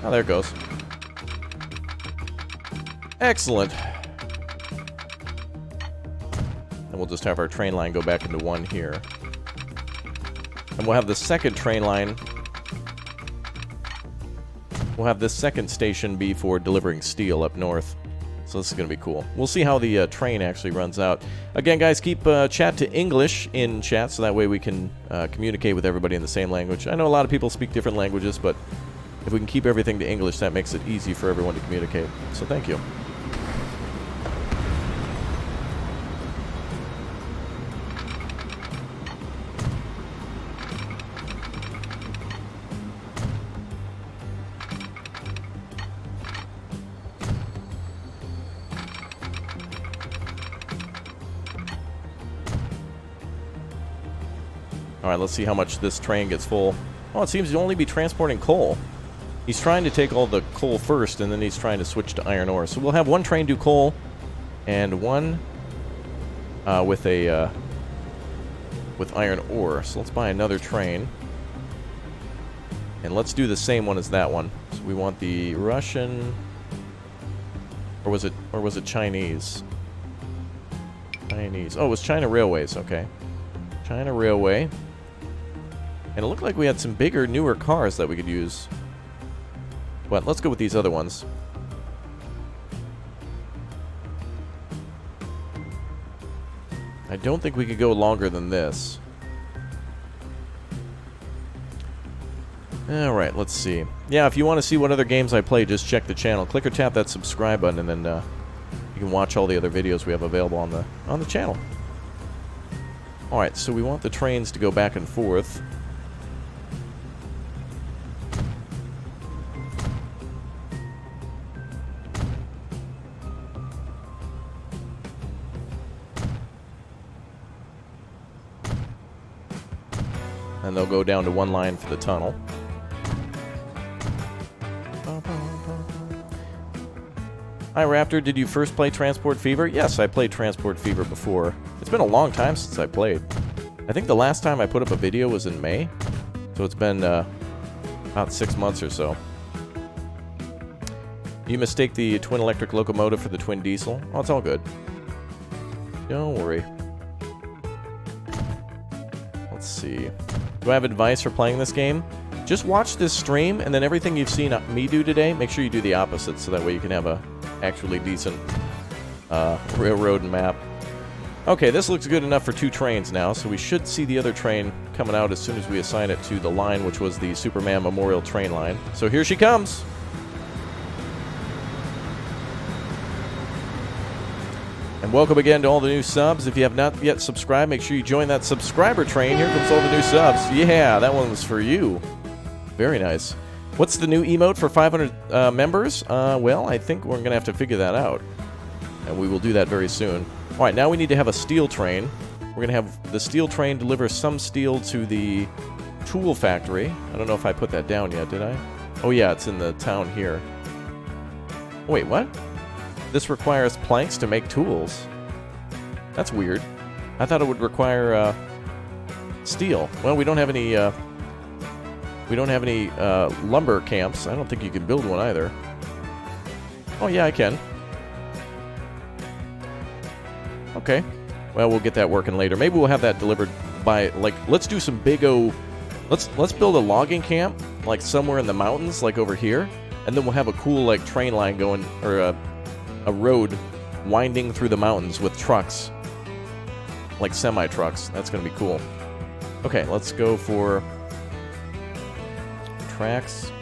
Oh, there it goes. Excellent. And we'll just have our train line go back into 1 here. And we'll have the second train line. We'll have this second station be for delivering steel up north. So this is going to be cool. We'll see how the train actually runs out. Again, guys, keep chat to English in chat so that way we can communicate with everybody in the same language. I know a lot of people speak different languages, but if we can keep everything to English, that makes it easy for everyone to communicate. So thank you. Alright, let's see how much this train gets full. Oh, it seems to only be transporting coal. He's trying to take all the coal first, and then he's trying to switch to iron ore. So we'll have 1 train do coal, and 1 with iron ore. So let's buy another train. And let's do the same one as that one. So we want the Russian... Or was it Chinese? Chinese. Oh, it was China Railways, okay. China Railway. And it looked like we had some bigger, newer cars that we could use. But let's go with these other ones. I don't think we could go longer than this. Alright, let's see. Yeah, if you want to see what other games I play, just check the channel. Click or tap that subscribe button, and then you can watch all the other videos we have available on the channel. Alright, so we want the trains to go back and forth. And they'll go down to 1 line for the tunnel. Hi Raptor, did you first play Transport Fever? Yes, I played Transport Fever before. It's been a long time since I played. I think the last time I put up a video was in May. So it's been about 6 months or so. You mistake the twin electric locomotive for the twin diesel? Oh, it's all good. Don't worry. Let's see. Do I have advice for playing this game? Just watch this stream, and then everything you've seen me do today, make sure you do the opposite, so that way you can have a actually decent railroad map. Okay, this looks good enough for 2 trains now, so we should see the other train coming out as soon as we assign it to the line, which was the Superman Memorial train line. So here she comes! And welcome again to all the new subs. If you have not yet subscribed, make sure you join that subscriber train. Here comes all the new subs. Yeah, that one was for you. Very nice. What's the new emote for 500 members? Well, I think we're going to have to figure that out. And we will do that very soon. All right, now we need to have a steel train. We're going to have the steel train deliver some steel to the tool factory. I don't know if I put that down yet, did I? Oh, yeah, it's in the town here. Wait, what? This requires planks to make tools. That's weird. I thought it would require steel. Well, we don't have any lumber camps. I don't think you can build one either. Oh, yeah, I can. Okay. Well, we'll get that working later. Maybe we'll have that delivered by, like, let's do some big-o... Let's build a logging camp, like, somewhere in the mountains, like over here. And then we'll have a cool, like, train line going, or a road winding through the mountains with trucks. Like semi-trucks. That's going to be cool. Okay, let's go for tracks.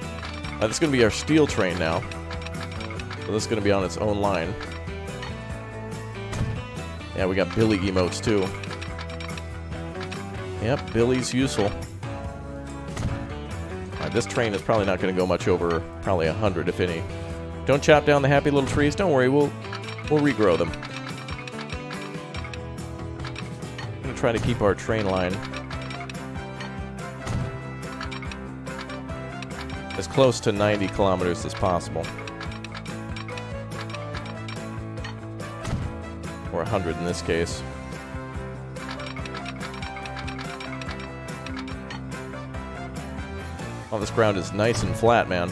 This is going to be our steel train now. So this is going to be on its own line. Yeah, we got Billy emotes too. Yep, Billy's useful. This train is probably not going to go much over probably 100, if any. Don't chop down the happy little trees. Don't worry, we'll regrow them. I'm going to try to keep our train line as close to 90 kilometers as possible. Or 100 in this case. Oh, this ground is nice and flat, man.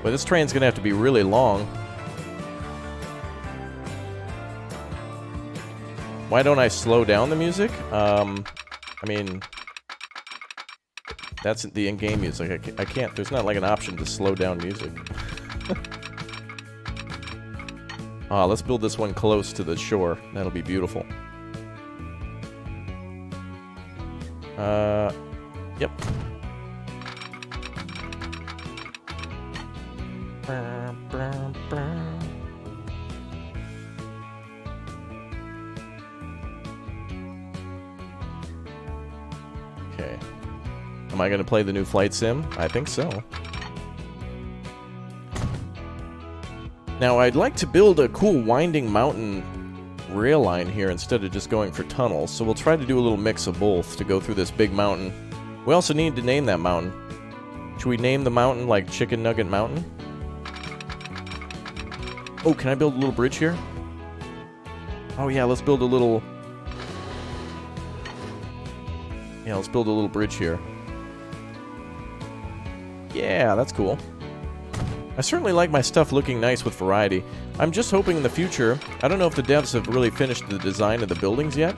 But this train's gonna have to be really long. Why don't I slow down the music? I mean, that's the in-game music. I can't, there's not like an option to slow down music. Let's build this one close to the shore. That'll be beautiful. Yep. Okay. Am I going to play the new flight sim? I think so. Now, I'd like to build a cool winding mountain rail line here instead of just going for tunnels, so we'll try to do a little mix of both to go through this big mountain. We also need to name that mountain. Should we name the mountain like Chicken Nugget Mountain? Oh, can I build a little bridge here? Oh yeah, let's build a little... Yeah, let's build a little bridge here. Yeah, that's cool. I certainly like my stuff looking nice with variety. I'm just hoping in the future, I don't know if the devs have really finished the design of the buildings yet.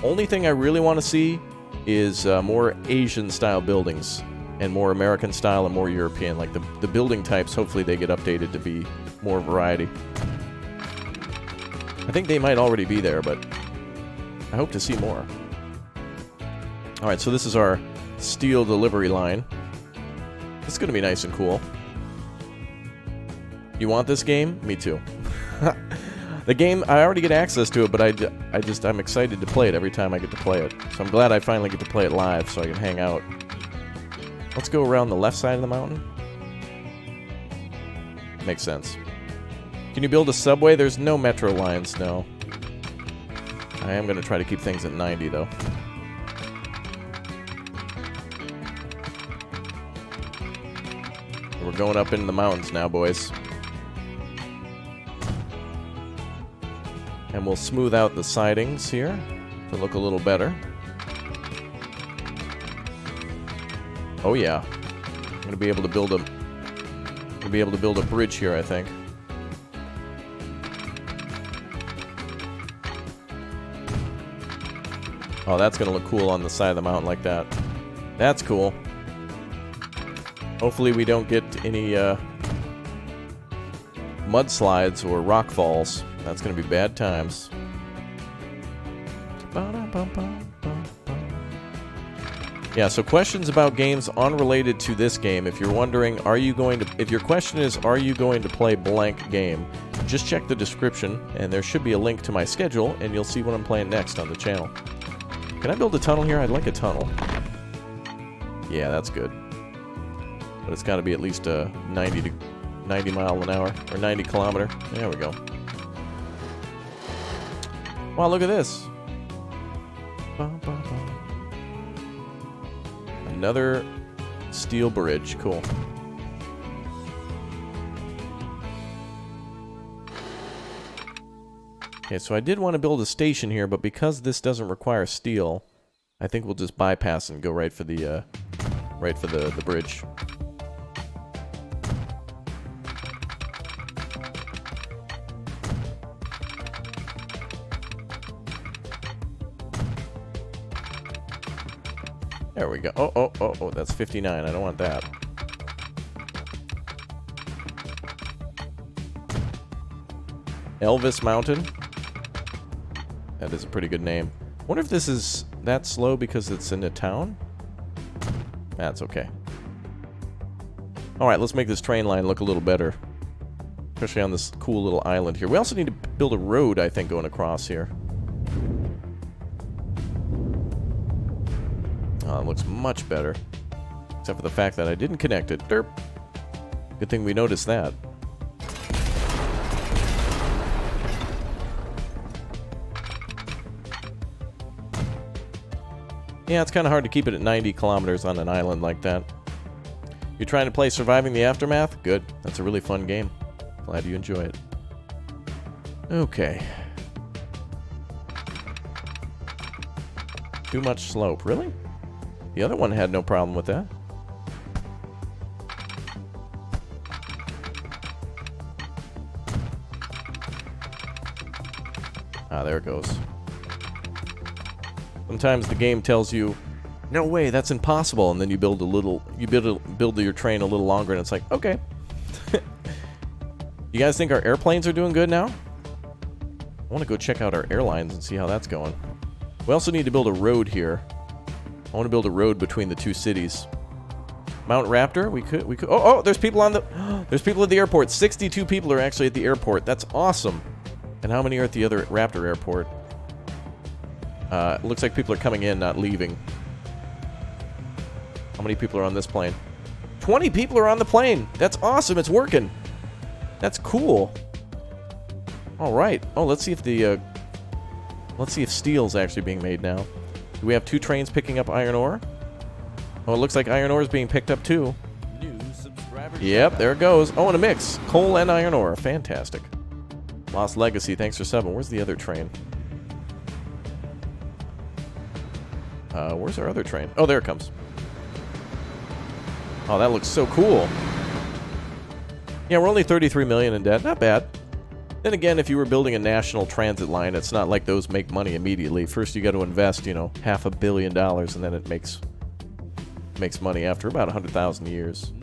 Only thing I really want to see is more Asian-style buildings, and more American-style and more European. Like the building types, hopefully they get updated to be more variety. I think they might already be there, but I hope to see more. Alright, so this is our steel delivery line. This is going to be nice and cool. You want this game? Me too. The game, I already get access to it, but I'm excited to play it every time I get to play it. So I'm glad I finally get to play it live so I can hang out. Let's go around the left side of the mountain. Makes sense. Can you build a subway? There's no metro lines, no. I am going to try to keep things at 90, though. We're going up into the mountains now, boys. And we'll smooth out the sidings here to look a little better. Oh yeah, I'm gonna be able to build a bridge here, I think. Oh, that's gonna look cool on the side of the mountain like that. That's cool. Hopefully we don't get any mudslides or rock falls. That's going to be bad times. Yeah, so questions about games unrelated to this game. If you're wondering, if your question is, are you going to play blank game? Just check the description, and there should be a link to my schedule, and you'll see what I'm playing next on the channel. Can I build a tunnel here? I'd like a tunnel. Yeah, that's good. But it's got to be at least a 90 mile an hour, or 90 kilometer. There we go. Wow, look at this. Another steel bridge. Cool. Okay, Okay, so I did want to build a station here, but because this doesn't require steel, I think we'll just bypass and go right for the bridge. There we go. Oh, that's 59. I don't want that. Elvis Mountain. That is a pretty good name. Wonder if this is that slow because it's in a town? That's okay. Alright, let's make this train line look a little better. Especially on this cool little island here. We also need to build a road, I think, going across here. Oh, it looks much better. Except for the fact that I didn't connect it. Derp. Good thing we noticed that. Yeah, it's kind of hard to keep it at 90 kilometers on an island like that. You're trying to play Surviving the Aftermath? Good. That's a really fun game. Glad you enjoy it. Okay. Too much slope. Really? The other one had no problem with that. Ah, there it goes. Sometimes the game tells you, no way, that's impossible, and then you build build your train a little longer, and it's like, okay. You guys think our airplanes are doing good now? I want to go check out our airlines and see how that's going. We also need to build a road here. I want to build a road between the two cities. Mount Raptor, we could. Oh, there's people on the. There's people at the airport. 62 people are actually at the airport. That's awesome. And how many are at the other Raptor airport? It looks like people are coming in, not leaving. How many people are on this plane? 20 people are on the plane. That's awesome. It's working. That's cool. All right. Oh, let's see if steel's actually being made now. Do we have 2 trains picking up iron ore? Oh, it looks like iron ore is being picked up too. New subscriber. Yep, there it goes. Oh, and a mix. Coal and iron ore. Fantastic. Lost Legacy, thanks for subbing. Where's the other train? Where's our other train? Oh, there it comes. Oh, that looks so cool. Yeah, we're only 33 million in debt. Not bad. Then again, if you were building a national transit line, it's not like those make money immediately. First, you got to invest, $500 million, and then it makes money after about 100,000 years.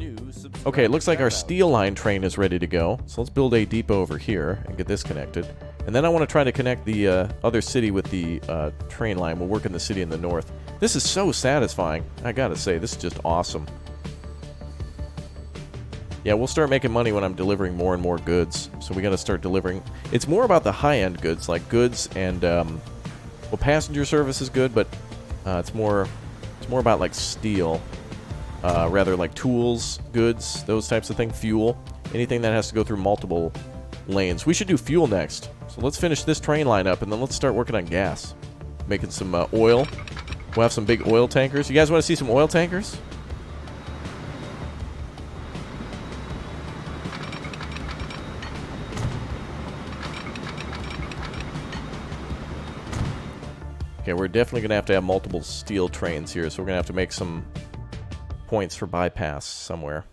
Okay, it looks like our steel line train is ready to go. So let's build a depot over here and get this connected. And then I want to try to connect the other city with the train line. We'll work in the city in the north. This is so satisfying. I gotta say, this is just awesome. Yeah, we'll start making money when I'm delivering more and more goods. So we gotta start delivering. It's more about the high-end goods, like goods and well, passenger service is good, but it's more about like steel, rather like tools, goods, those types of things. Fuel, anything that has to go through multiple lanes. We should do fuel next. So let's finish this train line up, and then let's start working on gas, making some oil. We'll have some big oil tankers. You guys want to see some oil tankers? Okay, we're definitely going to have multiple steel trains here, so we're going to have to make some points for bypass somewhere.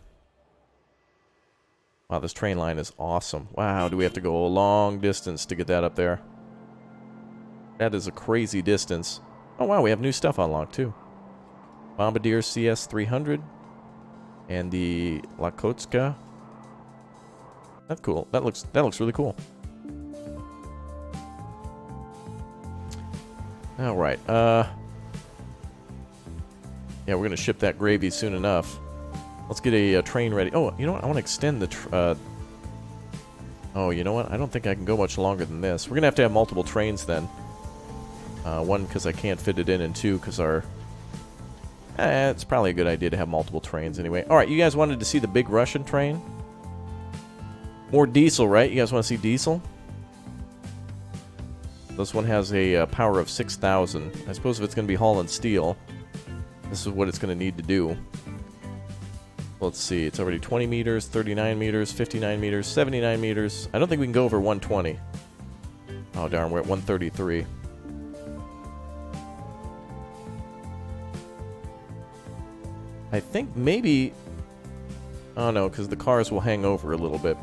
Wow, this train line is awesome. Wow, do we have to go a long distance to get that up there? That is a crazy distance. Oh, wow, we have new stuff unlocked, too. Bombardier CS300 and the Lakotska. That's cool. That looks really cool. All right. Yeah, we're going to ship that gravy soon enough. Let's get a train ready. Oh, you know what? I want to extend the... Oh, you know what? I don't think I can go much longer than this. We're going to have multiple trains then. One, because I can't fit it in, and two, because our... it's probably a good idea to have multiple trains anyway. All right, you guys wanted to see the big Russian train? More diesel, right? You guys want to see diesel? This one has a power of 6,000. I suppose if it's going to be hauling steel, this is what it's going to need to do. Let's see. It's already 20 meters, 39 meters, 59 meters, 79 meters. I don't think we can go over 120. Oh, darn, we're at 133. I think maybe... Oh, no, because the cars will hang over a little bit.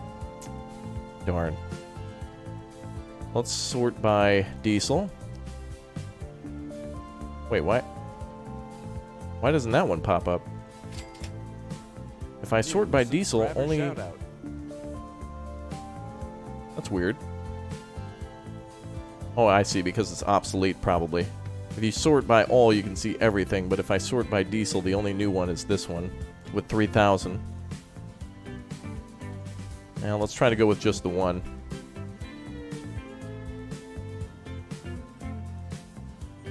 Darn. Let's sort by diesel. Wait, why? Why doesn't that one pop up? If I sort by diesel, Subscriber only... shoutout. That's weird. Oh, I see, because it's obsolete, probably. If you sort by all, you can see everything, but if I sort by diesel, the only new one is this one, with 3,000. Now, let's try to go with just the one.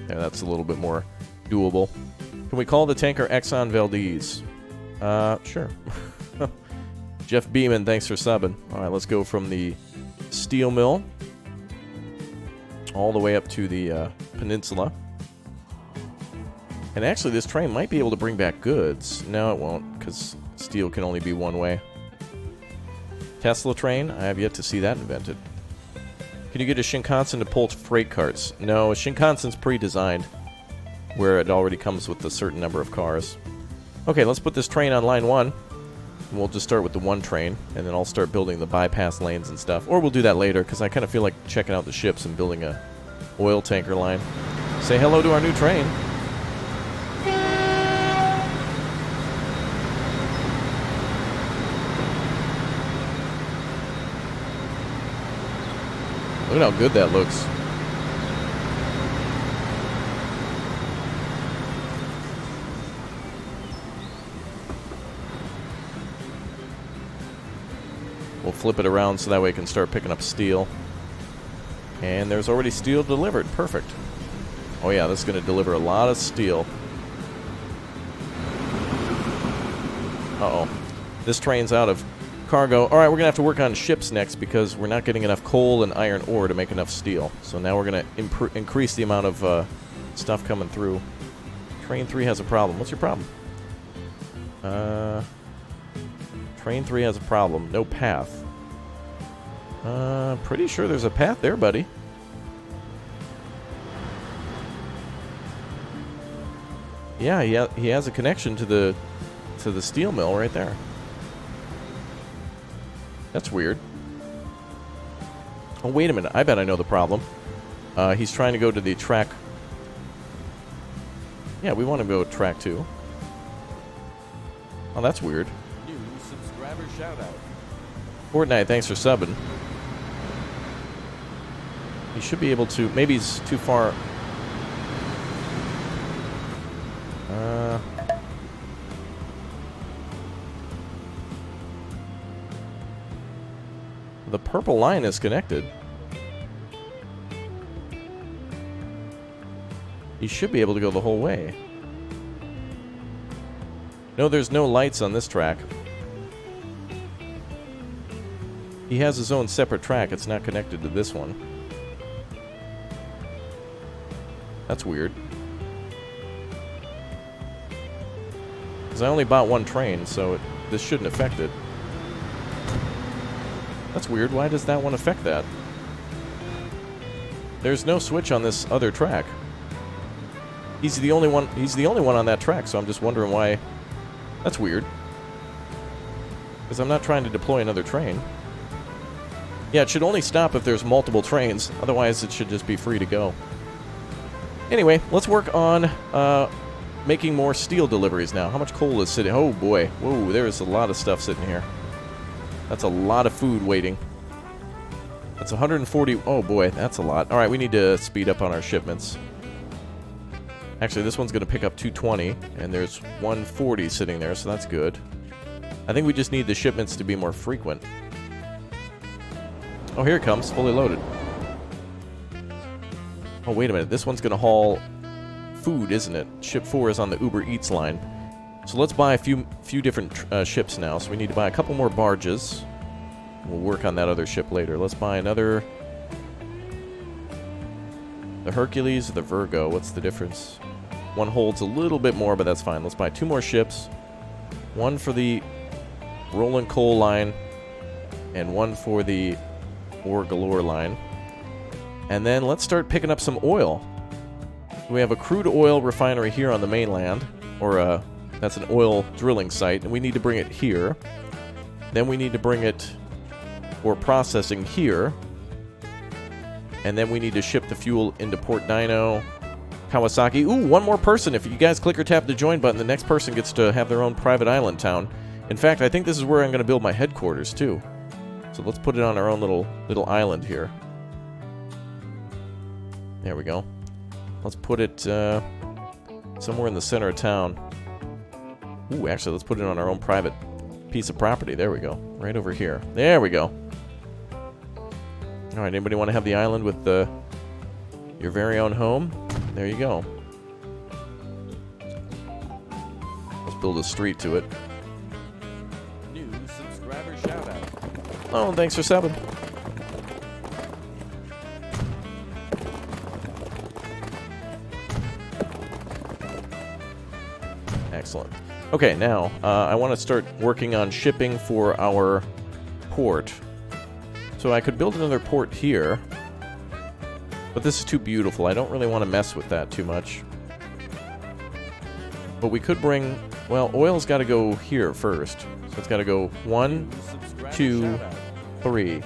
Yeah, that's a little bit more doable. Can we call the tanker Exxon Valdez? Sure. Jeff Beeman, thanks for subbing. Alright, let's go from the steel mill all the way up to the peninsula. And actually, this train might be able to bring back goods. No, it won't, because steel can only be one way. Tesla train? I have yet to see that invented. Can you get a Shinkansen to pull freight carts? No, a Shinkansen's pre-designed, where it already comes with a certain number of cars. Okay, let's put this train on line 1. And we'll just start with the one train, and then I'll start building the bypass lanes and stuff. Or we'll do that later, because I kind of feel like checking out the ships and building a oil tanker line. Say hello to our new train. Look at how good that looks. We'll flip it around so that way it can start picking up steel. And there's already steel delivered. Perfect. Oh yeah, this is going to deliver a lot of steel. Uh-oh. This train's out of cargo. Alright, we're going to have to work on ships next because we're not getting enough coal and iron ore to make enough steel. So now we're going to increase the amount of stuff coming through. Train 3 has a problem. What's your problem? Train 3 has a problem. No path. Pretty sure there's a path there, buddy. Yeah, he has a connection to the steel mill right there. That's weird. Oh, wait a minute. I bet I know the problem. He's trying to go to the track. Yeah, we want to go to track 2. Oh, that's weird. New subscriber shoutout. Fortnite, thanks for subbing. He should be able to... Maybe he's too far... The purple line is connected. He should be able to go the whole way. No, there's no lights on this track. He has his own separate track. It's not connected to this one. That's weird. Because I only bought one train, so this shouldn't affect it. That's weird. Why does that one affect that? There's no switch on this other track. He's the only one. He's the only one on that track, so I'm just wondering why. That's weird. Because I'm not trying to deploy another train. Yeah, it should only stop if there's multiple trains. Otherwise, it should just be free to go. Anyway, let's work on making more steel deliveries now. How much coal is sitting? Oh, boy. Whoa, there's a lot of stuff sitting here. That's a lot of food waiting. That's 140. Oh, boy, that's a lot. All right, we need to speed up on our shipments. Actually, this one's going to pick up 220, and there's 140 sitting there, so that's good. I think we just need the shipments to be more frequent. Oh, here it comes, fully loaded. Oh, wait a minute. This one's going to haul food, isn't it? Ship 4 is on the Uber Eats line. So let's buy a few different ships now. So we need to buy a couple more barges. We'll work on that other ship later. Let's buy another... The Hercules or the Virgo? What's the difference? One holds a little bit more, but that's fine. Let's buy 2 more ships. One for the Rolling Coal line, and one for the Ore Galore line. And then let's start picking up some oil. We have a crude oil refinery here on the mainland, or that's an oil drilling site, and we need to bring it here. Then we need to bring it for processing here. And then we need to ship the fuel into Port Dino, Kawasaki. Ooh, one more person. If you guys click or tap the join button, the next person gets to have their own private island town. In fact, I think this is where I'm going to build my headquarters, too. So let's put it on our own little island here. There we go. Let's put it somewhere in the center of town. Ooh, actually, let's put it on our own private piece of property. There we go. Right over here. There we go. All right, anybody want to have the island with your very own home? There you go. Let's build a street to it. New subscriber shoutout. Oh, thanks for subbing. Excellent. Okay, now, I want to start working on shipping for our port. So I could build another port here, but this is too beautiful. I don't really want to mess with that too much. But we could bring... Well, oil's got to go here first. So it's got to go 1, 2, 3.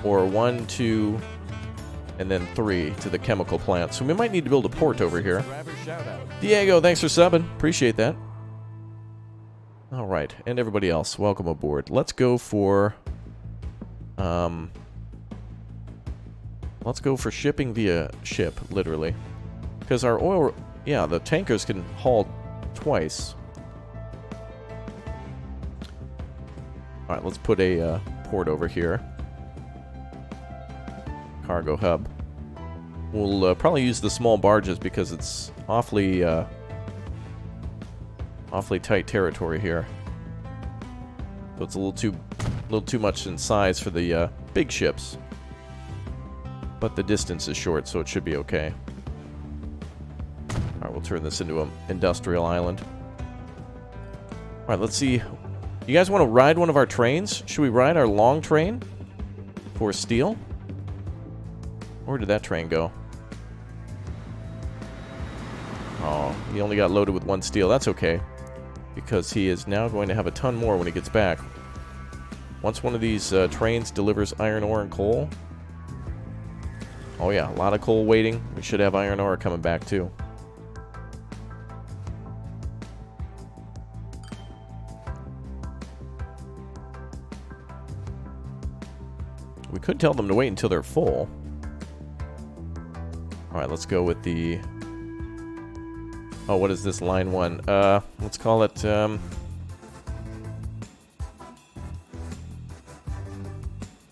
Or 1, 2, and then 3 to the chemical plant. So we might need to build a port over here. Diego, thanks for subbing. Appreciate that. Alright, and everybody else, welcome aboard. Let's go for... let's go for shipping via ship, literally. Because our oil... Yeah, the tankers can haul twice. Alright, let's put a port over here. Cargo hub. We'll probably use the small barges because it's awfully tight territory here. So it's a little too much in size for the big ships. But the distance is short, so it should be okay. Alright, we'll turn this into an industrial island. Alright, let's see. You guys want to ride one of our trains? Should we ride our long train for steel? Where did that train go? Oh, he only got loaded with 1 steel. That's okay. Because he is now going to have a ton more when he gets back. Once one of these trains delivers iron ore and coal... Oh yeah, a lot of coal waiting. We should have iron ore coming back too. We could tell them to wait until they're full. Alright, let's go with the... Oh, what is this? Line 1. Let's call it,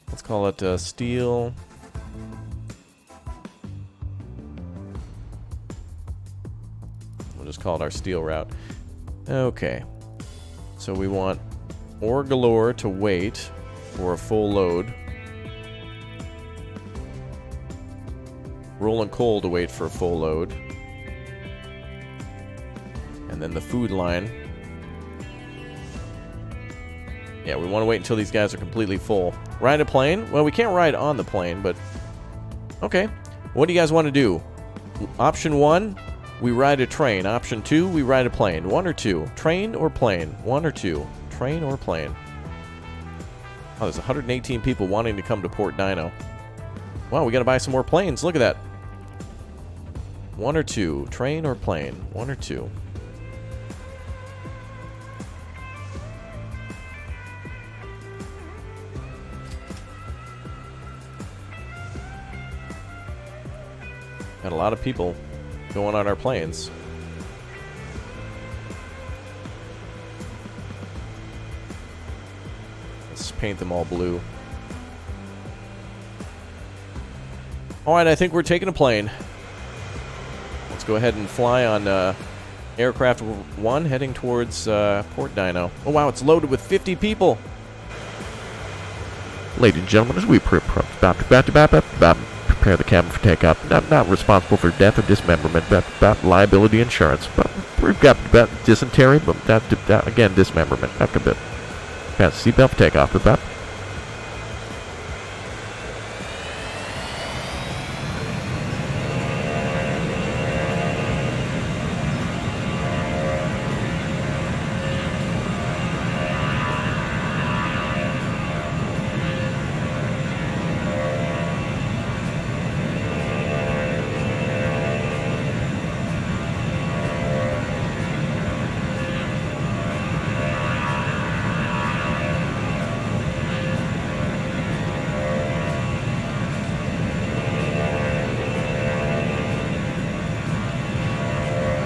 let's call it, steel. We'll just call it our steel route. Okay. So we want ore galore to wait for a full load. Rolling coal to wait for a full load. And then the food line. Yeah, we want to wait until these guys are completely full. Ride a plane? Well, we can't ride on the plane, but... Okay. What do you guys want to do? Option 1, we ride a train. Option 2, we ride a plane. 1 or 2? Train or plane? 1 or 2? Train or plane? Oh, there's 118 people wanting to come to Port Dino. Wow, we gotta buy some more planes. Look at that. 1 or 2? Train or plane? 1 or 2? Got a lot of people going on our planes. Let's paint them all blue. Alright, I think we're taking a plane. Let's go ahead and fly on Aircraft 1 heading towards Port Dino. Oh wow, it's loaded with 50 people! Ladies and gentlemen, as we prepare the cabin for takeoff, not responsible for death or dismemberment, but liability insurance. But we've got dysentery, but that again, dismemberment. That's a bit. Seatbelt for takeoff,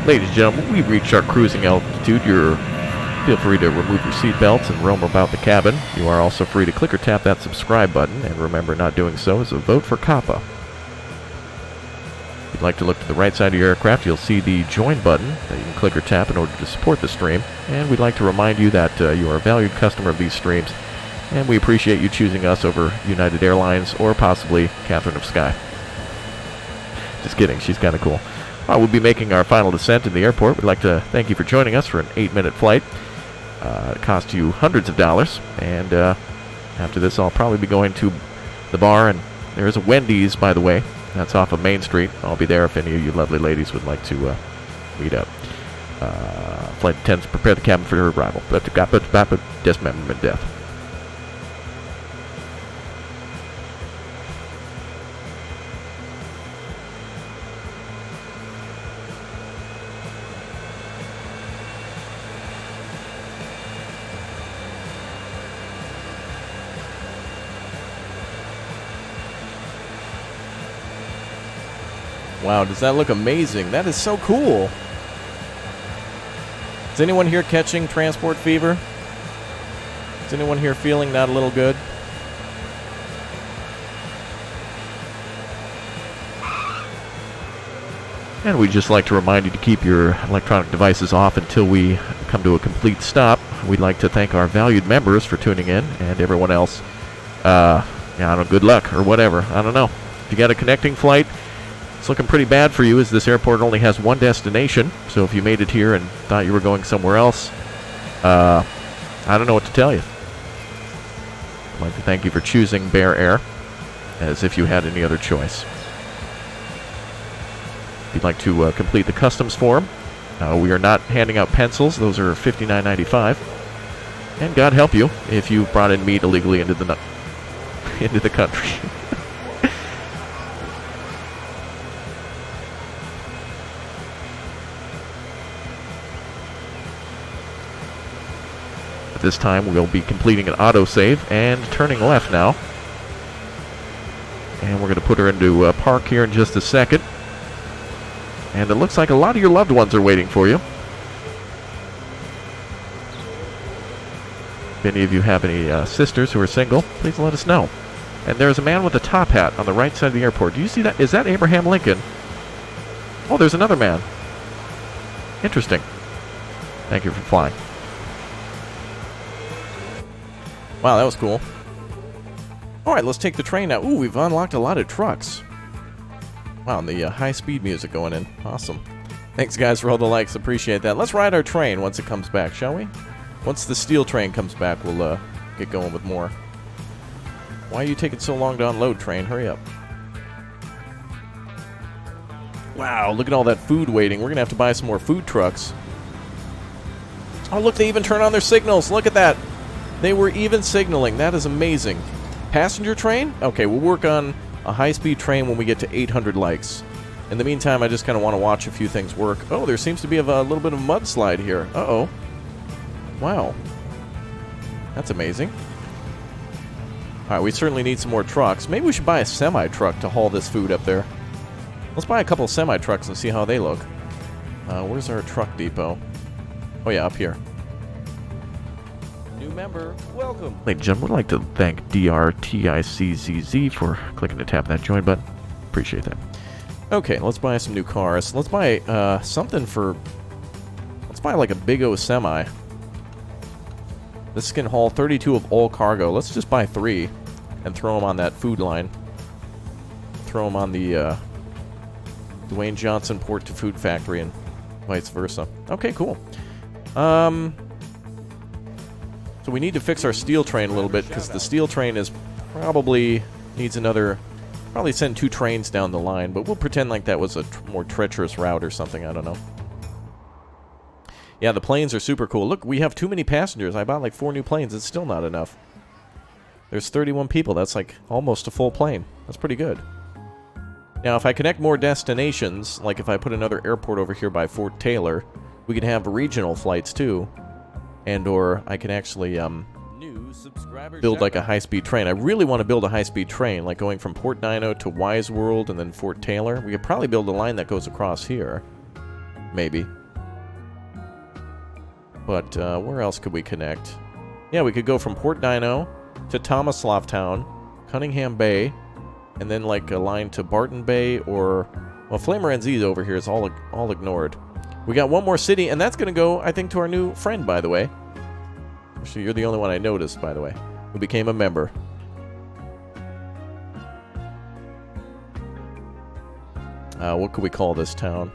Ladies and gentlemen, we've reached our cruising altitude. Feel free to remove your seatbelts and roam about the cabin. You are also free to click or tap that subscribe button, and remember, not doing so is a vote for COPPA. If you'd like to look to the right side of your aircraft, you'll see the join button that you can click or tap in order to support the stream. And we'd like to remind you that you are a valued customer of these streams, and we appreciate you choosing us over United Airlines or possibly Catherine of Sky. Just kidding, she's kind of cool. We'll be making our final descent in the airport. We'd like to thank you for joining us for an 8-minute flight. It cost you hundreds of dollars, and after this I'll probably be going to the bar, and there is a Wendy's, by the way. That's off of Main Street. I'll be there if any of you lovely ladies would like to meet up. Flight attendants, prepare the cabin for your arrival. Dismemberment death. Wow, does that look amazing? That is so cool. Is anyone here catching transport fever? Is anyone here feeling that a little good? And we'd just like to remind you to keep your electronic devices off until we come to a complete stop. We'd like to thank our valued members for tuning in, and everyone else, I don't know, good luck or whatever. I don't know. If you got a connecting flight, it's looking pretty bad for you, as this airport only has one destination. So if you made it here and thought you were going somewhere else, I don't know what to tell you. I'd like to thank you for choosing Bear Air, as if you had any other choice. If you'd like to complete the customs form, we are not handing out pencils. Those are $59.95. And God help you if you brought in meat illegally into the country. This time we'll be completing an autosave and turning left now. And we're going to put her into park here in just a second. And it looks like a lot of your loved ones are waiting for you. If any of you have any sisters who are single, please let us know. And there's a man with a top hat on the right side of the airport. Do you see that? Is that Abraham Lincoln? Oh, there's another man. Interesting. Thank you for flying. Wow, that was cool. Alright, let's take the train now. Ooh, we've unlocked a lot of trucks. Wow, and the high-speed music going in. Awesome. Thanks, guys, for all the likes. Appreciate that. Let's ride our train once it comes back, shall we? Once the steel train comes back, we'll get going with more. Why are you taking so long to unload, train? Hurry up. Wow, look at all that food waiting. We're going to have to buy some more food trucks. Oh, look, they even turn on their signals. Look at that. They were even signaling. That is amazing. Passenger train? Okay, we'll work on a high-speed train when we get to 800 likes. In the meantime, I just kind of want to watch a few things work. Oh, there seems to be a little bit of mudslide here. Uh-oh. Wow. That's amazing. Alright, we certainly need some more trucks. Maybe we should buy a semi-truck to haul this food up there. Let's buy a couple of semi-trucks and see how they look. Where's our truck depot? Oh yeah, up here. New member, welcome. Ladies and gentlemen, we'd like to thank DRTICZZ for clicking to tap that join button. Appreciate that. Okay, let's buy some new cars. Let's buy something for... Let's buy like a big O semi. This can haul 32 of all cargo. Let's just buy 3 and throw them on that food line. Throw them on the Dwayne Johnson port to food factory and vice versa. Okay, cool. So we need to fix our steel train a little bit, because the steel train is probably needs another... Probably send 2 trains down the line, but we'll pretend like that was a more treacherous route or something. I don't know. Yeah, the planes are super cool. Look, we have too many passengers. I bought like 4 new planes. It's still not enough. There's 31 people. That's like almost a full plane. That's pretty good. Now, if I connect more destinations, like if I put another airport over here by Fort Taylor, we can have regional flights too. And or I can actually build like a high-speed train. I really want to build a high-speed train, like going from Port Dino to Wise World and then Fort Taylor. We could probably build a line that goes across here. maybe. But where else could we connect? Yeah, we could go from Port Dino to Tomaslow Town, Cunningham Bay, and then like a line to Barton Bay or... Well, Flamerenz's over here is all ignored. We got one more city, and that's going to go, I think, to our new friend, by the way. Actually, you're the only one I noticed, by the way, who became a member. What could we call this town?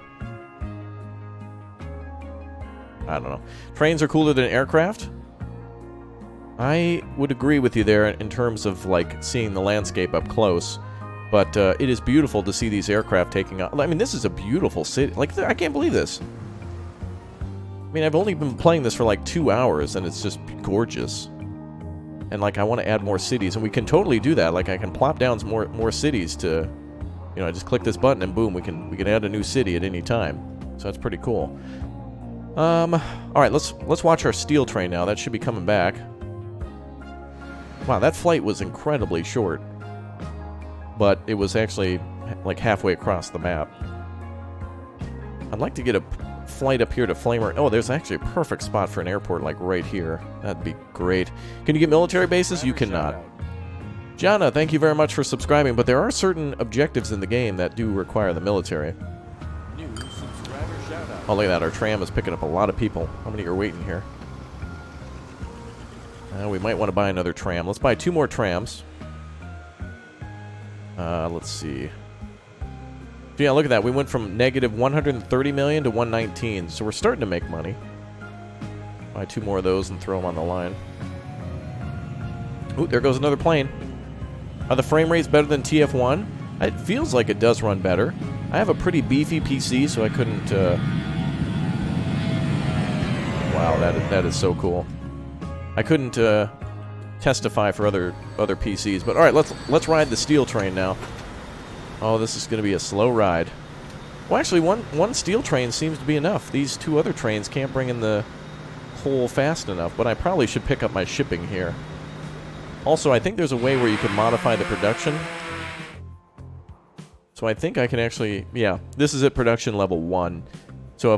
I don't know. Trains are cooler than aircraft? I would agree with you there in terms of, like, seeing the landscape up close. But it is beautiful to see these aircraft taking off. I mean, this is a beautiful city. Like, I can't believe this. I mean, I've only been playing this for like 2 hours, and it's just gorgeous. And, like, I want to add more cities, and we can totally do that. Like, I can plop down some more cities to... You know, I just click this button, and boom, we can add a new city at any time. So that's pretty cool. All right, let's watch our steel train now. That should be coming back. Wow, that flight was incredibly short. But it was actually, like, halfway across the map. I'd like to get a flight up here to Flamer. Oh, there's actually a perfect spot for an airport, like, right here. That'd be great. Can you get military bases? You cannot. Jana, thank you very much for subscribing, but there are certain objectives in the game that do require the military. New subscriber shoutout. Oh, look at that. Our tram is picking up a lot of people. How many are waiting here? We might want to buy another tram. Let's buy 2 more trams. Let's see. So yeah, look at that. We went from negative 130 million to 119, so we're starting to make money. Buy 2 more of those and throw them on the line. Ooh, there goes another plane. Are the frame rates better than TF1? It feels like it does run better. I have a pretty beefy PC, so I couldn't... Wow, that is so cool. I couldn't testify for other PCs, but all right, let's ride the steel train now. Oh, this is going to be a slow ride. Well, actually, one steel train seems to be enough. These 2 other trains can't bring in the coal fast enough, but I probably should pick up my shipping here. Also, I think there's a way where you can modify the production. So I think I can actually... Yeah, this is at production level 1. So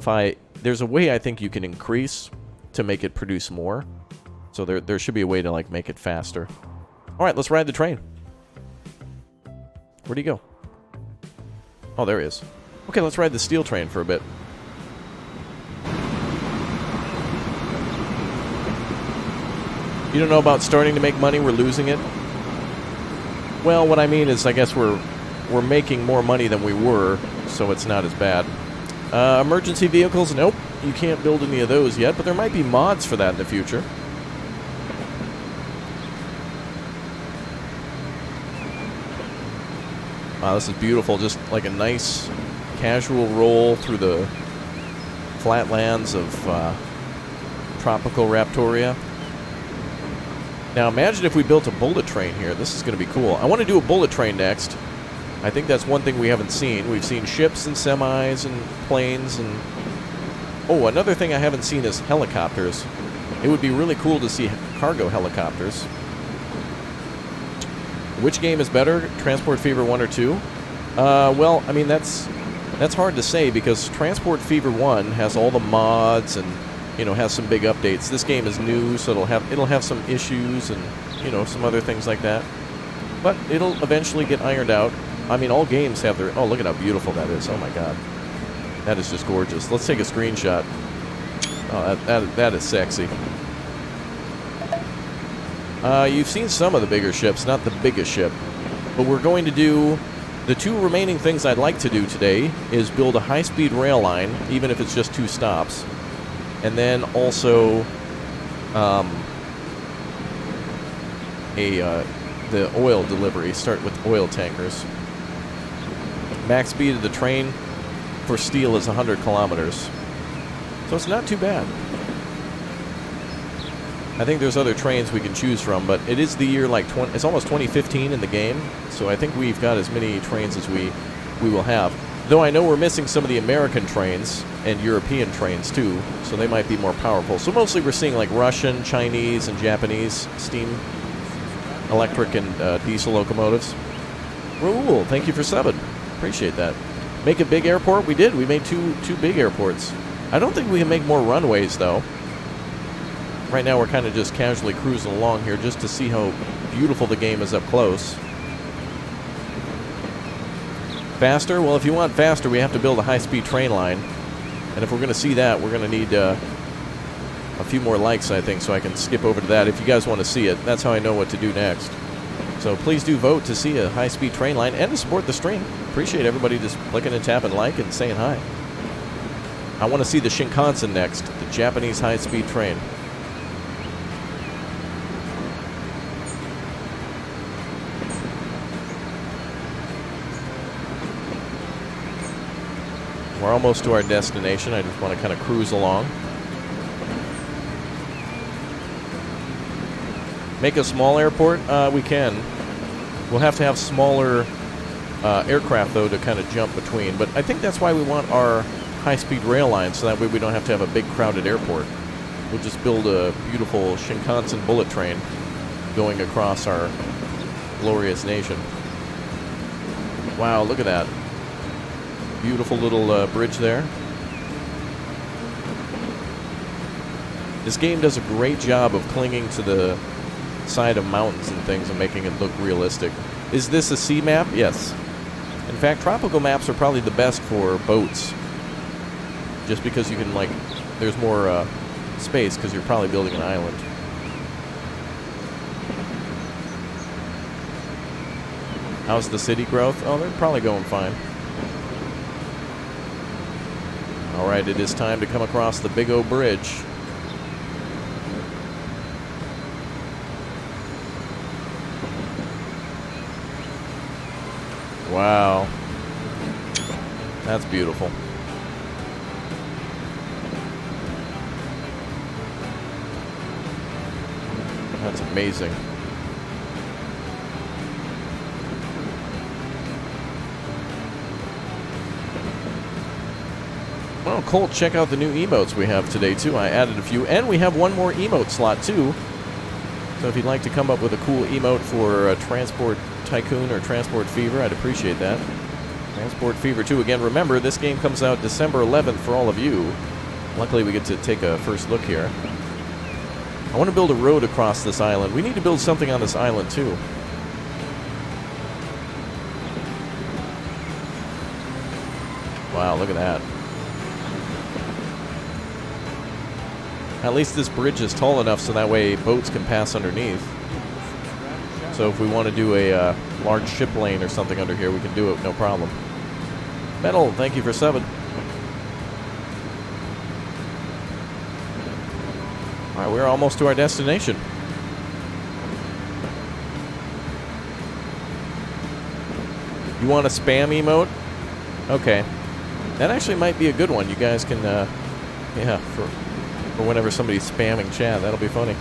there's a way I think you can increase to make it produce more. So there should be a way to, like, make it faster. All right, let's ride the train. Where'd he go? Oh, there he is. Okay, let's ride the steel train for a bit. You don't know about starting to make money, we're losing it? Well, what I mean is, I guess we're making more money than we were, so it's not as bad. Emergency vehicles? Nope, you can't build any of those yet, but there might be mods for that in the future. Wow, this is beautiful. Just like a nice casual roll through the flatlands of tropical Raptoria. Now imagine if we built a bullet train here. This is going to be cool. I want to do a bullet train next. I think that's one thing we haven't seen. We've seen ships and semis and planes and... Oh, another thing I haven't seen is helicopters. It would be really cool to see cargo helicopters. Which game is better, Transport Fever 1 or 2? Well, I mean, that's hard to say because Transport Fever 1 has all the mods and, you know, has some big updates. This game is new, so it'll have some issues and, you know, some other things like that. But it'll eventually get ironed out. I mean, all games have their... Oh, look at how beautiful that is. Oh, my God. That is just gorgeous. Let's take a screenshot. Oh, that is sexy. You've seen some of the bigger ships, not the biggest ship. But we're going to do... The 2 remaining things I'd like to do today is build a high-speed rail line, even if it's just 2 stops. And then also... the oil delivery. Start with oil tankers. Max speed of the train for steel is 100 kilometers. So it's not too bad. I think there's other trains we can choose from, but it is the year like it's almost 2015 in the game, so I think we've got as many trains as we will have. Though I know we're missing some of the American trains and European trains too, so they might be more powerful. So mostly we're seeing like Russian, Chinese, and Japanese steam, electric, and diesel locomotives. Raoul, thank you for subbing. Appreciate that. make a big airport? We did. We made two big airports. I don't think we can make more runways, though. Right now, we're kind of just casually cruising along here just to see how beautiful the game is up close. Faster? Well, if you want faster, we have to build a high-speed train line. And if we're going to see that, we're going to need a few more likes, I think, so I can skip over to that. If you guys want to see it, that's how I know what to do next. So please do vote to see a high-speed train line and to support the stream. Appreciate everybody just clicking and tapping like and saying hi. I want to see the Shinkansen next, the Japanese high-speed train. We're almost to our destination. I just want to kind of cruise along. Make a small airport? We can. We'll have to have smaller aircraft, though, to kind of jump between. But I think that's why we want our high-speed rail line, so that way we don't have to have a big crowded airport. We'll just build a beautiful Shinkansen bullet train going across our glorious nation. Wow, look at that. Beautiful little bridge there. This game does a great job of clinging to the side of mountains and things and making it look realistic. Is this a sea map? Yes. In fact, tropical maps are probably the best for boats. Just because you can, like, there's more space because you're probably building an island. How's the city growth? Oh, they're probably going fine. Alright, it is time to come across the Big O Bridge. Wow. That's beautiful. That's amazing. Well, Colt, check out the new emotes we have today, too. I added a few, and we have one more emote slot, too. So if you'd like to come up with a cool emote for Transport Tycoon or Transport Fever, I'd appreciate that. Transport Fever 2. Again, remember, this game comes out December 11th for all of you. Luckily, we get to take a first look here. I want to build a road across this island. We need to build something on this island, too. Wow, look at that. At least this bridge is tall enough so that way boats can pass underneath. So if we want to do a large ship lane or something under here, we can do it, no problem. Metal, thank you for subbing. Alright, we're almost to our destination. You want a spam emote? Okay. That actually might be a good one. You guys can, yeah, for whenever somebody's spamming chat. That'll be funny.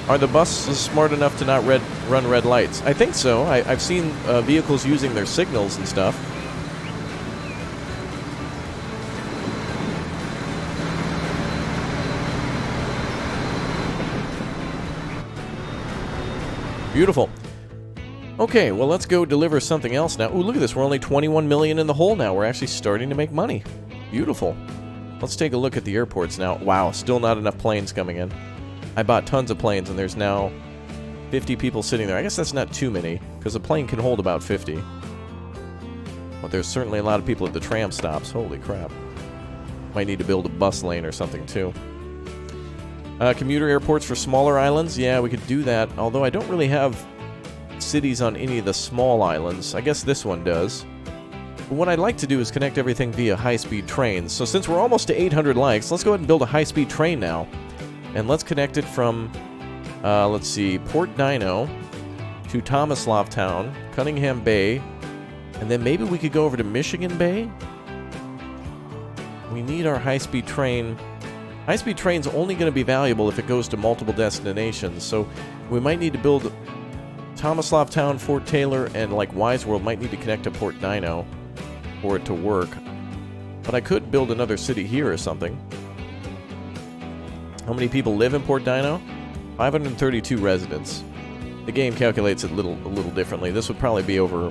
Are the buses smart enough to not run red lights? I think so. I've seen vehicles using their signals and stuff. Beautiful. Okay, well, let's go deliver something else now. Ooh, look at this. We're only 21 million in the hole now. We're actually starting to make money. Beautiful. Let's take a look at the airports now. Wow, still not enough planes coming in. I bought tons of planes, and there's now 50 people sitting there. I guess that's not too many, because a plane can hold about 50. But there's certainly a lot of people at the tram stops. Holy crap. Might need to build a bus lane or something, too. Commuter airports for smaller islands? Yeah, we could do that, although I don't really have cities on any of the small islands. I guess this one does. But what I'd like to do is connect everything via high-speed trains. So since we're almost to 800 likes, let's go ahead and build a high-speed train now. And let's connect it from, let's see, Port Dino to Tomislav Town, Cunningham Bay, and then maybe we could go over to Michigan Bay? We need our high-speed train. High-speed train's only going to be valuable if it goes to multiple destinations, so we might need to build Tomislav Town, Fort Taylor, and like Wise World might need to connect to Port Dino for it to work. But I could build another city here or something. How many people live in Port Dino? 532 residents. The game calculates it a little differently. This would probably be over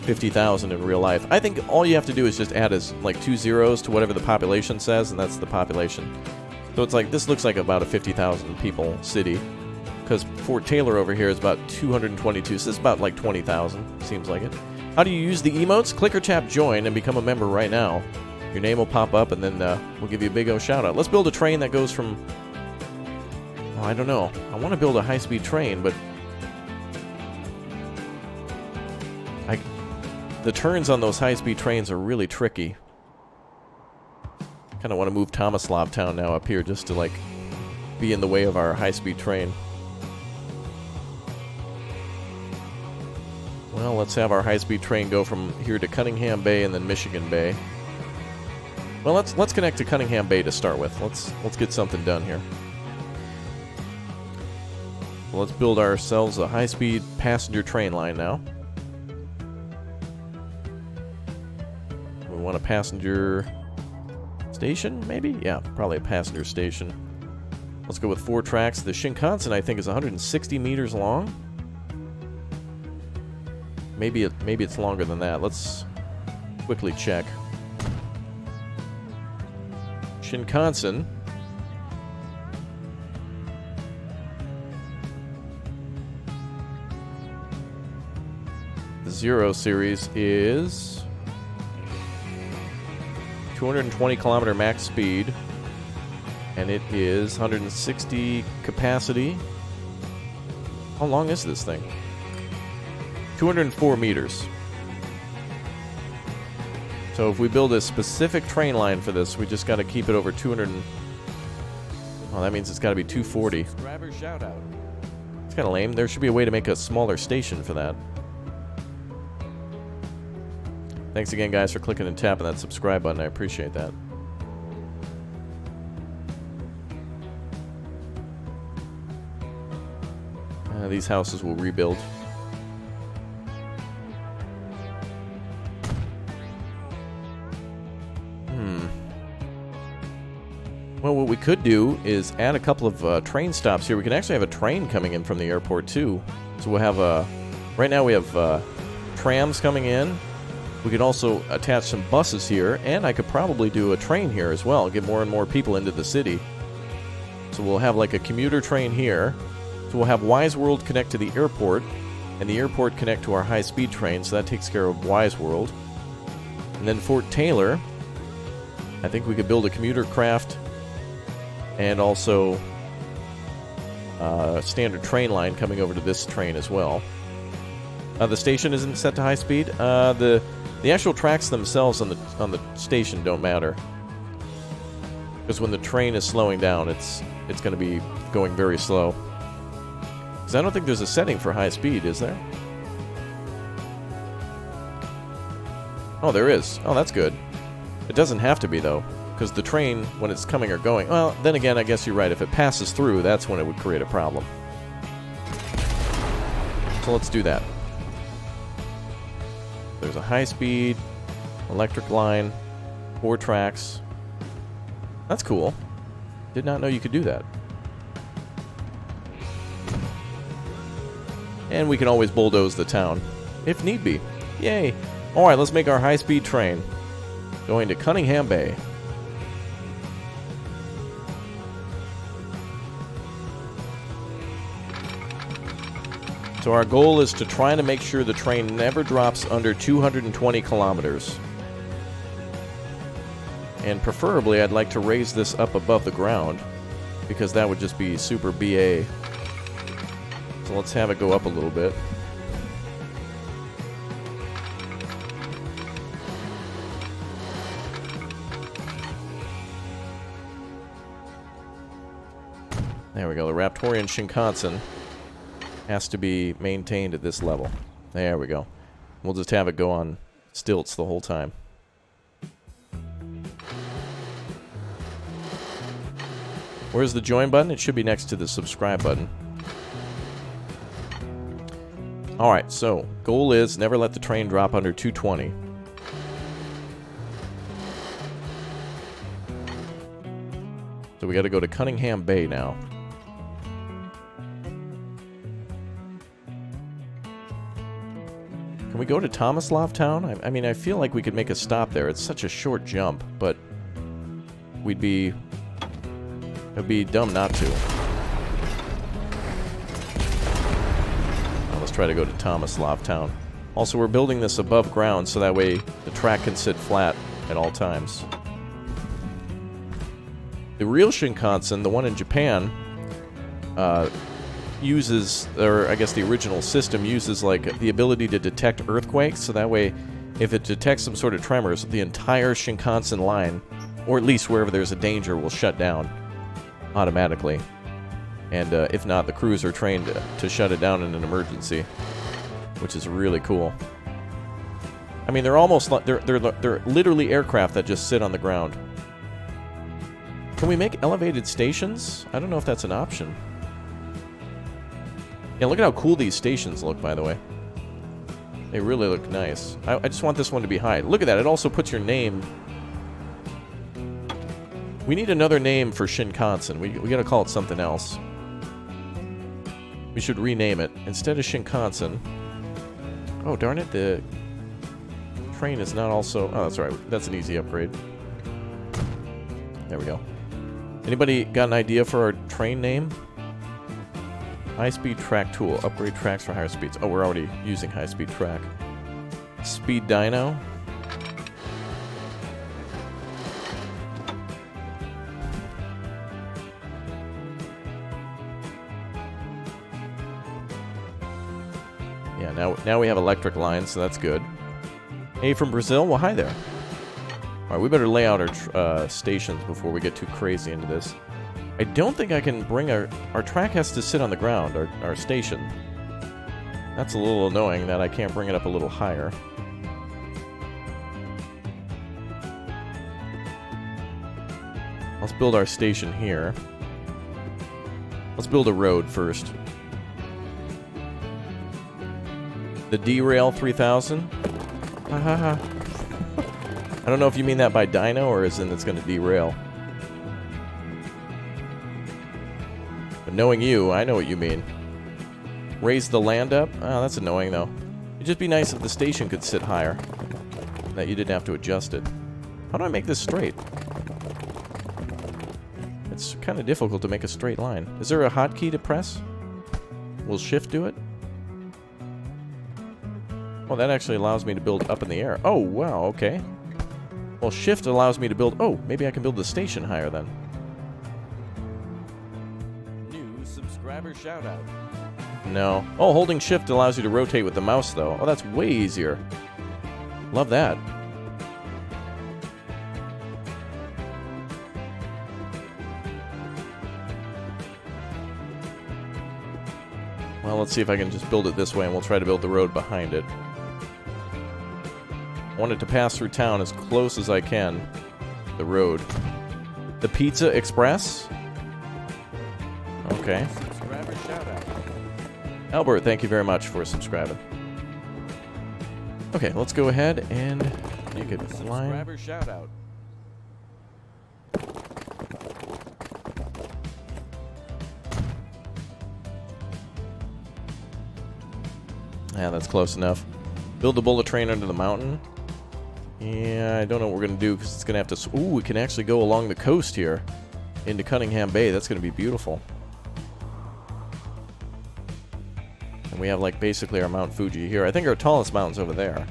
50,000 in real life. I think all you have to do is just add is like 2 zeros to whatever the population says, and that's the population. So it's like, this looks like about a 50,000 people city, because Fort Taylor over here is about 222, so it's about like 20,000, seems like it. How do you use the emotes? Click or tap join and become a member right now. Your name will pop up, and then we'll give you a big O shout out. Let's build a train that goes from... Oh, I don't know. I want to build a high-speed train, but... The turns on those high-speed trains are really tricky. Kind of want to move Tomislav Town now up here just to, like, be in the way of our high-speed train. Well, let's have our high-speed train go from here to Cunningham Bay and then Michigan Bay. Well, let's connect to Cunningham Bay to start with. Let's get something done here. Well, let's build ourselves a high-speed passenger train line now. We want a passenger station, maybe? Yeah, probably a passenger station. Let's go with 4 tracks. The Shinkansen, I think, is 160 meters long. Maybe it's longer than that. Let's quickly check. Shinkansen. The 0 series is 220 kilometer max speed, and it is 160 capacity. How long is this thing? 204 meters. So if we build a specific train line for this, we just got to keep it over 200. Well, that means it's got to be 240. Subscriber shout out. It's kind of lame. There should be a way to make a smaller station for that. Thanks again, guys, for clicking and tapping that subscribe button. I appreciate that. These houses will rebuild. Well, what we could do is add a couple of train stops here. We can actually have a train coming in from the airport, too. So we'll have right now we have trams coming in. We could also attach some buses here, and I could probably do a train here as well, get more and more people into the city. So we'll have like a commuter train here. So we'll have Wise World connect to the airport, and the airport connect to our high-speed train, so that takes care of Wise World. And then Fort Taylor, I think we could build a commuter craft and also a standard train line coming over to this train as well. The station isn't set to high speed. The actual tracks themselves on the station don't matter, because when the train is slowing down, it's going to be going very slow. Because I don't think there's a setting for high speed, is there? Oh, there is. Oh, that's good. It doesn't have to be, though, because the train, when it's coming or going... Well, then again, I guess you're right. If it passes through, that's when it would create a problem. So let's do that. There's a high-speed electric line, 4 tracks. That's cool. Did not know you could do that. And we can always bulldoze the town, if need be. Yay! Alright, let's make our high-speed train. Going to Cunningham Bay. So our goal is to try to make sure the train never drops under 220 kilometers. And preferably, I'd like to raise this up above the ground, because that would just be super BA. So let's have it go up a little bit. There we go, the Raptorian Shinkansen has to be maintained at this level. There we go. We'll just have it go on stilts the whole time. Where's the join button? It should be next to the subscribe button. Alright, so goal is never let the train drop under 220. So we got to go to Cunningham Bay now. Come Can we go to Tomislav Town? I mean, I feel like we could make a stop there. It's such a short jump, but it'd be dumb not to. Well, let's try to go to Tomislav Town. Also, we're building this above ground, so that way the track can sit flat at all times. The real Shinkansen, the one in Japan, uses, or I guess the original system uses, like, the ability to detect earthquakes, so that way, if it detects some sort of tremors, the entire Shinkansen line, or at least wherever there's a danger, will shut down automatically. And if not, the crews are trained to shut it down in an emergency, which is really cool. I mean, they're almost like they're literally aircraft that just sit on the ground. Can we make elevated stations? I don't know if that's an option. Yeah, look at how cool these stations look, by the way. They really look nice. I just want this one to be high. Look at that. It also puts your name. We need another name for Shinkansen. We gotta call it something else. We should rename it. Instead of Shinkansen... Oh, darn it. The train is not also... Oh, that's all right. That's an easy upgrade. There we go. Anybody got an idea for our train name? High-speed track tool. Upgrade tracks for higher speeds. Oh, we're already using high-speed track. Speed dyno. Yeah, now we have electric lines, so that's good. Hey, from Brazil? Well, hi there. Alright, we better lay out our stations before we get too crazy into this. I don't think I can bring our track has to sit on the ground, our station. That's a little annoying that I can't bring it up a little higher. Let's build our station here. Let's build a road first. The derail 3000. Ha ha ha. I don't know if you mean that by dyno or as in it's going to derail. But knowing you, I know what you mean. Raise the land up? Oh, that's annoying though. It'd just be nice if the station could sit higher. That you didn't have to adjust it. How do I make this straight? It's kind of difficult to make a straight line. Is there a hotkey to press? Will shift do it? Well, that actually allows me to build up in the air. Oh, wow, okay. Well, shift allows me to build... Oh, maybe I can build the station higher then. New subscriber shoutout. No. Oh, holding shift allows you to rotate with the mouse, though. Oh, that's way easier. Love that. Well, let's see if I can just build it this way, and we'll try to build the road behind it. I want it to pass through town as close as I can. The road. The Pizza Express? Okay. Subscriber shoutout. Albert, thank you very much for subscribing. Okay, let's go ahead and make it fly. Subscriber shoutout. Yeah, that's close enough. Build the bullet train under the mountain. Yeah, I don't know what we're going to do because it's going to have to... Ooh, we can actually go along the coast here into Cunningham Bay. That's going to be beautiful. And we have, like, basically our Mount Fuji here. I think our tallest mountain's over there.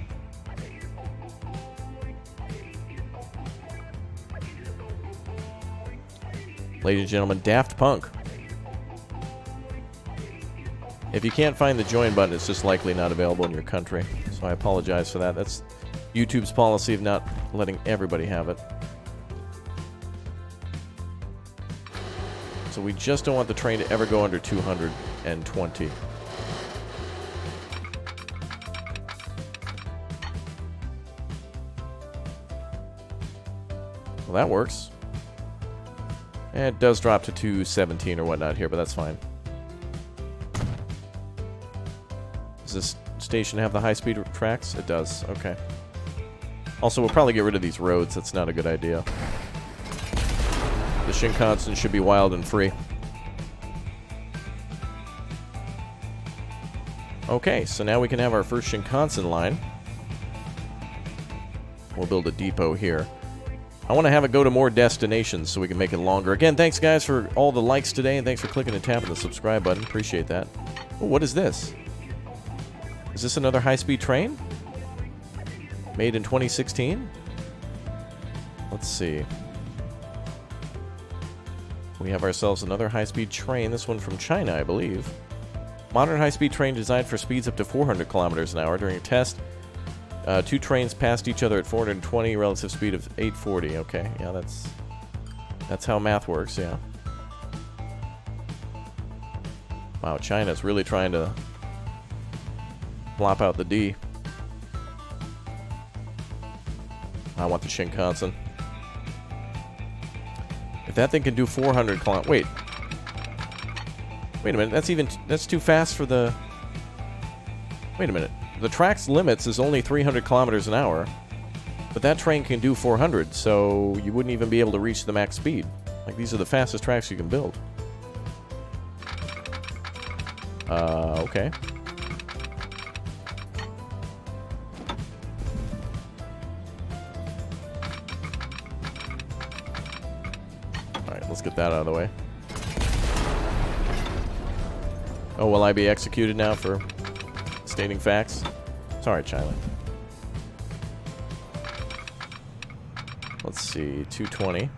Ladies and gentlemen, Daft Punk. If you can't find the join button, it's just likely not available in your country. So I apologize for that. That's YouTube's policy of not letting everybody have it. So we just don't want the train to ever go under 220. Well, that works. And it does drop to 217 or whatnot here, but that's fine. Does this station have the high-speed tracks? It does. Okay. Also, we'll probably get rid of these roads. That's not a good idea. The Shinkansen should be wild and free. Okay, so now we can have our first Shinkansen line. We'll build a depot here. I want to have it go to more destinations so we can make it longer. Again, thanks guys for all the likes today, and thanks for clicking and tapping the subscribe button. Appreciate that. Oh, what is this? Is this another high-speed train? Made in 2016? Let's see. We have ourselves another high-speed train, this one from China, I believe. Modern high-speed train designed for speeds up to 400 kilometers an hour. During a test, 2 trains passed each other at 420, relative speed of 840. Okay, yeah, that's how math works, yeah. Wow, China's really trying to flop out the D. I want the Shinkansen. If that thing can do 400 kilometers... Wait a minute, that's too fast for the... Wait a minute. The track's limits is only 300 kilometers an hour, but that train can do 400, so you wouldn't even be able to reach the max speed. Like, these are the fastest tracks you can build. Okay. Alright, let's get that out of the way. Oh, will I be executed now for stating facts? Sorry, China. Let's see, 220.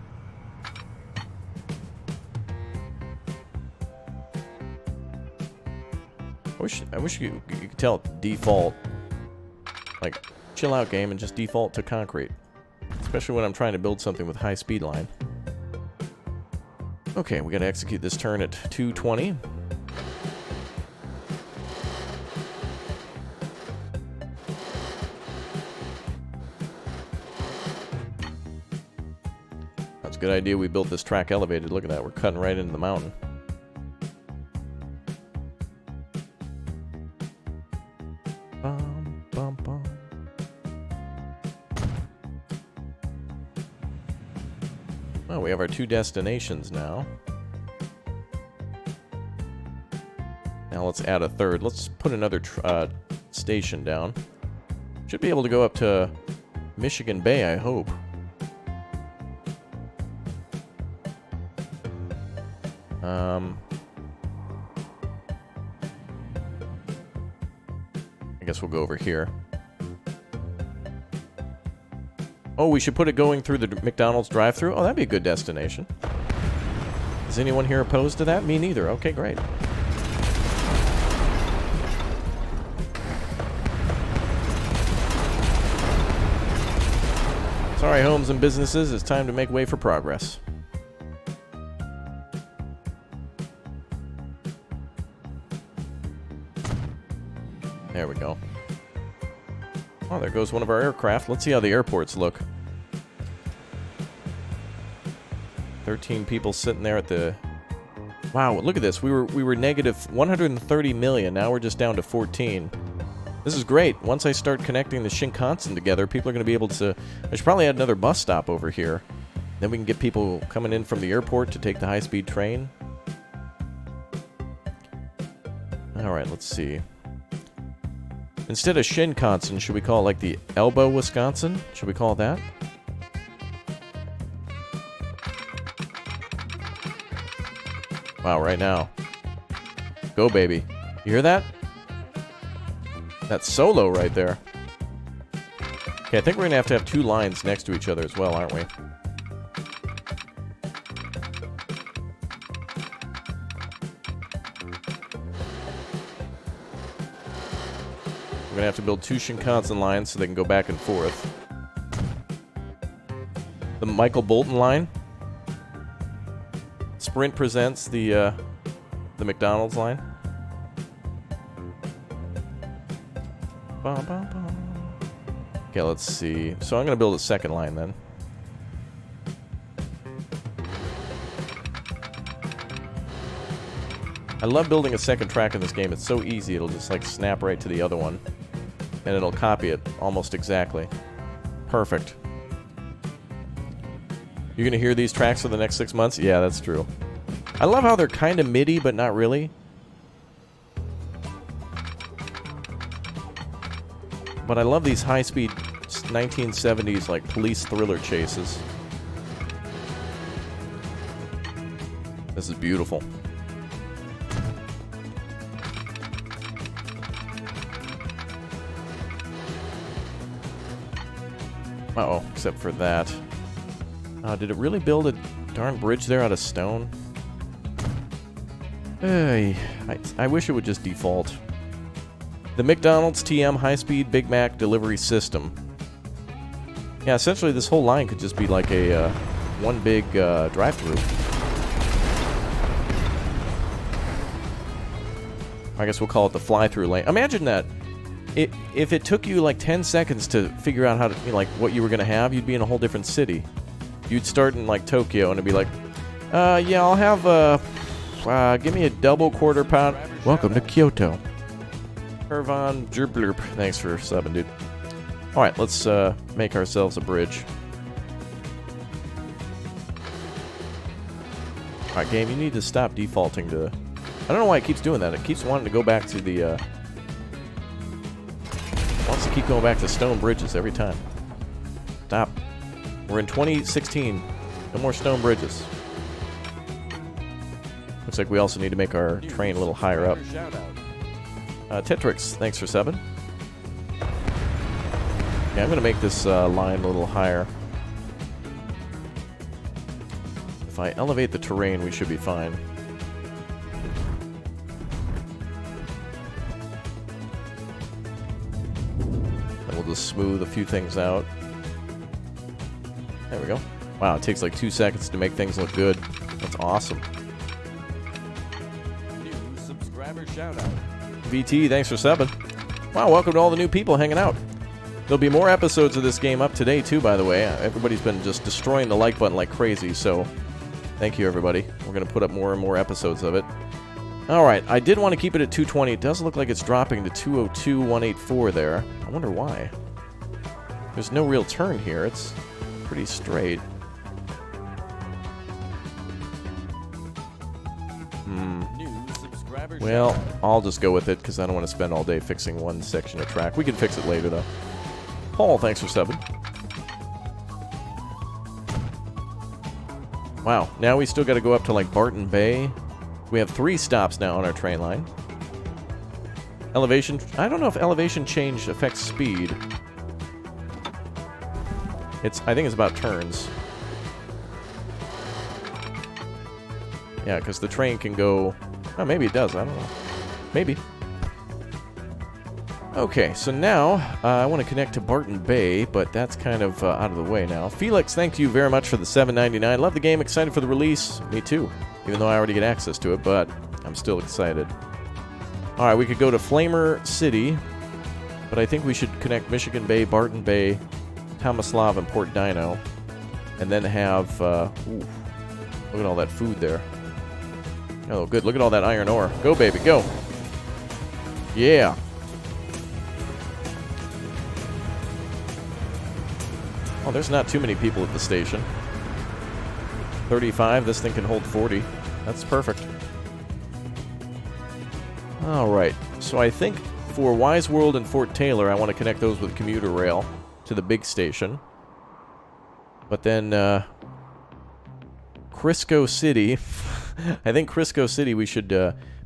I wish you could tell it default. Like, chill out game and just default to concrete. Especially when I'm trying to build something with high speed line. Okay, we gotta execute this turn at 220. That's a good idea we built this track elevated. Look at that, we're cutting right into the mountain. Well, we have our 2 destinations now. Now let's add a third. Let's put another station down. Should be able to go up to Michigan Bay, I hope. I guess we'll go over here. Oh, we should put it going through the McDonald's drive-thru? Oh, that'd be a good destination. Is anyone here opposed to that? Me neither. Okay, great. Sorry, homes and businesses. It's time to make way for progress. There we go. Oh, there goes one of our aircraft. Let's see how the airports look. 13 people sitting there at the... Wow, look at this. We were negative 130 million. Now we're just down to 14. This is great. Once I start connecting the Shinkansen together, people are going to be able to... I should probably add another bus stop over here. Then we can get people coming in from the airport to take the high-speed train. Alright, let's see. Instead of Shinkansen, should we call it like the Elbow, Wisconsin? Should we call it that? Wow, right now. Go, baby. You hear that? That's solo right there. Okay, I think we're going to have 2 lines next to each other as well, aren't we? We're going to have to build 2 Shinkansen lines so they can go back and forth. The Michael Bolton line. Sprint presents the McDonald's line. Okay, let's see. So I'm going to build a second line then. I love building a second track in this game. It's so easy. It'll just like snap right to the other one. And it'll copy it almost exactly. Perfect. You're going to hear these tracks for the next 6 months? Yeah, that's true. I love how they're kind of MIDI, but not really. But I love these high-speed 1970s, like, police thriller chases. This is beautiful. Uh-oh, except for that. Did it really build a darn bridge there out of stone? Hey, I wish it would just default. The McDonald's TM high-speed Big Mac delivery system. Yeah, essentially this whole line could just be like a one big drive-through. I guess we'll call it the fly-through lane. Imagine that. If it took you like 10 seconds to figure out how to, you know, like what you were gonna have, you'd be in a whole different city. You'd start in like Tokyo and it'd be like, yeah, I'll have give me a double quarter pound. Welcome to Kyoto. Irvan Jerblurp. Thanks for subbing, dude. All right, let's make ourselves a bridge. All right, game, you need to stop defaulting to. I don't know why it keeps doing that. It keeps wanting to go back to the. Wants to keep going back to stone bridges every time. Stop. We're in 2016. No more stone bridges. Looks like we also need to make our train a little higher up. Tetrix, thanks for subbing. Yeah, I'm going to make this line a little higher. If I elevate the terrain, we should be fine. And we'll just smooth a few things out. There we go. Wow, it takes like 2 seconds to make things look good. That's awesome. New subscriber shoutout. VT, thanks for subbing. Wow, welcome to all the new people hanging out. There'll be more episodes of this game up today, too, by the way. Everybody's been just destroying the like button like crazy, so thank you, everybody. We're going to put up more and more episodes of it. All right, I did want to keep it at 220. It does look like it's dropping to 202.184 there. I wonder why. There's no real turn here. It's pretty straight. Well, I'll just go with it because I don't want to spend all day fixing one section of track. We can fix it later, though. Paul, thanks for subbing. Wow, now we still got to go up to, like, Barton Bay. We have 3 stops now on our train line. Elevation. I don't know if elevation change affects speed. I think it's about turns. Yeah, because the train can go... Oh, maybe it does. I don't know. Maybe. Okay, so now I want to connect to Barton Bay, but that's kind of out of the way now. Felix, thank you very much for the $7.99. Love the game. Excited for the release. Me too. Even though I already get access to it, but I'm still excited. All right, we could go to Flamer City, but I think we should connect Michigan Bay, Barton Bay, Tomislav, and Port Dino, and then have... look at all that food there. Oh, good. Look at all that iron ore. Go, baby, go. Yeah. Oh, there's not too many people at the station. 35. This thing can hold 40. That's perfect. All right. So I think for Wise World and Fort Taylor, I want to connect those with commuter rail to the big station. But then Crisco City... I think Crisco City, we should,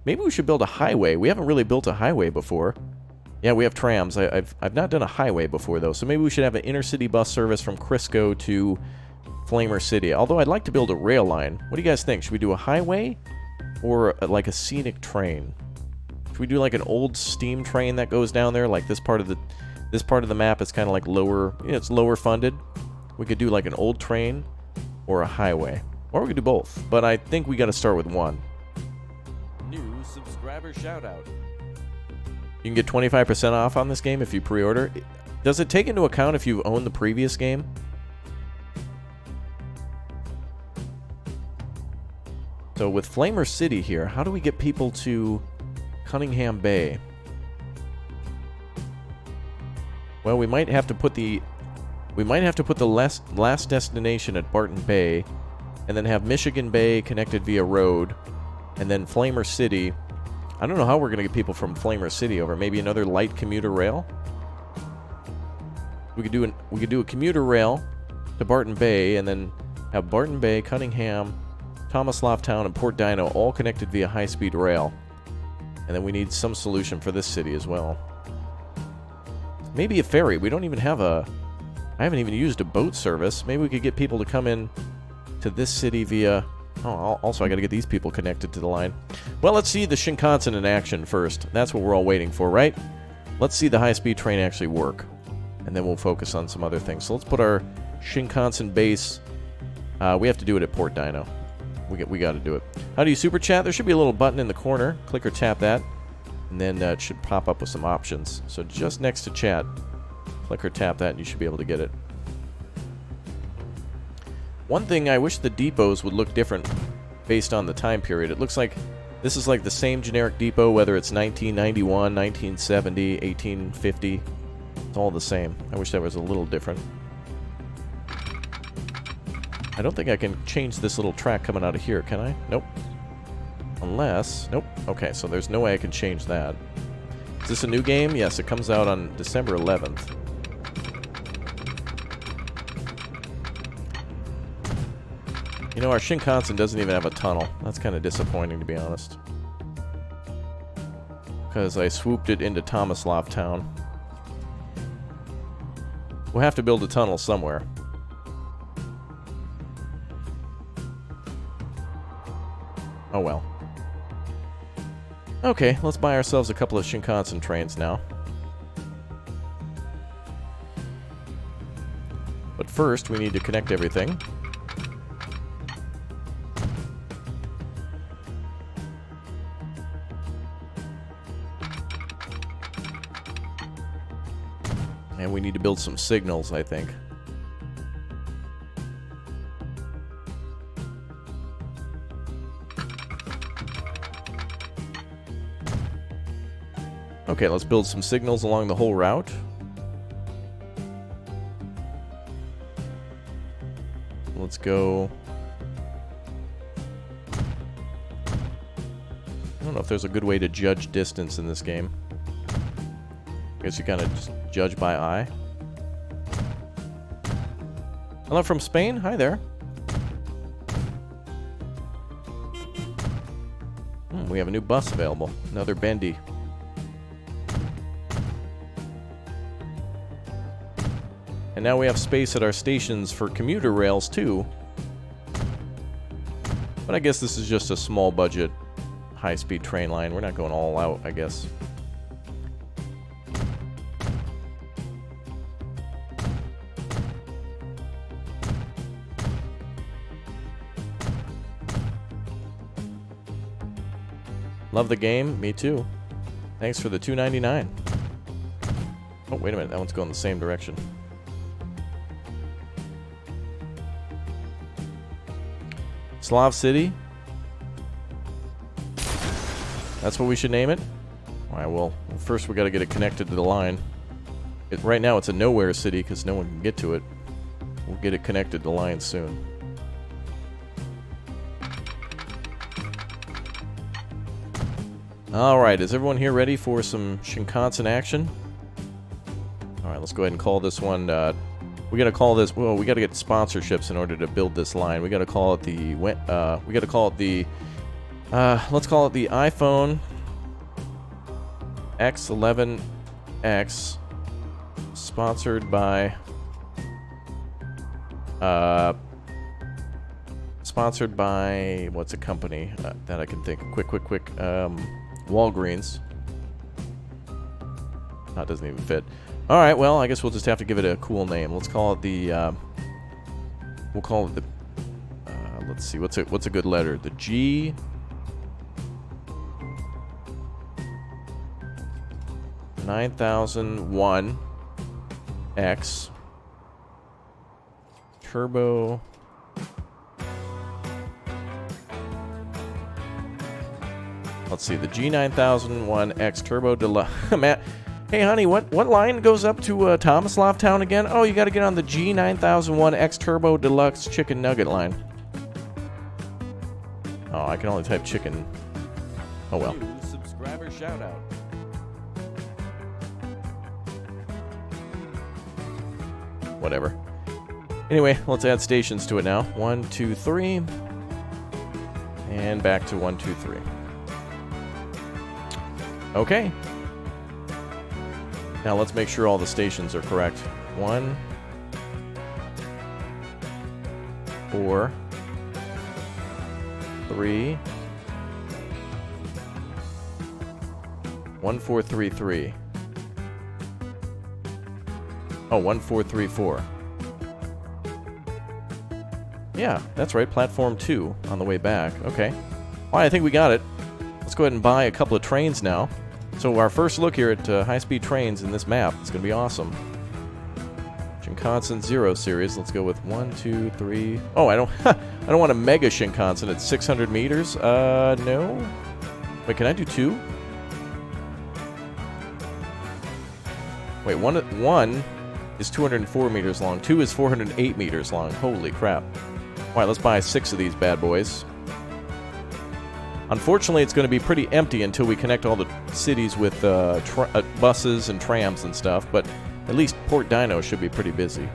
maybe we should build a highway. We haven't really built a highway before. Yeah, we have trams. I've not done a highway before, though, so maybe we should have an intercity bus service from Crisco to Flamer City. Although I'd like to build a rail line. What do you guys think? Should we do a highway or like a scenic train? Should we do like an old steam train that goes down there? Like this part of the map is kind of like lower, you know, it's lower funded. We could do like an old train or a highway. Or we could do both, but I think we got to start with one. New subscriber shoutout. You can get 25% off on this game if you pre-order. Does it take into account if you've owned the previous game? So with Flamer City here, how do we get people to Cunningham Bay? Well, we might have to put the last destination at Barton Bay, and then have Michigan Bay connected via road, and then Flamer City. I don't know how we're going to get people from Flamer City over. Maybe another light commuter rail? We could do a commuter rail to Barton Bay, and then have Barton Bay, Cunningham, Thomaslav Town, and Port Dino all connected via high-speed rail. And then we need some solution for this city as well. Maybe a ferry. We don't even have a... I haven't even used a boat service. Maybe we could get people to come in to this city via... Oh, also I gotta get these people connected to the line. Well, let's see the Shinkansen in action first. That's what we're all waiting for, right? Let's see the high-speed train actually work. And then we'll focus on some other things. So let's put our Shinkansen base... we have to do it at Port Dino. We got to do it. How do you super chat? There should be a little button in the corner. Click or tap that, and then it should pop up with some options. So just next to chat, click or tap that, and you should be able to get it. One thing, I wish the depots would look different based on the time period. It looks like this is like the same generic depot, whether it's 1991, 1970, 1850. It's all the same. I wish that was a little different. I don't think I can change this little track coming out of here, can I? Nope. Unless... Nope. Okay, so there's no way I can change that. Is this a new game? Yes, it comes out on December 11th. You know, our Shinkansen doesn't even have a tunnel. That's kind of disappointing, to be honest. Because I swooped it into Tomislav Town. We'll have to build a tunnel somewhere. Oh well. Okay, let's buy ourselves a couple of Shinkansen trains now. But first, we need to connect everything. And we need to build some signals, I think. Okay, let's build some signals along the whole route. Let's go... I don't know if there's a good way to judge distance in this game. I guess you kind of just judge by eye. Hello from Spain? Hi there. We have a new bus available. Another bendy. And now we have space at our stations for commuter rails, too. But I guess this is just a small budget, high-speed train line. We're not going all out, I guess. Love the game. Me too. Thanks for the $2.99. Oh, wait a minute. That one's going the same direction. Slav City. That's what we should name it? Alright, well, first we gotta get it connected to the line. Right now it's a nowhere city because no one can get to it. We'll get it connected to the line soon. Alright, is everyone here ready for some Shinkansen action? Alright, let's go ahead and call this one... we gotta call this... Well, we gotta get sponsorships in order to build this line. We gotta call it the... we gotta call it the... let's call it the iPhone X11X, sponsored by... sponsored by... What's a company that I can think of? Quick. Walgreens. That doesn't even fit. Alright, well, I guess we'll just have to give it a cool name. Let's call it the, we'll call it the, let's see, what's a good letter? The G... 9001 X Turbo... Let's see, the G9001X Turbo Deluxe. Matt, hey, honey, what line goes up to Tomislav Town again? Oh, you got to get on the G9001X Turbo Deluxe Chicken Nugget line. Oh, I can only type chicken. Oh, well. New subscriber shoutout. whatever. Anyway, let's add stations to it now. 1, 2, 3. And back to 1, 2, 3. Okay. Now let's make sure all the stations are correct. 1, 4, 3, 1, 4, 3, 3. Oh, 1, 4, 3, 4. Yeah, that's right. Platform 2 on the way back. Okay. All right, I think we got it. Let's go ahead and buy a couple of trains now. So our first look here at high-speed trains in this map. It's going to be awesome. Shinkansen Zero series. Let's go with 1, 2, 3. Oh, I don't want a mega Shinkansen at 600 meters. No. Wait, can I do 2? Wait, one is 204 meters long. 2 is 408 meters long. Holy crap. All right, let's buy 6 of these bad boys. Unfortunately, it's going to be pretty empty until we connect all the cities with buses and trams and stuff, but at least Port Dino should be pretty busy.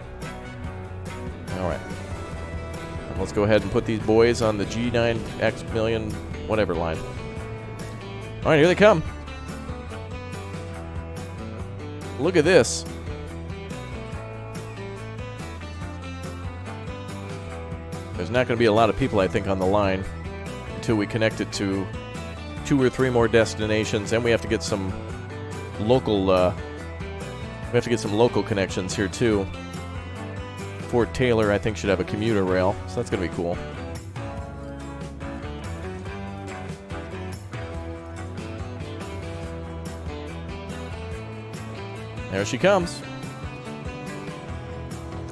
All right. Let's go ahead and put these boys on the G9X million whatever line. All right, here they come. Look at this. There's not going to be a lot of people, I think, on the line until we connect it to 2 or 3 more destinations, and we have to get some local. We have to get some local connections here too. Fort Taylor, I think, should have a commuter rail, so that's going to be cool. There she comes.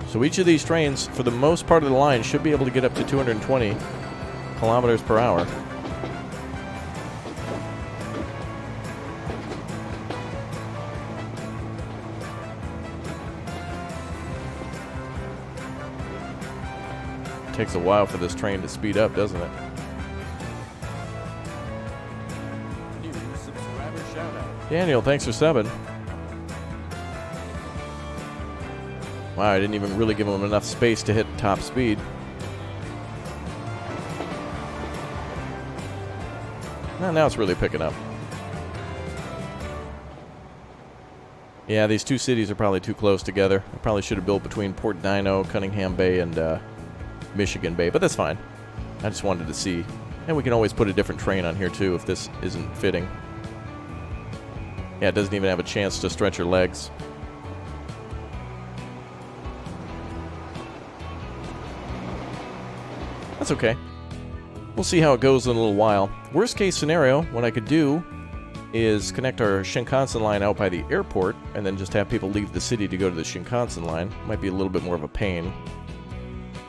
So each of these trains, for the most part of the line, should be able to get up to 220 kilometers per hour. It takes a while for this train to speed up, doesn't it? New subscriber shoutout. Daniel, thanks for subbing. Wow, I didn't even really give him enough space to hit top speed. Now it's really picking up. Yeah, these two cities are probably too close together. I probably should have built between Port Dino, Cunningham Bay, and Michigan Bay, but that's fine. I just wanted to see. And we can always put a different train on here, too, if this isn't fitting. Yeah, it doesn't even have a chance to stretch her legs. That's okay. We'll see how it goes in a little while. Worst case scenario, what I could do is connect our Shinkansen line out by the airport and then just have people leave the city to go to the Shinkansen line. Might be a little bit more of a pain.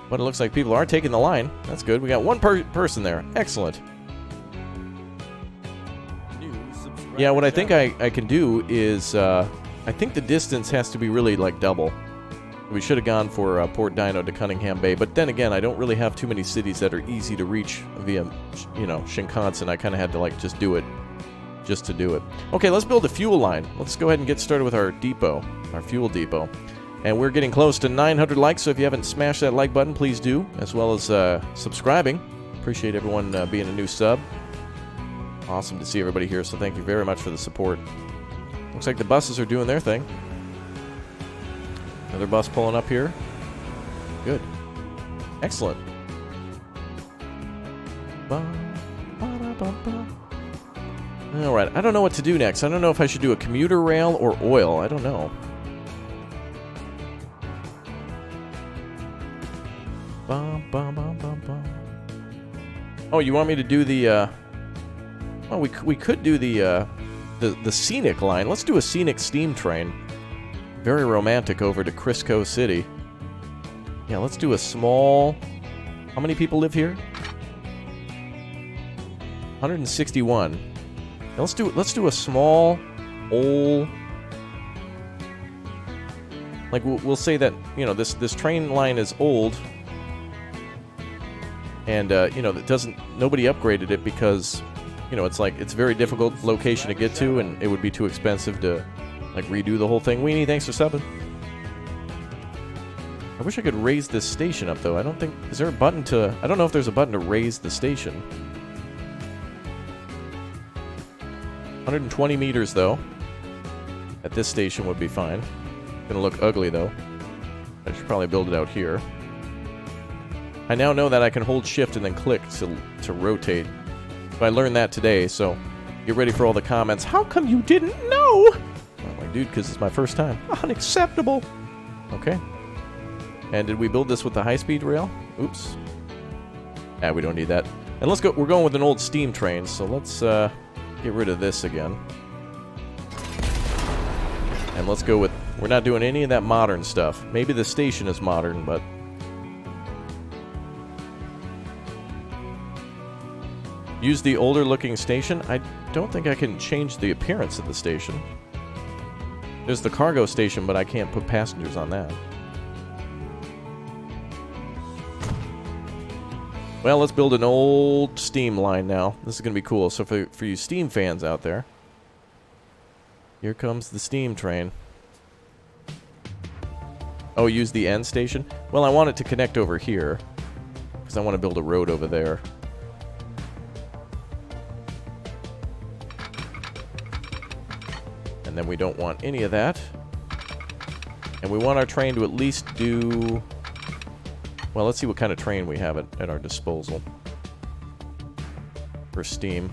But it looks like people are taking the line. That's good. We got one person there. Excellent. Yeah, what I think I can do is, I think the distance has to be really like double. We should have gone for Port Dino to Cunningham Bay, but then again, I don't really have too many cities that are easy to reach via, Shinkansen. I kind of had to just do it, just to do it. Okay, let's build a fuel line. Let's go ahead and get started with our depot, our fuel depot. And we're getting close to 900 likes, so if you haven't smashed that like button, please do, as well as subscribing. Appreciate everyone being a new sub. Awesome to see everybody here, so thank you very much for the support. Looks like the buses are doing their thing. Another bus pulling up here. Good. Excellent. Alright, I don't know what to do next. I don't know if I should do a commuter rail or oil. I don't know. Oh, you want me to do the, well, we could do the scenic line. Let's do a scenic steam train. Very romantic over to Crisco City. Yeah, let's do a small... How many people live here? 161. Now let's do a small, old... Like, we'll say that, this train line is old. And, that nobody upgraded it because, it's very difficult location to get to, and it would be too expensive to... redo the whole thing. Weenie, thanks for subbing. I wish I could raise this station up, though. I don't think... Is there a button to... I don't know if there's a button to raise the station. 120 meters, though. At this station would be fine. Gonna look ugly, though. I should probably build it out here. I now know that I can hold shift and then click to rotate. So I learned that today, so get ready for all the comments. How come you didn't know? I'm like, dude, because it's my first time. Unacceptable. Okay. And did we build this with the high-speed rail? Oops. Yeah, we don't need that. And let's go. We're going with an old steam train, so let's get rid of this again. And let's go with... We're not doing any of that modern stuff. Maybe the station is modern, but... Use the older-looking station? I don't think I can change the appearance of the station. There's the cargo station, but I can't put passengers on that. Well, let's build an old steam line now. This is going to be cool. So for you steam fans out there, here comes the steam train. Oh, use the end station? Well, I want it to connect over here, because I want to build a road over there. And then we don't want any of that. And we want our train to at least do... Well, let's see what kind of train we have at our disposal. For steam.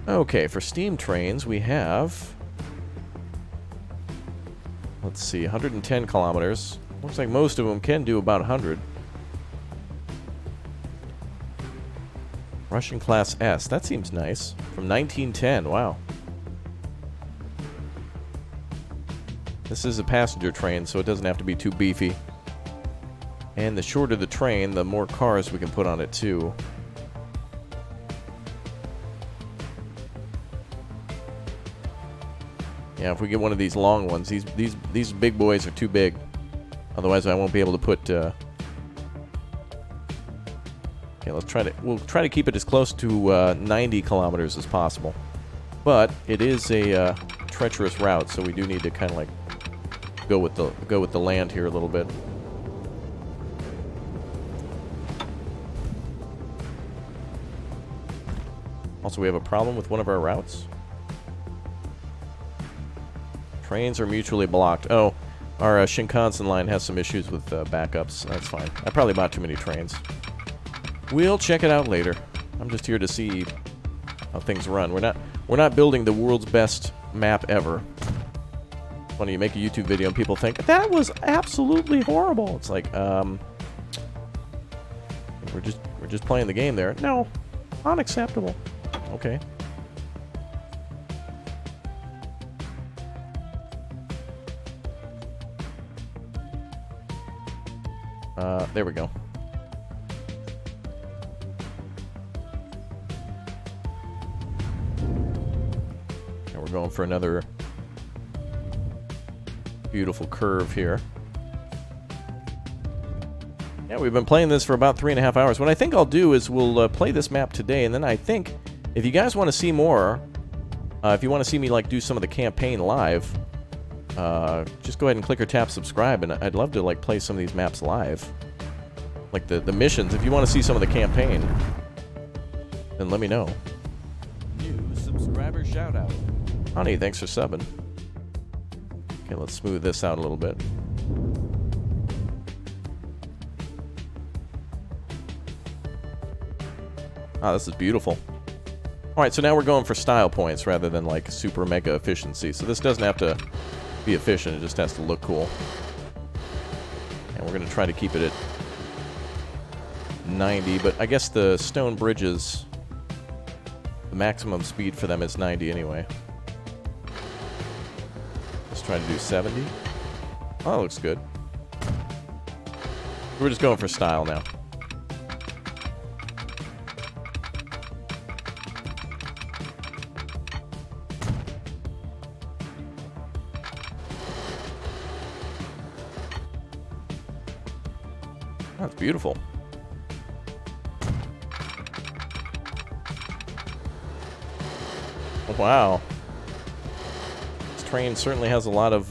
Okay, for steam trains we have... Let's see, 110 kilometers. Looks like most of them can do about 100. Russian Class S. That seems nice. From 1910. Wow. This is a passenger train, so it doesn't have to be too beefy. And the shorter the train, the more cars we can put on it, too. Yeah, if we get one of these long ones, these big boys are too big. Otherwise, I won't be able to put... Okay, let's try to... We'll try to keep it as close to 90 kilometers as possible. But it is a treacherous route, so we do need to kind of like go with the land here a little bit. Also, we have a problem with one of our routes. Trains are mutually blocked. Oh, our Shinkansen line has some issues with backups. That's fine. I probably bought too many trains. We'll check it out later. I'm just here to see how things run. We're not building the world's best map ever. Funny, you make a YouTube video and people think that was absolutely horrible. It's like, we're just playing the game there. No, unacceptable. Okay. There we go. And we're going for another beautiful curve here. Yeah, we've been playing this for about 3.5 hours. What I think I'll do is we'll play this map today, and then I think if you guys want to see more, if you want to see me like do some of the campaign live, just go ahead and click or tap subscribe, and I'd love to like play some of these maps live. Like the missions, if you want to see some of the campaign, then let me know. New subscriber shoutout. Honey, thanks for subbing. Okay, let's smooth this out a little bit. Ah, this is beautiful. Alright, so now we're going for style points rather than like super mega efficiency. So this doesn't have to be efficient, it just has to look cool. And we're going to try to keep it at 90, but I guess the stone bridges, the maximum speed for them is 90 anyway. Let's try to do 70. Oh, that looks good. We're just going for style now. That's beautiful. Wow. This train certainly has a lot of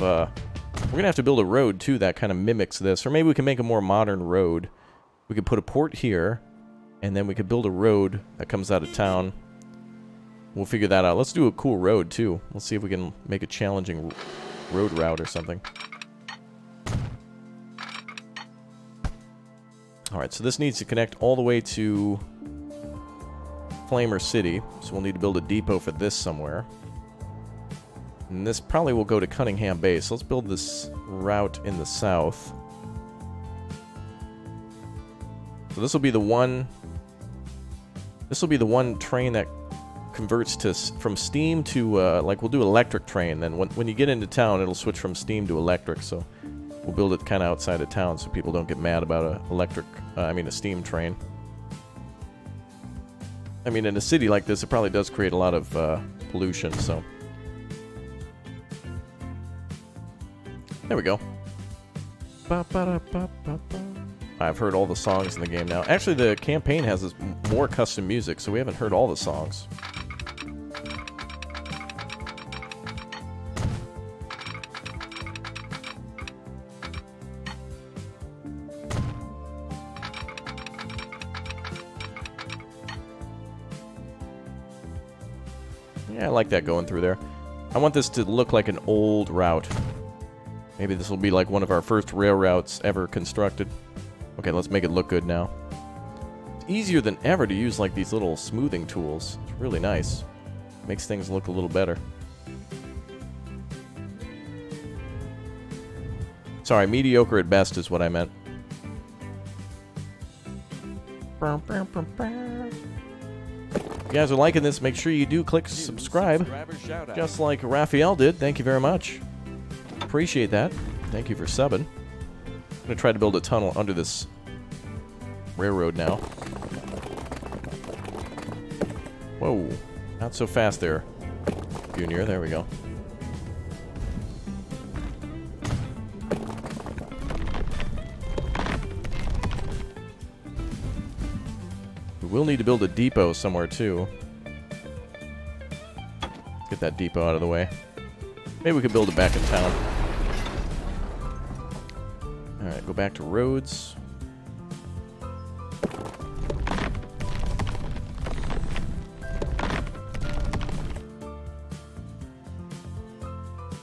We're going to have to build a road, too, that kind of mimics this. Or maybe we can make a more modern road. We could put a port here, and then we could build a road that comes out of town. We'll figure that out. Let's do a cool road, too. Let's see if we can make a challenging road route or something. Alright, so this needs to connect all the way to Flamer City. So we'll need to build a depot for this somewhere. And this probably will go to Cunningham Base. Let's build this route in the south. So this will be the one... This will be the one train that converts to from steam to, like, we'll do electric train. Then when you get into town, it'll switch from steam to electric. So we'll build it kind of outside of town so people don't get mad about a steam train. I mean, in a city like this, it probably does create a lot of pollution, so... There we go. I've heard all the songs in the game now. Actually, the campaign has more custom music, so we haven't heard all the songs. Yeah, I like that going through there. I want this to look like an old route. Maybe this will be like one of our first rail routes ever constructed. Okay, let's make it look good now. It's easier than ever to use like these little smoothing tools. It's really nice. Makes things look a little better. Sorry, mediocre at best is what I meant. If you guys are liking this, make sure you do click subscribe. Just like Raphael did. Thank you very much. Appreciate that. Thank you for subbing. I'm going to try to build a tunnel under this railroad now. Whoa. Not so fast there, Junior. There we go. We will need to build a depot somewhere, too. Get that depot out of the way. Maybe we could build it back in town. Alright, go back to roads.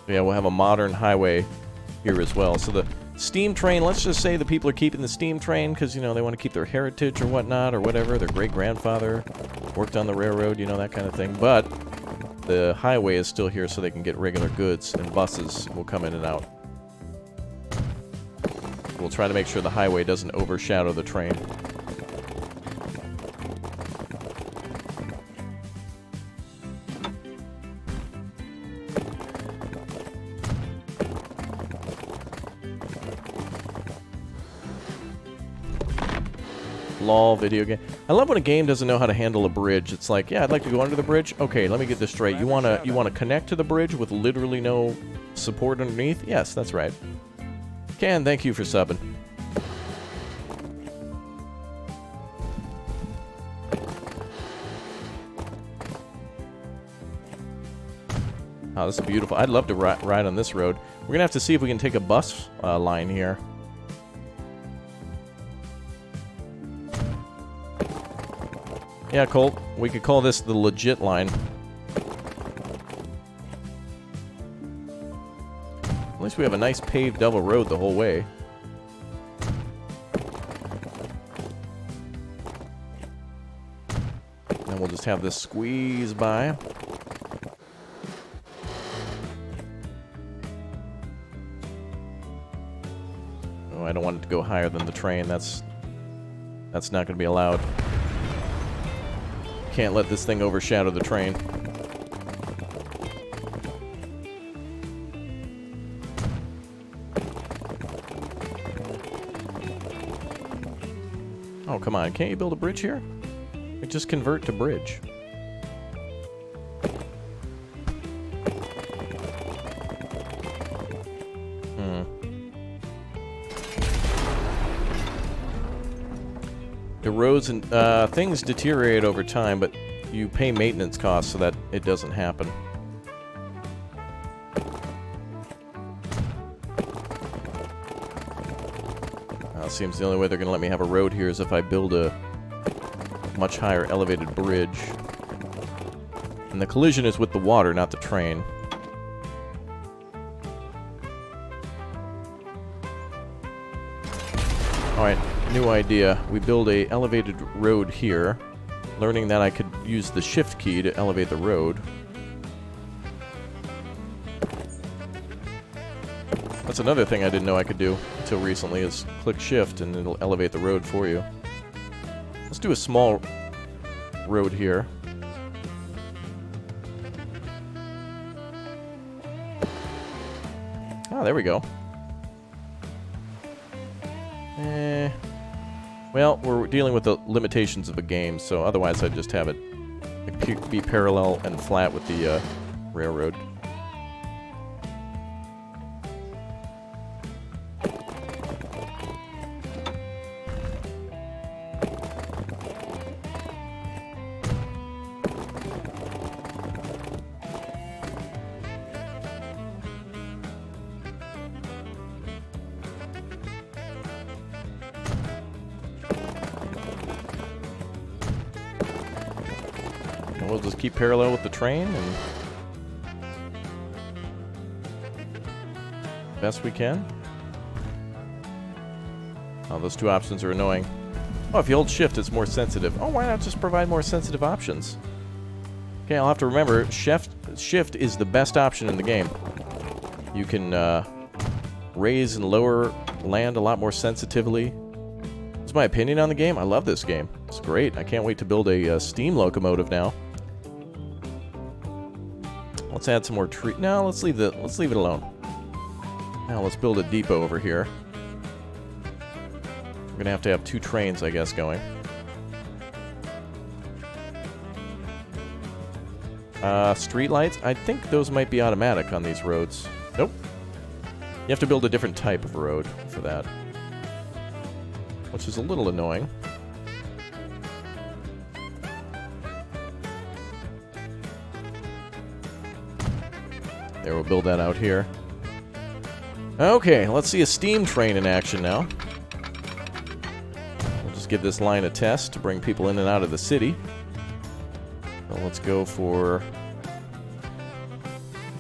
Yeah, we'll have a modern highway here as well. So the steam train, let's just say the people are keeping the steam train because, you know, they want to keep their heritage or whatnot or whatever. Their great-grandfather worked on the railroad, you know, that kind of thing. But the highway is still here so they can get regular goods, and buses will come in and out. We'll try to make sure the highway doesn't overshadow the train. LOL video game. I love when a game doesn't know how to handle a bridge. It's like, yeah, I'd like to go under the bridge. Okay, let me get this straight. You wanna connect to the bridge with literally no support underneath? Yes, that's right. Ken, thank you for subbing. Oh, this is beautiful. I'd love to ride on this road. We're gonna have to see if we can take a bus line here. Yeah, Colt, we could call this the legit line. At least we have a nice paved double road the whole way. And we'll just have this squeeze by. Oh, I don't want it to go higher than the train. That's not going to be allowed. Can't let this thing overshadow the train. Oh, come on. Can't you build a bridge here? We just convert to bridge. The roads and things deteriorate over time, but you pay maintenance costs so that it doesn't happen. seems the only way they're going to let me have a road here is if I build a much higher elevated bridge. And the collision is with the water, not the train. Alright, new idea. We build a elevated road here, learning that I could use the shift key to elevate the road. That's another thing I didn't know I could do until recently, is click shift and it'll elevate the road for you. Let's do a small road here. Ah, there we go. Well, we're dealing with the limitations of a game, so otherwise I'd just have it be parallel and flat with the railroad. We'll just keep parallel with the train and best we can. Oh, those two options are annoying. Oh, if you hold shift, it's more sensitive. Oh, why not just provide more sensitive options? Okay, I'll have to remember, shift is the best option in the game. You can raise and lower land a lot more sensitively. That's my opinion on the game. I love this game. It's great. I can't wait to build a steam locomotive now. Let's add some more tree. No, let's leave it alone. Now let's build a depot over here. We're gonna have to have 2 trains, I guess, going. Street lights. I think those might be automatic on these roads. Nope. You have to build a different type of road for that, which is a little annoying. There, we'll build that out here. Okay, let's see a steam train in action now. We'll just give this line a test to bring people in and out of the city. So let's go for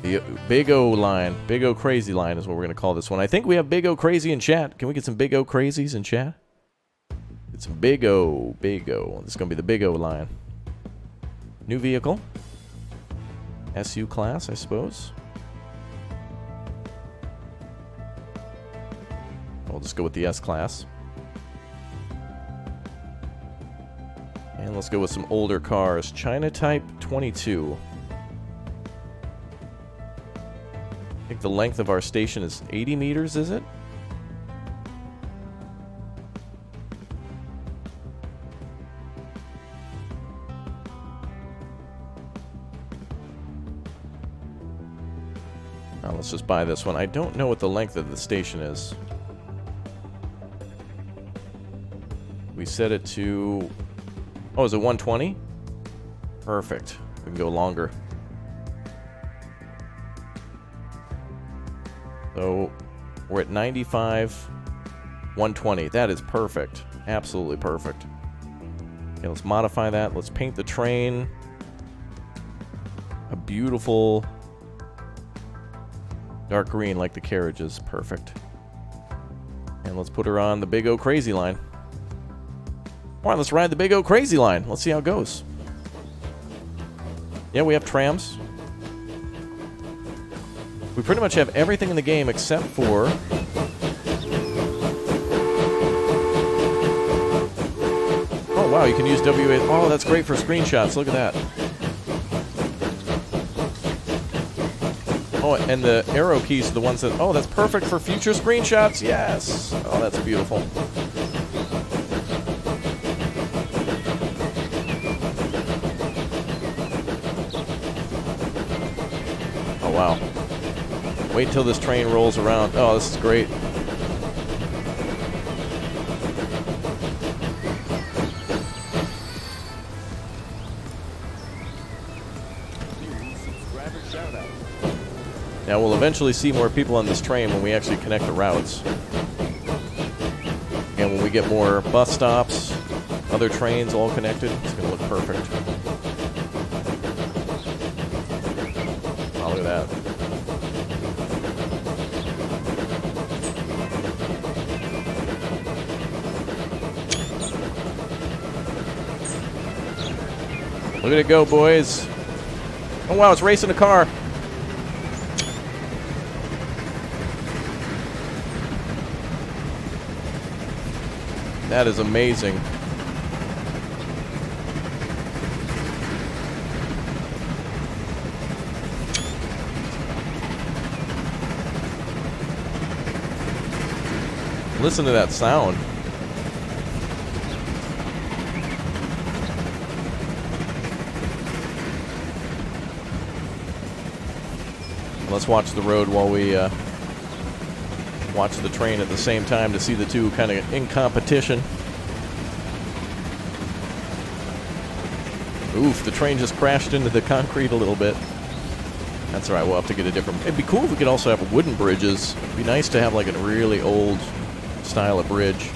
the Big O line. Big O Crazy line is what we're going to call this one. I think we have Big O Crazy in chat. Can we get some Big O Crazies in chat? Get some Big O. This is going to be the Big O line. New vehicle. SU class, I suppose. We'll just go with the S class. And let's go with some older cars. China Type 22. I think the length of our station is 80 meters, is it? Now let's just buy this one. I don't know what the length of the station is. We set it to... Oh, is it 120? Perfect. We can go longer. So, we're at 95, 120. That is perfect. Absolutely perfect. Okay, let's modify that. Let's paint the train a beautiful dark green like the carriages. Perfect. And let's put her on the Big O Crazy line. All right, let's ride the Big O Crazy line. Let's see how it goes. Yeah, we have trams. We pretty much have everything in the game except for... Oh, wow, you can use WA... Oh, that's great for screenshots. Look at that. Oh, and the arrow keys are the ones that... Oh, that's perfect for future screenshots. Yes. Oh, that's beautiful. Wow. Wait till this train rolls around. Oh, this is great. Now we'll eventually see more people on this train when we actually connect the routes. And get more bus stops, other trains all connected, it's going to look perfect. Oh, look at that. Look at it go, boys. Oh, wow, it's racing a car. That is amazing. Listen to that sound. Let's watch the road while we watch the train at the same time to see the two kind of in competition. Oof, the train just crashed into the concrete a little bit. That's alright, we'll have to get a different... It'd be cool if we could also have wooden bridges. It'd be nice to have like a really old style of bridge.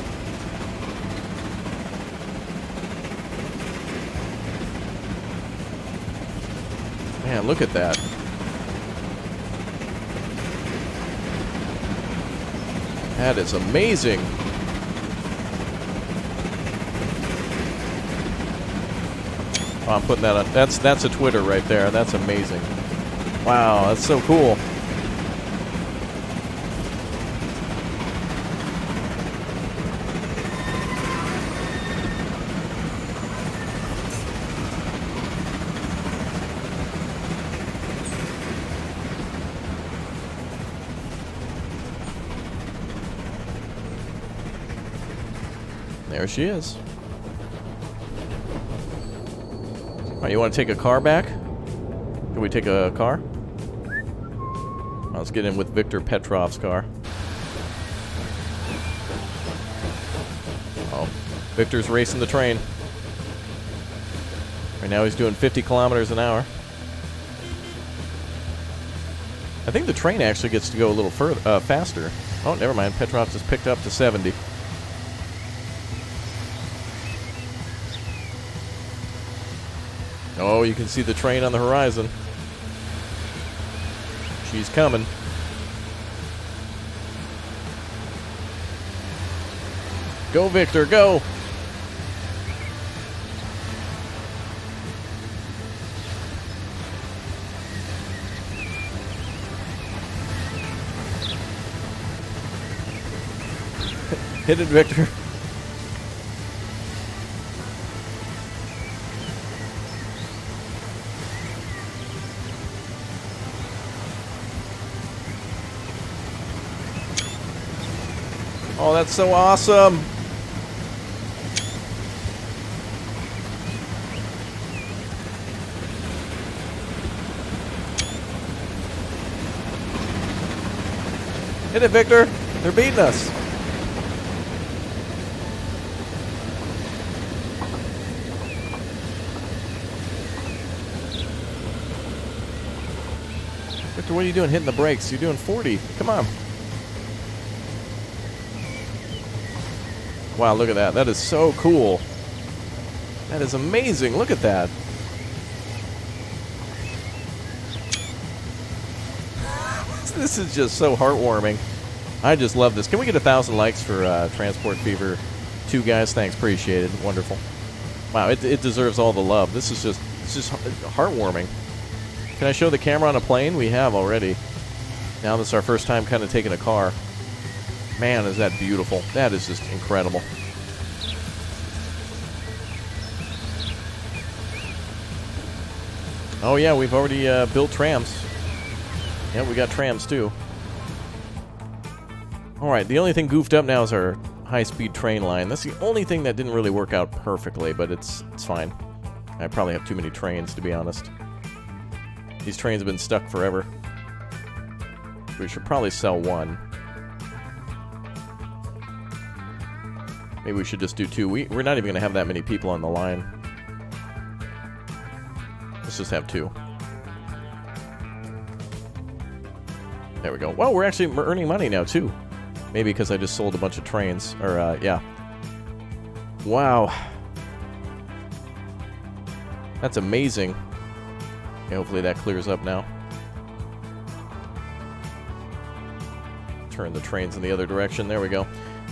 Man, look at that. That is amazing. Oh, I'm putting that on. That's a Twitter right there. That's amazing. Wow, that's so cool. There she is. Oh, you want to take a car back? Can we take a car? Let's get in with Victor Petrov's car. Oh, Victor's racing the train. Right now he's doing 50 kilometers an hour. I think the train actually gets to go a little further, faster. Oh, never mind. Petrov just picked up to 70. Oh, you can see the train on the horizon. She's coming. Go, Victor, go! Hit it, Victor. Oh, that's so awesome. Hit it, Victor. They're beating us. Victor, what are you doing hitting the brakes? You're doing 40. Come on. Wow, look at that. That is so cool. That is amazing. Look at that. This is just so heartwarming. I just love this. Can we get 1,000 likes for Transport Fever 2, guys? Thanks. Appreciate it. Wonderful. Wow, it deserves all the love. This is just, it's just heartwarming. Can I show the camera on a plane? We have already. Now this is our first time kind of taking a car. Man, is that beautiful. That is just incredible. Oh yeah, we've already built trams. Yeah, we got trams too. Alright, the only thing goofed up now is our high-speed train line. That's the only thing that didn't really work out perfectly, but it's fine. I probably have too many trains, to be honest. These trains have been stuck forever. We should probably sell one. Maybe we should just do 2. We're not even going to have that many people on the line. Let's just have 2. There we go. Well, we're actually earning money now, too. Maybe because I just sold a bunch of trains. Or, yeah. Wow. That's amazing. Okay, hopefully that clears up now. Turn the trains in the other direction. There we go.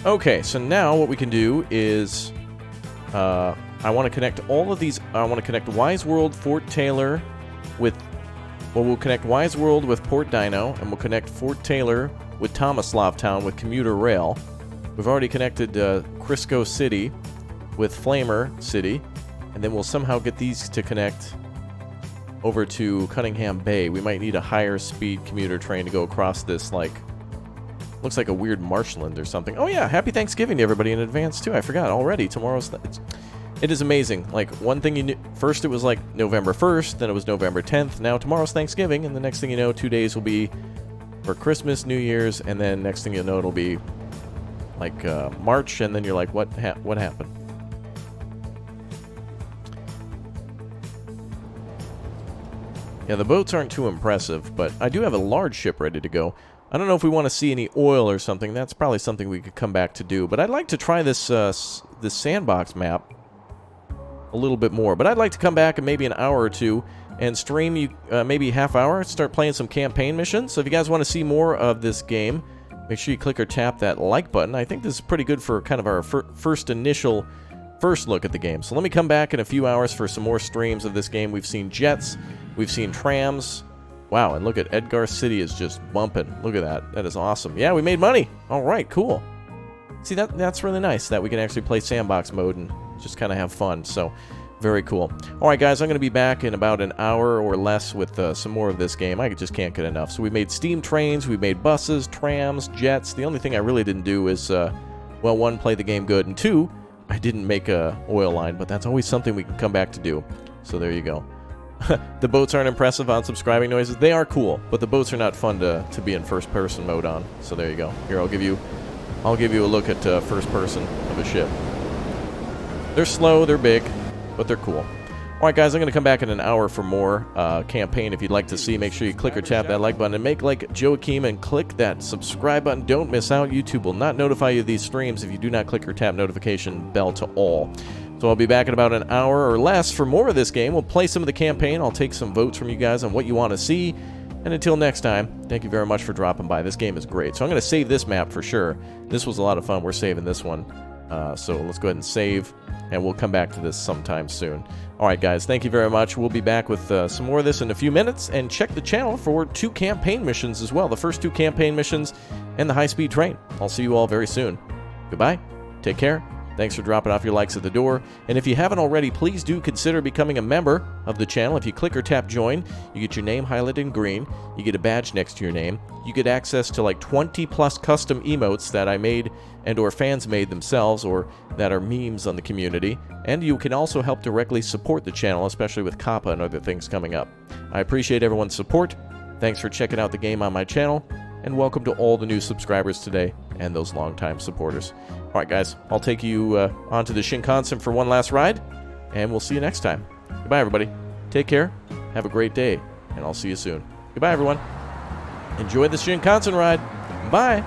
Okay, so now what we can do is... I want to connect all of these... I want to connect Wise World, Fort Taylor with... Well, we'll connect Wise World with Port Dino, and we'll connect Fort Taylor with Tomislav Town with commuter rail. We've already connected Crisco City with Flamer City, and then we'll somehow get these to connect over to Cunningham Bay. We might need a higher speed commuter train to go across this, like... Looks like a weird marshland or something. Oh yeah, happy Thanksgiving to everybody in advance, too. I forgot already. Tomorrow's... It is amazing. Like, one thing you knew... First it was like November 1st, then it was November 10th. Now tomorrow's Thanksgiving, and the next thing you know, 2 days will be for Christmas, New Year's, and then next thing you know, it'll be like March, and then you're like, what happened? Yeah, the boats aren't too impressive, but I do have a large ship ready to go. I don't know if we want to see any oil or something. That's probably something we could come back to do. But I'd like to try this this Sandbox map a little bit more. But I'd like to come back in maybe an hour or two and stream you maybe half hour, start playing some campaign missions. So if you guys want to see more of this game, make sure you click or tap that like button. I think this is pretty good for kind of our first look at the game. So let me come back in a few hours for some more streams of this game. We've seen jets, we've seen trams. Wow, and look at Edgar City is just bumping. Look at that. That is awesome. Yeah, we made money. All right, cool. See, that's really nice that we can actually play Sandbox mode and just kind of have fun. So, very cool. All right, guys, I'm going to be back in about an hour or less with some more of this game. I just can't get enough. So we made steam trains, we made buses, trams, jets. The only thing I really didn't do is, well, one, play the game good, and two, I didn't make a oil line, but that's always something we can come back to do. So there you go. The boats aren't impressive on subscribing noises. They are cool, but the boats are not fun to be in first-person mode on. So there you go. Here, I'll give you a look at first person of a ship. They're slow, they're big, but they're cool. All right, guys, I'm going to come back in an hour for more campaign. If you'd like to see, make sure you click or tap that like button and make like Joachim and click that subscribe button. Don't miss out. YouTube will not notify you of these streams if you do not click or tap notification bell to all. So I'll be back in about an hour or less for more of this game. We'll play some of the campaign. I'll take some votes from you guys on what you want to see. And until next time, thank you very much for dropping by. This game is great. So I'm going to save this map for sure. This was a lot of fun. We're saving this one. So let's go ahead and save, and we'll come back to this sometime soon. All right, guys, thank you very much. We'll be back with some more of this in a few minutes. And check the channel for 2 campaign missions as well. The first 2 campaign missions and the high-speed train. I'll see you all very soon. Goodbye. Take care. Thanks for dropping off your likes at the door. And if you haven't already, please do consider becoming a member of the channel. If you click or tap join, you get your name highlighted in green. You get a badge next to your name. You get access to like 20+ custom emotes that I made and or fans made themselves or that are memes on the community. And you can also help directly support the channel, especially with Kappa and other things coming up. I appreciate everyone's support. Thanks for checking out the game on my channel. And welcome to all the new subscribers today and those longtime supporters. All right, guys, I'll take you onto the Shinkansen for one last ride, and we'll see you next time. Goodbye, everybody. Take care. Have a great day, and I'll see you soon. Goodbye, everyone. Enjoy the Shinkansen ride. Bye.